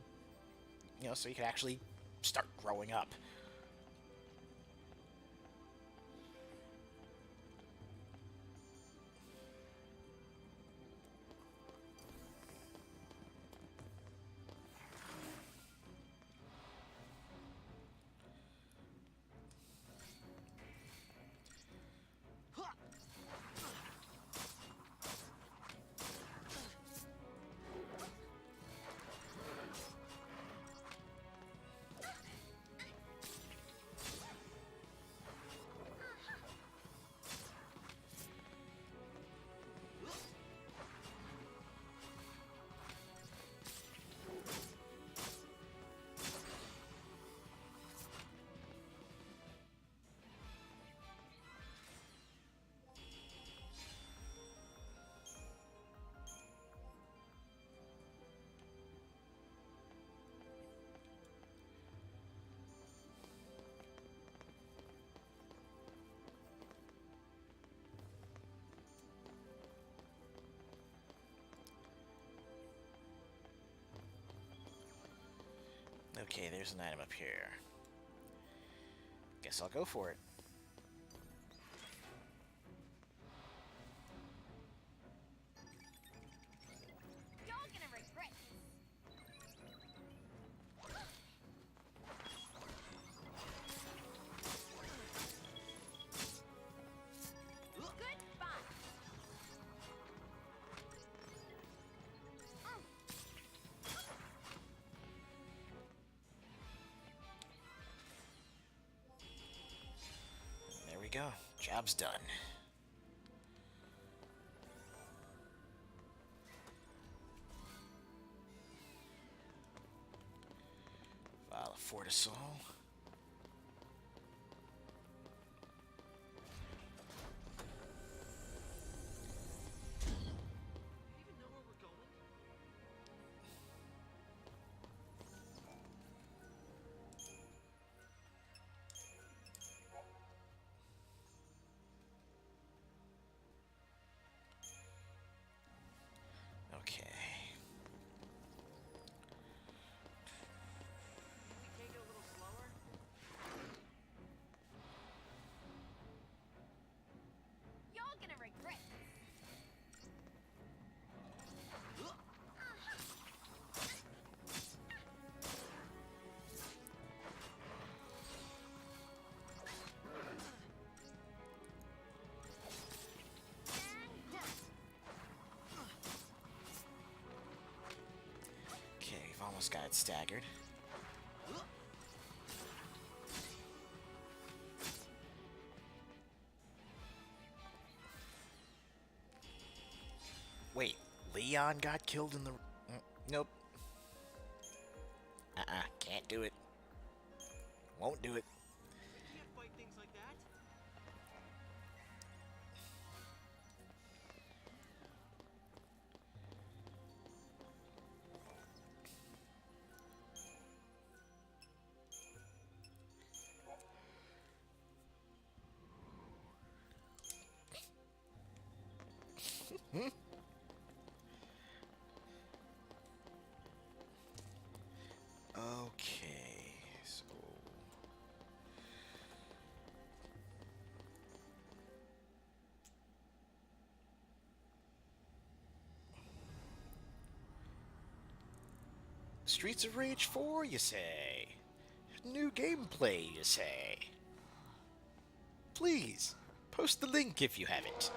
so he could actually start growing up. Okay, there's an item up here. Guess I'll go for it. You're gonna regret this. Goodbye. There we go. Job's done. Vial of Fortisol. Even know where we're going? Okay. We can't go a little slower? You're gonna regret this. Okay, we've almost got it staggered. Wait, Leon got killed in the... Nope. Can't do it. Won't do it. We can't fight things like that. Okay, so... Streets of Rage 4, you say? New gameplay, you say? Please, post the link if you haven't.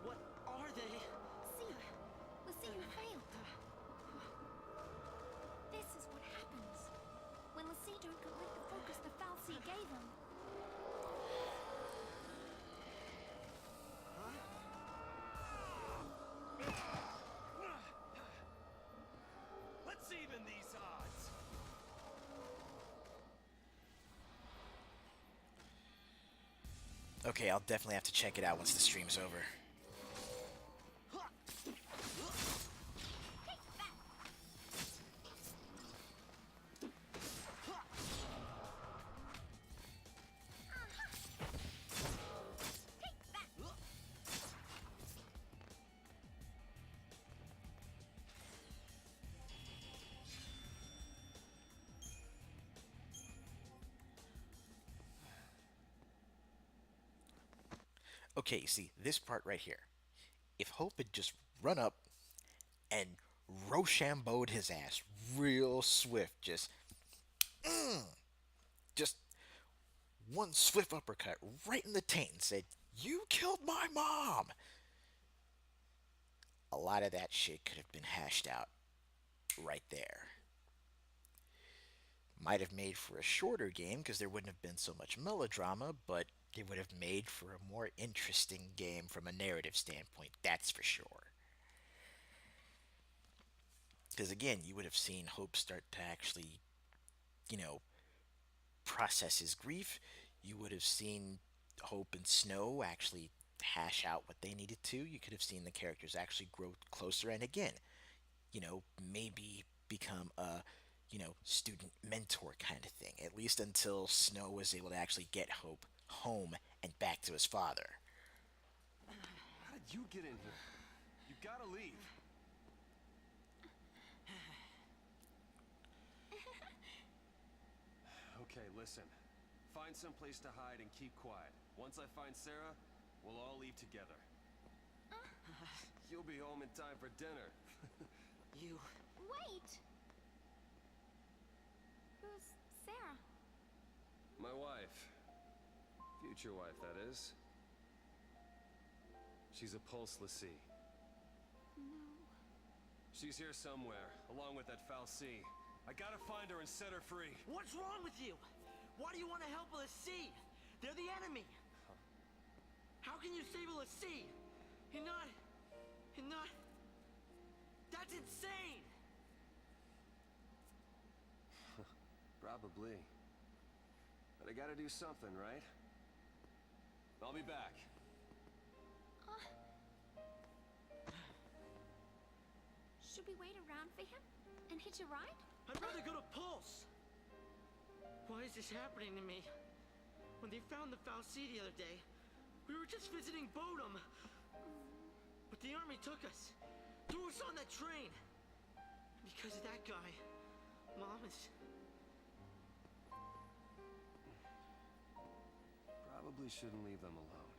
What are they? Lucia, Lucia failed. This is what happens when Lucia don't complete the focus the Fal'Cie gave him. Let's even these odds. Okay, I'll definitely have to check it out once the stream's over. Okay, see, this part right here. If Hope had just run up and Rochambeau'd his ass real swift, just one swift uppercut right in the taint and said, "You killed my mom!" A lot of that shit could have been hashed out right there. Might have made for a shorter game because there wouldn't have been so much melodrama, but it would have made for a more interesting game from a narrative standpoint, that's for sure. Because again, you would have seen Hope start to actually, you know, process his grief. You would have seen Hope and Snow actually hash out what they needed to. You could have seen the characters actually grow closer, and again, you know, maybe become a, student mentor kind of thing, at least until Snow was able to actually get Hope home and back to his father. How did you get in here? You gotta leave. Okay, listen. Find some place to hide and keep quiet. Once I find Sarah, we'll all leave together. You'll be home in time for dinner. You... Wait! Who's Sarah? My wife. Future wife, that is. She's a Pulse Lassie. No. She's here somewhere, along with that Fal'Cie. I gotta find her and set her free. What's wrong with you? Why do you want to help a Lassie? They're the enemy. How can you save a Lassie? You're not... That's insane! Probably. But I gotta do something, right? I'll be back. Should we wait around for him and hitch a ride? I'd rather go to Pulse. Why is this happening to me? When they found the Fal'Cie the other day, we were just visiting Bodum. But the army took us, threw us on that train. Because of that guy, Mom is... Probably shouldn't leave them alone.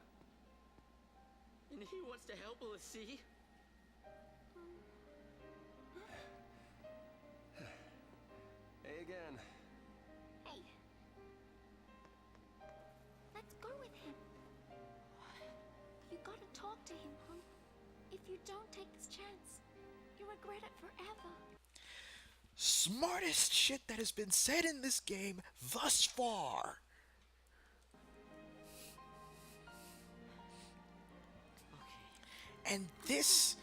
And he wants to help a Lassie? Hey again. Hey. Let's go with him. You gotta talk to him, hon. If you don't take this chance, you regret it forever. Smartest shit that has been said in this game thus far. And this...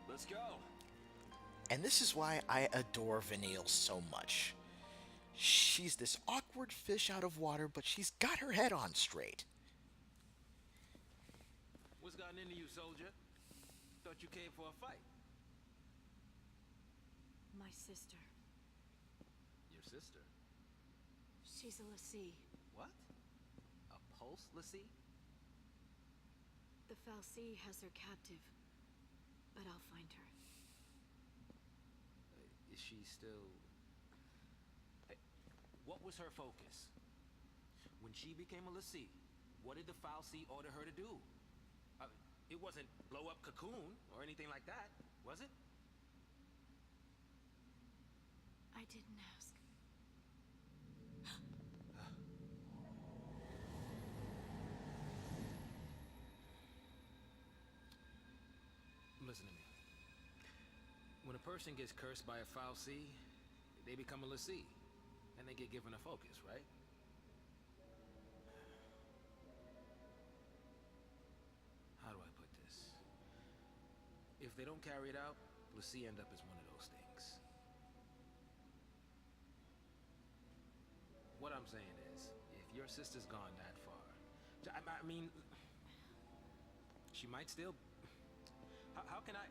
Let's go. And this is why I adore Vanille so much. She's this awkward fish out of water, but she's got her head on straight. What's gotten into you, soldier? Thought you came for a fight. My sister. Your sister? She's a Lassie. What? A Pulse Lassie? The Fal'Cie has her captive, but I'll find her. Is she still... Hey, what was her focus? When she became a Lassie, what did the Fal'Cie order her to do? It wasn't blow up Cocoon or anything like that, was it? I didn't ask. Listen to me. When a person gets cursed by a Fal'Cie, they become a Lassie, and they get given a focus, right? How do I put this? If they don't carry it out, Lassie end up as one of those things. What I'm saying is, if your sister's gone that far, I mean, she might still... How can I...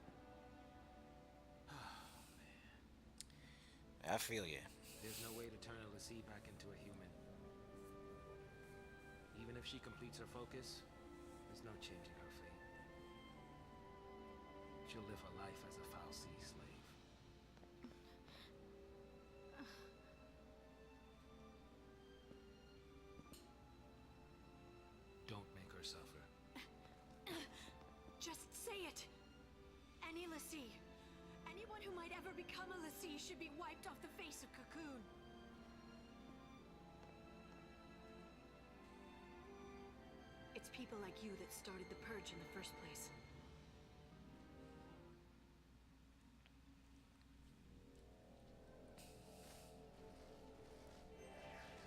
Oh, man. I feel you. There's no way to turn a Lassie back into a human. Even if she completes her focus, there's no changing her fate. She'll live her life as a Fal'Cie slave. Don't make her suffer. Just say it! Any Lassie, anyone who might ever become a Lassie should be wiped off the face of Cocoon. It's people like you that started the Purge in the first place.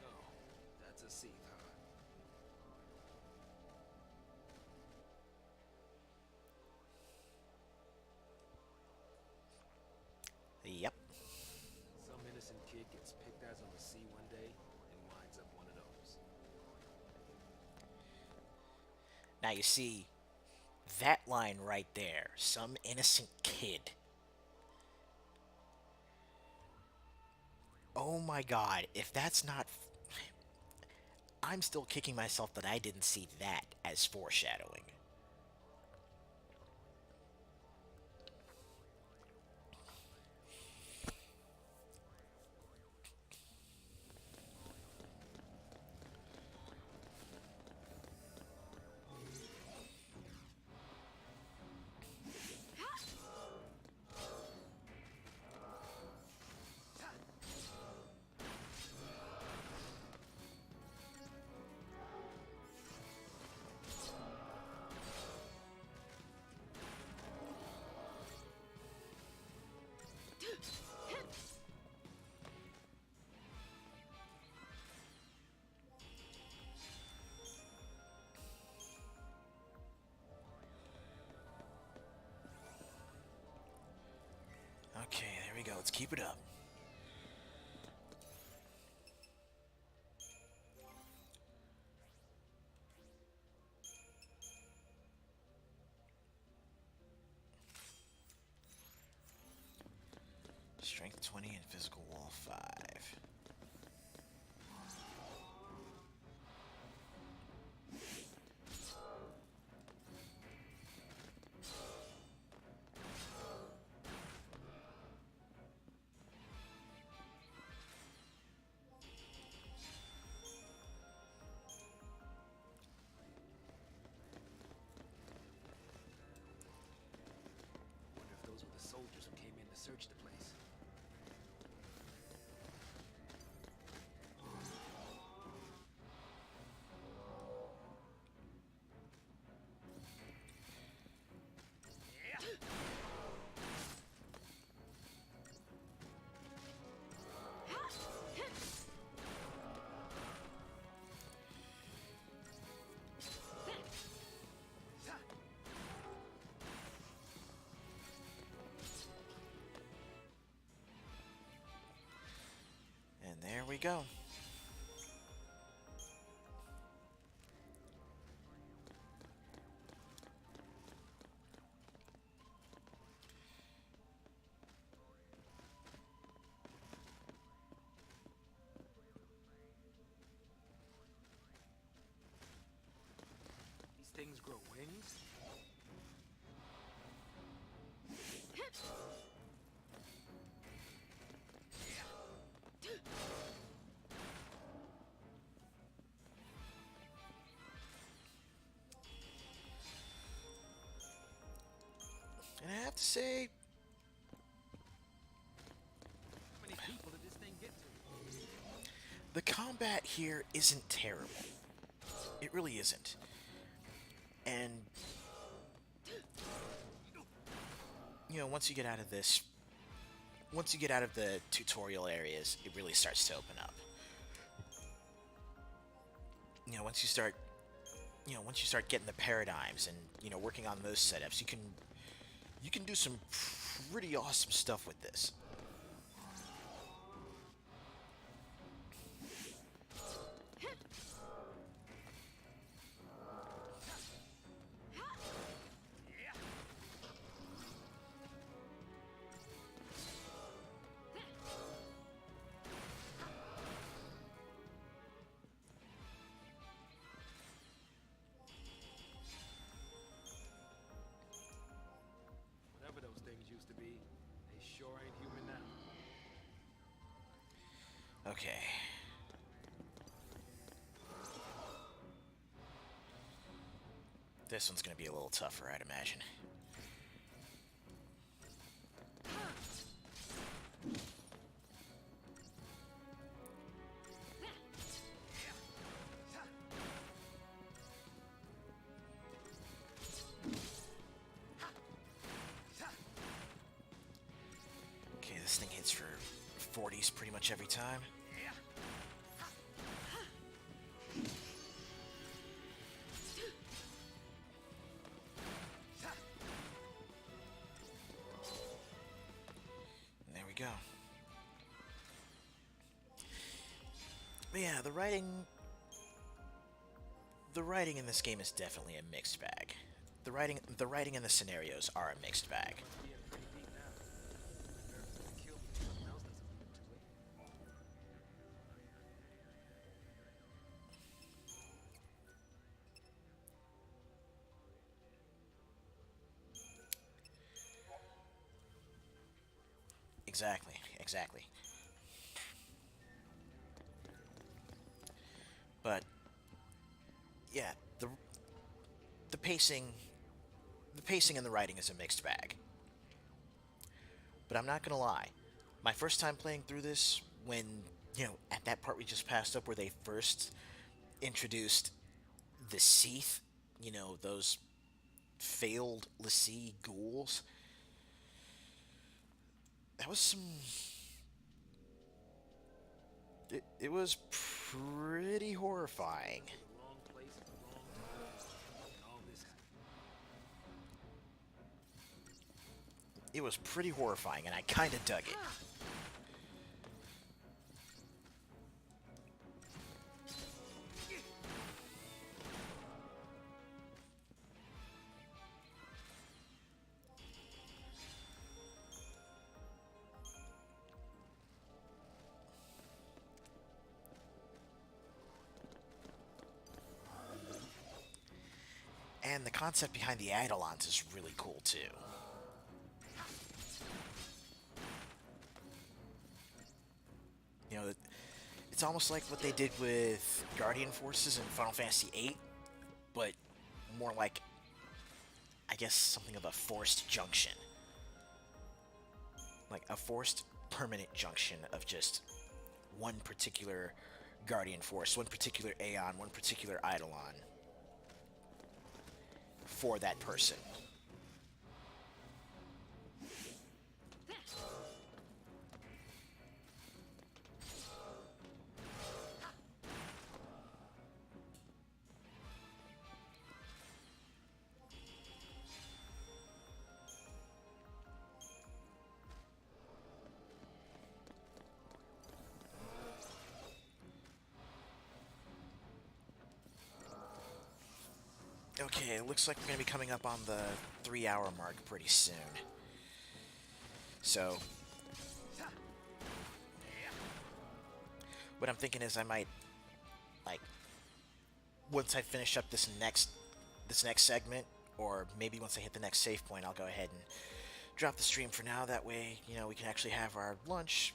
So, that's a Seath, huh? Yep. Some innocent kid gets picked as a Lassie one day and winds up one of those. Now you see, that line right there, some innocent kid. Oh my god, if that's not... I'm still kicking myself that I didn't see that as foreshadowing. Okay, there we go. Let's keep it up. Strength 20 and physical wall 5. Wonder if those were the soldiers who came in to search the place. And there we go. These things grow wings? And I have to say, How many people did this thing get to? the combat here isn't terrible. It really isn't. And, you know, once you get out of this, once you get out of the tutorial areas, it really starts to open up. You know, once you start getting the paradigms and, you know, working on those setups, you can do some pretty awesome stuff with this. Whatever those things used to be, they sure ain't human now. Okay. This one's gonna be a little tougher, I'd imagine. Okay, this thing hits for 40s pretty much every time. There we go. But yeah, the writing in this game is definitely a mixed bag. The writing and the scenarios are a mixed bag. Must be getting pretty deep now. Nerves to kill me. Something else doesn't leave it too late. exactly, exactly. But yeah, the pacing, the pacing and the writing is a mixed bag. But I'm not gonna lie, my first time playing through this, when at that part we just passed up where they first introduced the Seath, those failed Lassie ghouls. That was some. It was pretty horrifying. The wrong place at the wrong time, and all this happened. It was pretty horrifying, and I kind of dug it. And the concept behind the Eidolons is really cool too. It's almost like what they did with Guardian Forces in Final Fantasy VIII, but more like, I guess, something of a forced junction. Like a forced permanent junction of just one particular Guardian Force, one particular Aeon, one particular Eidolon for that person. Okay, it looks like we're going to be coming up on the 3-hour mark pretty soon. So, what I'm thinking is I might, like, once I finish up this next segment, or maybe once I hit the next save point, I'll go ahead and drop the stream for now. That way, we can actually have our lunch,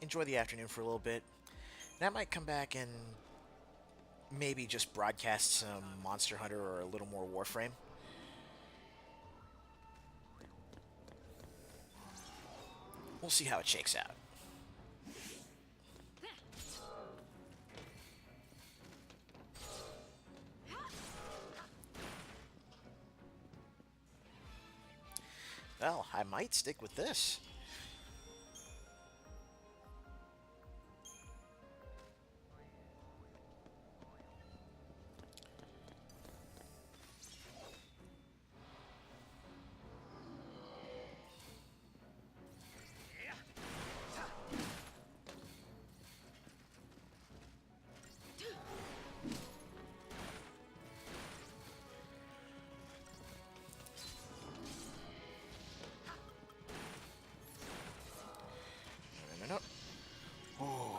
enjoy the afternoon for a little bit. And I might come back and maybe just broadcast some Monster Hunter or a little more Warframe. We'll see how it shakes out. Well, I might stick with this. No, no, no. Ooh.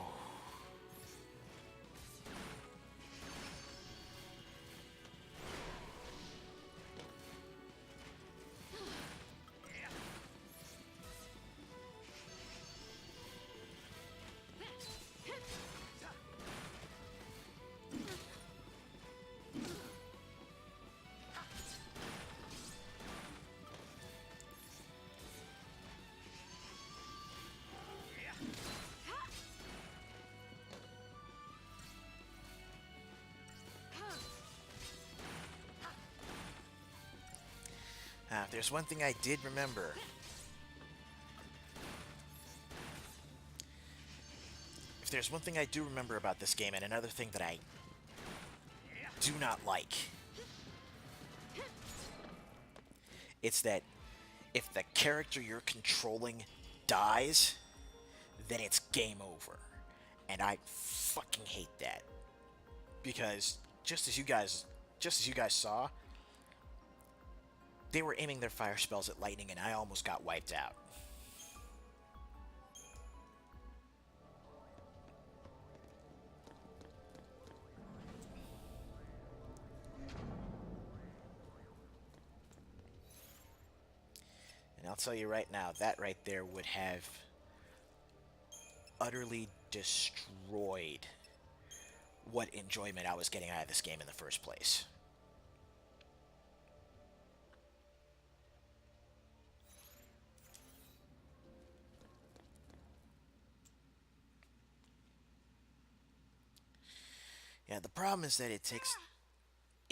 If there's one thing I did remember, if there's one thing I do remember about this game, and another thing that I do not like, it's that if the character you're controlling dies, then it's game over. And I fucking hate that. Because just as you guys saw, they were aiming their fire spells at lightning and I almost got wiped out. And I'll tell you right now, that right there would have utterly destroyed what enjoyment I was getting out of this game in the first place. Yeah, the problem is that it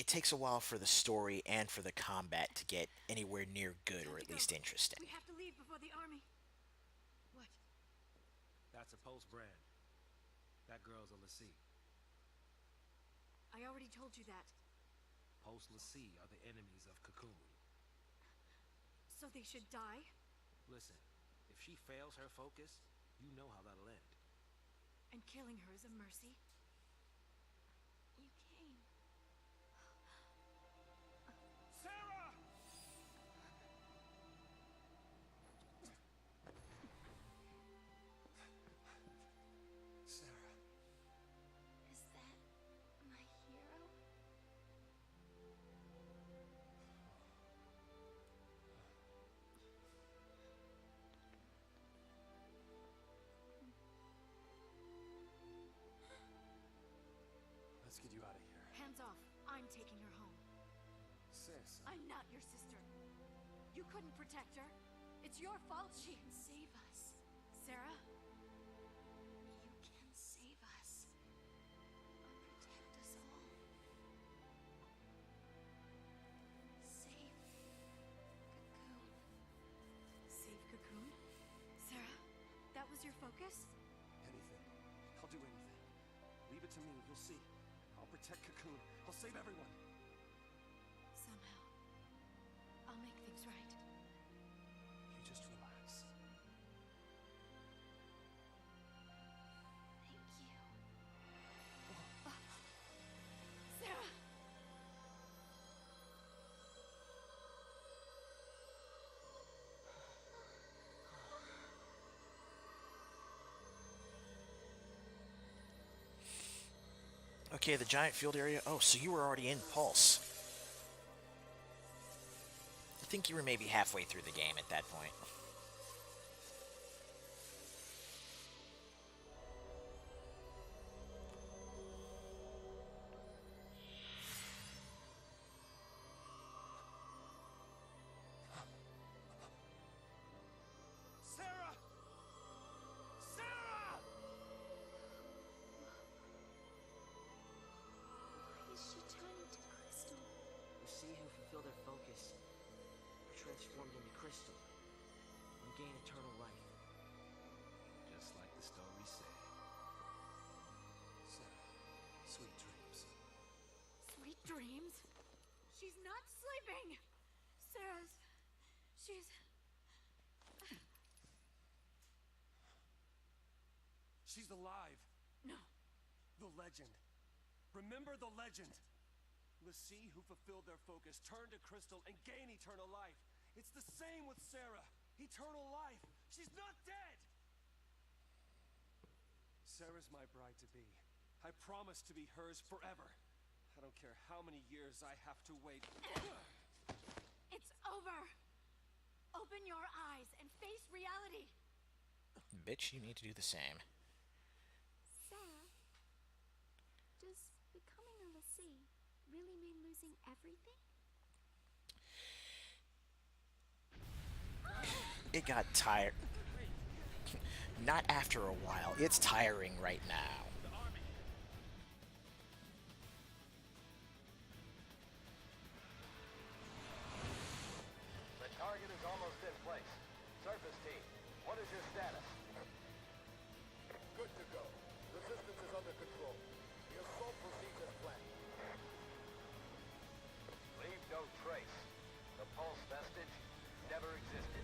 takes a while for the story and for the combat to get anywhere near good or at least interesting. We have to leave before the army. What? That's a Pulse brand. That girl's a Lassie. I already told you that. Pulse Lassie are the enemies of Cocoon. So they should die? Listen, if she fails her focus, you know how that'll end. And killing her is a mercy? You came. Sarah! Sarah. Is that my hero? Let's get you out of here. Hands off. I'm taking her home. Sis. I'm not your sister. You couldn't protect her. It's your fault she can save us. Sarah? You can save us. Or protect us all. Save Cocoon. Save Cocoon? Sarah, that was your focus? Anything. I'll do anything. Leave it to me. You'll see. I'll protect Cocoon. I'll save everyone. Somehow. I'll make things right. You just relax. Thank you. Sarah! Okay, the giant field area. Oh, so you were already in Pulse. I think you were maybe halfway through the game at that point. Sarah! Sarah! Why is she turning to crystal? The Sea who fulfill their focus are transformed into crystal and gain eternal life. Just like the story said. Sarah. Sweet dreams. Sweet dreams? She's not sleeping! Sarah's... She's... She's alive. No. The legend. Remember the legend. Lassie who fulfilled their focus turn to crystal and gain eternal life. It's the same with Sarah. Eternal life. She's not dead. Sarah's my bride-to-be. I promise to be hers forever. I don't care how many years I have to wait. It's over! Open your eyes and face reality! Bitch, you need to do the same. Sarah, does becoming a Lassie really mean losing everything? It got tired. Not after a while. It's tiring right now. The target is almost in place. Surface team, what is your status? Good to go. Resistance is under control. The assault proceeds as planned. Leave no trace. The pulse vestige never existed.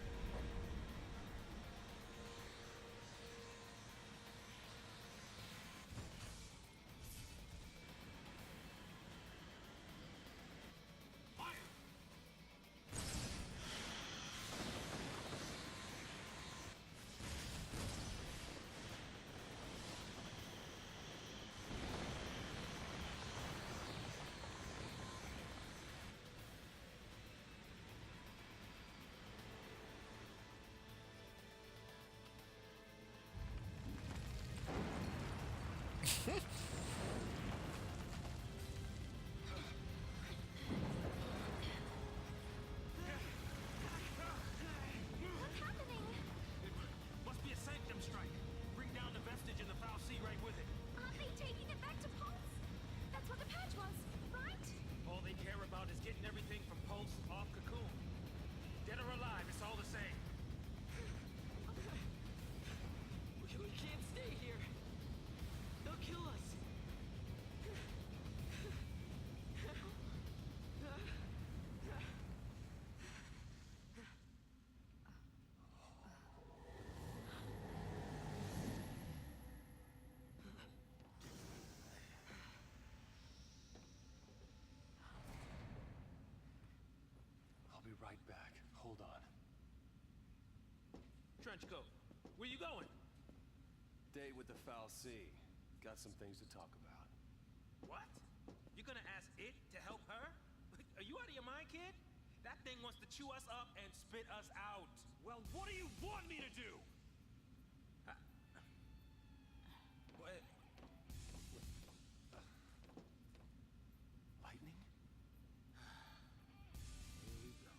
trench coat. Where you going? Date with the Foul Sea. Got some things to talk about. What? You're gonna ask it to help her? Are you out of your mind, kid? That thing wants to chew us up and spit us out. Well, what do you want me to do? What? Lightning? Here we go.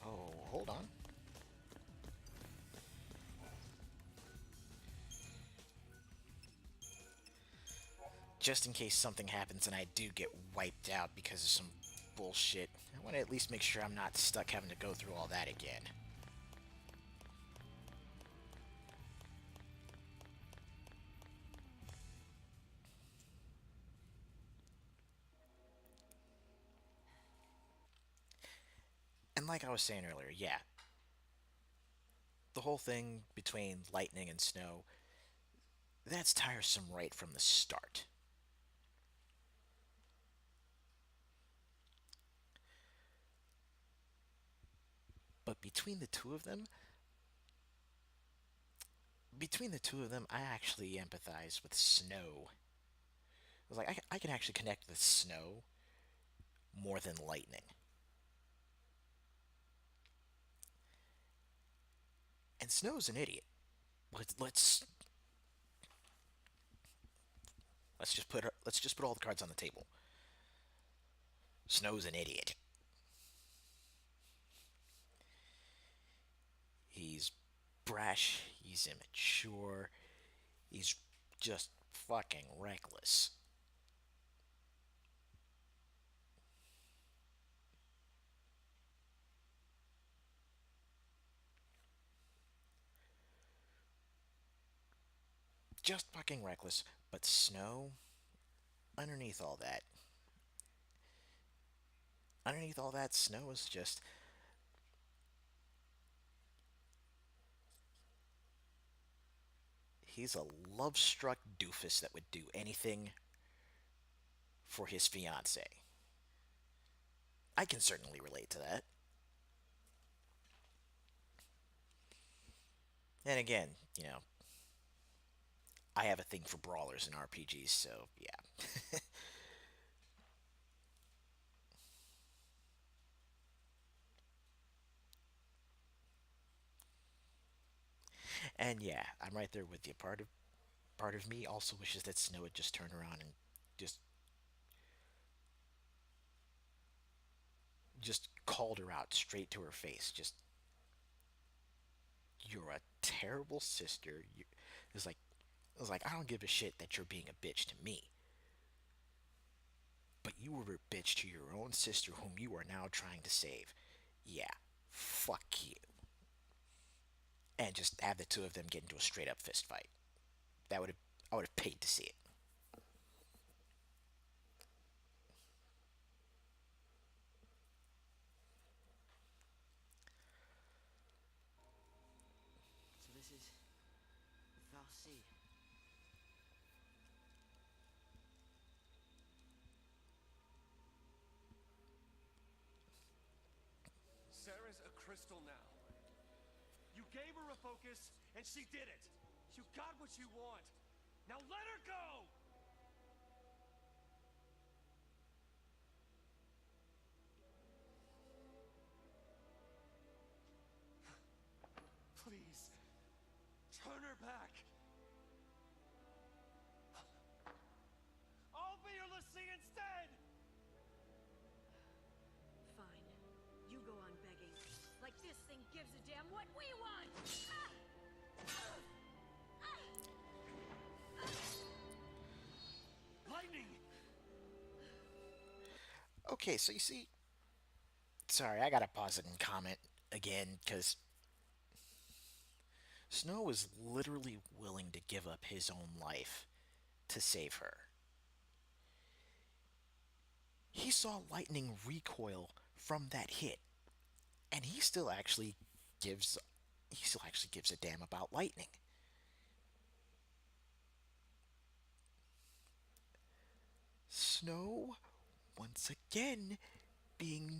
Oh, hold on. Just in case something happens and I do get wiped out because of some bullshit, I want to at least make sure I'm not stuck having to go through all that again. And like I was saying earlier, yeah, the whole thing between lightning and snow, that's tiresome right from the start. But between the two of them, I actually empathize with Snow. I was like, I can actually connect with Snow more than Lightning. And Snow's an idiot. Let's just put all the cards on the table. Snow's an idiot. He's brash, he's immature, he's just fucking reckless. Just fucking reckless, but Snow, underneath all that, Snow is just he's a love-struck doofus that would do anything for his fiancée. I can certainly relate to that. And again, I have a thing for brawlers and RPGs, so yeah. And yeah, I'm right there with you. Part of me also wishes that Snow would just turn around and just called her out straight to her face. Just, you're a terrible sister. It's like, I don't give a shit that you're being a bitch to me. But you were a bitch to your own sister whom you are now trying to save. Yeah, fuck you. And just have the two of them get into a straight up fist fight. I would have paid to see it. So this is the Foul Sea. Sarah's a crystal now. You gave her a focus, and she did it. You got what you want. Now let her go! Please, turn her back. I'll be your Lassie instead! Fine. You go on begging. Like this thing gives a damn what we want! Lightning! Okay, so you see. Sorry, I gotta pause it and comment again, because Snow was literally willing to give up his own life to save her. He saw lightning recoil from that hit, and gives he still actually gives a damn about lightning. Snow, once again, being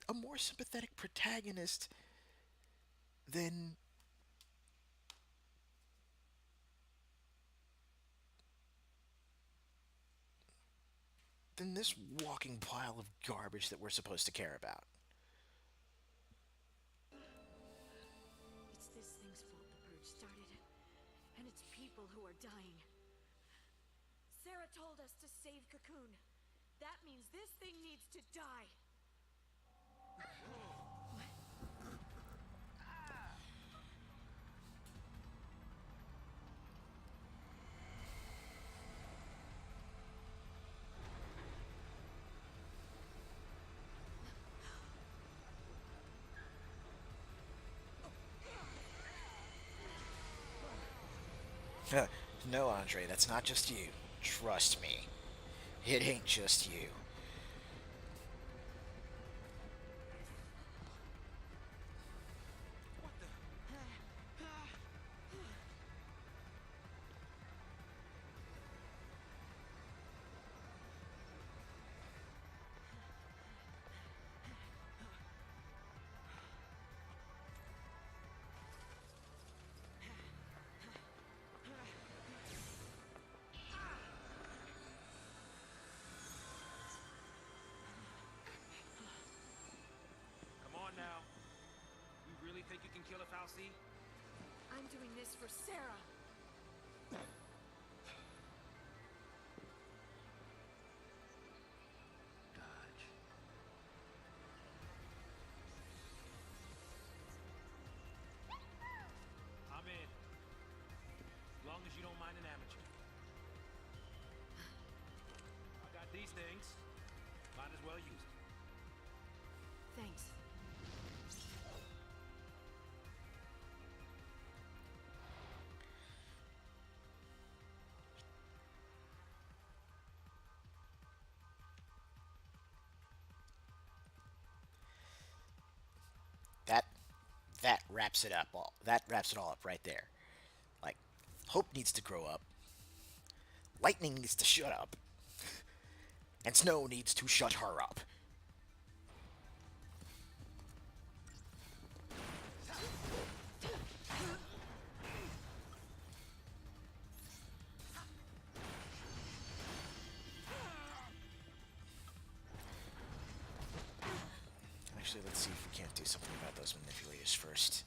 a more sympathetic protagonist than this walking pile of garbage that we're supposed to care about. It's this thing's fault the purge started, and it's people who are dying. Sarah told us to save Cocoon. That means this thing needs to die. No, Andre, that's not just you. Trust me. It ain't just you. Come on now. You really think you can kill a Fal'Cie? I'm doing this for Sarah. Dodge. I'm in. As long as you don't mind an amateur. I got these things. Might as well use them. Thanks. That that wraps it all up right there. Like, Hope needs to grow up. Lightning needs to shut up. And Snow needs to shut her up. Actually, let's see if we can't do something about those manipulators first.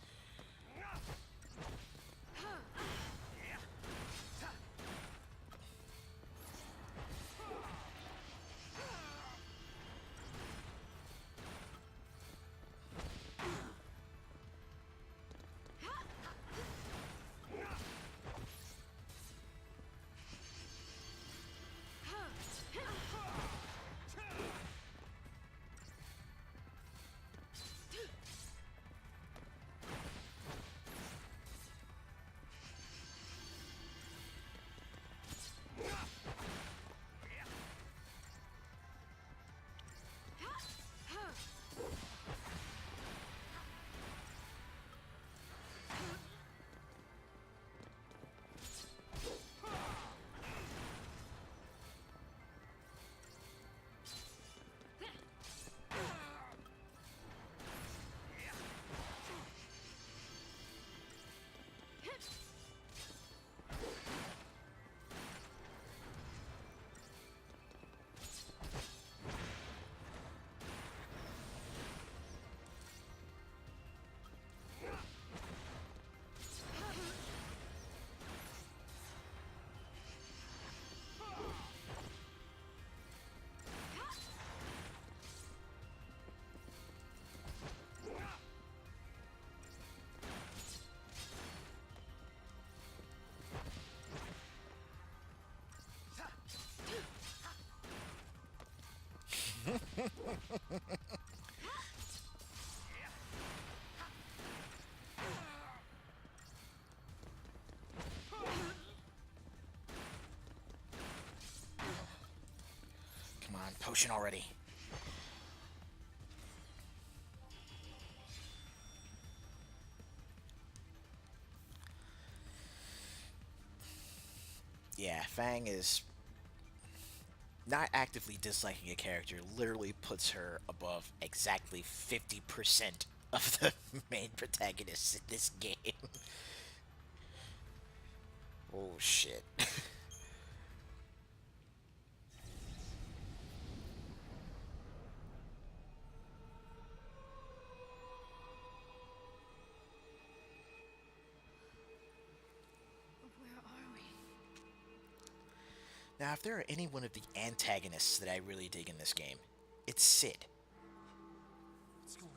Come on, potion already. Yeah, Fang is not actively disliking a character, literally puts her above exactly 50% of the main protagonists in this game. Oh shit. Where are we? Now, if there are any one of the antagonists that I really dig in this game, it's Sid. What's going on?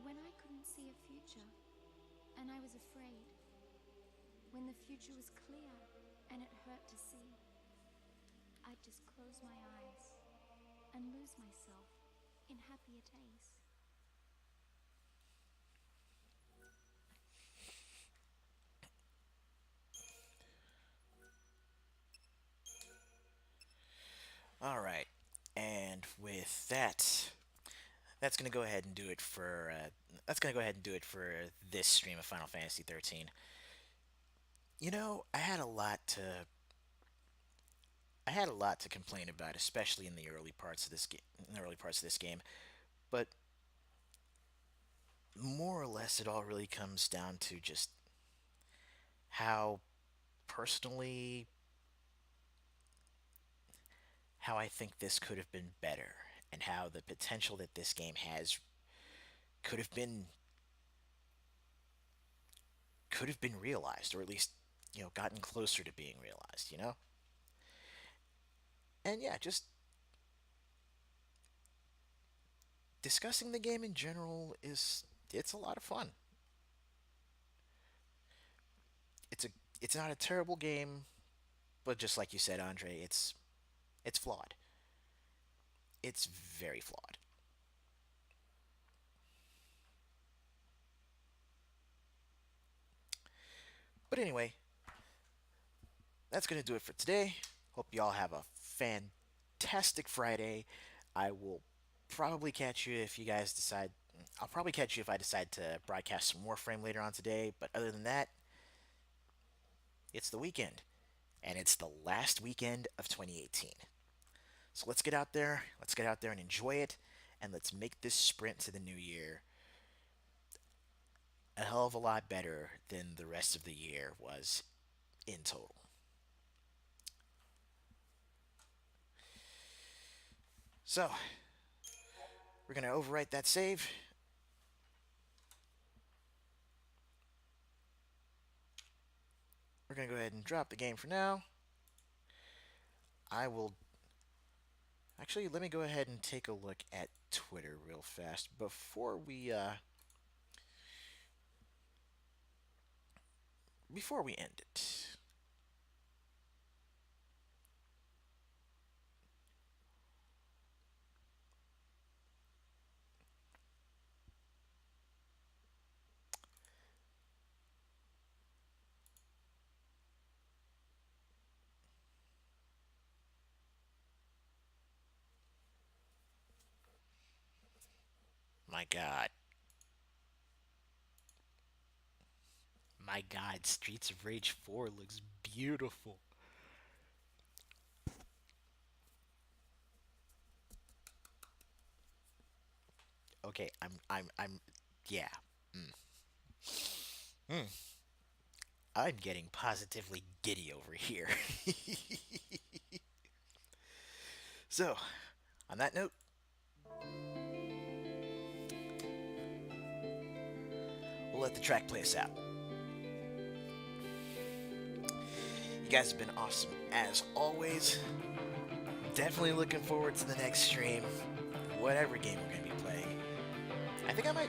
When I couldn't see a future, and I was afraid. When the future was clear, and it hurt to see. I'd just close my eyes and lose myself in happier days. All right, and with that, that's gonna go ahead and do it for. That's gonna go ahead and do it for this stream of Final Fantasy 13. You know, I had a lot to complain about, especially in the early parts of this game. In the early parts of this game, but more or less, it all really comes down to just how personally how I think this could have been better, and how the potential that this game has could have been realized, or at least gotten closer to being realized. And yeah, just discussing the game in general it's a lot of fun. It's a it's not a terrible game, but just like you said, Andre, it's flawed. It's very flawed. But anyway, that's going to do it for today. Hope you all have a fantastic Friday. I will probably catch you if you guys decide. I'll probably catch you if I decide to broadcast some Warframe later on today. But other than that, it's the weekend. And it's the last weekend of 2018. So let's get out there. Let's get out there and enjoy it. And let's make this sprint to the new year a hell of a lot better than the rest of the year was in total. So, we're going to overwrite that save. We're going to go ahead and drop the game for now. I will actually let me go ahead and take a look at Twitter real fast before we end it. My God. My God, Streets of Rage 4 looks beautiful. Okay, yeah. Mm. I'm getting positively giddy over here. So, on that note, we'll let the track play us out. You guys have been awesome as always. Definitely looking forward to the next stream, whatever game we're going to be playing. I think I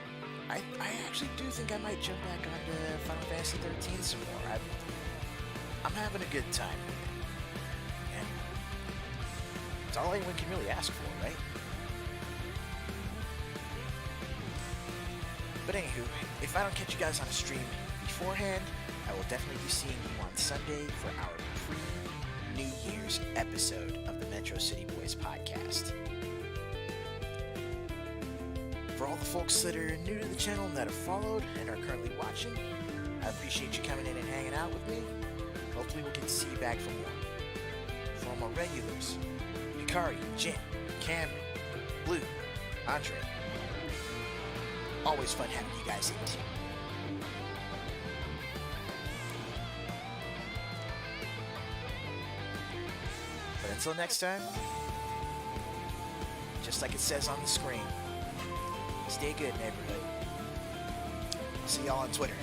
actually do think I might jump back onto Final Fantasy 13 some more. I'm having a good time with it. And it's all anyone can really ask for, right? But anywho, if I don't catch you guys on a stream beforehand, I will definitely be seeing you on Sunday for our pre-New Year's episode of the Metro City Boys podcast. For all the folks that are new to the channel and that have followed and are currently watching, I appreciate you coming in and hanging out with me. Hopefully we'll get to see you back for more. For all my regulars, Hikari, Jin, Cameron, Blue, Andre. Always fun having you guys in too. But until next time, just like it says on the screen, stay good, neighborhood. See y'all on Twitter.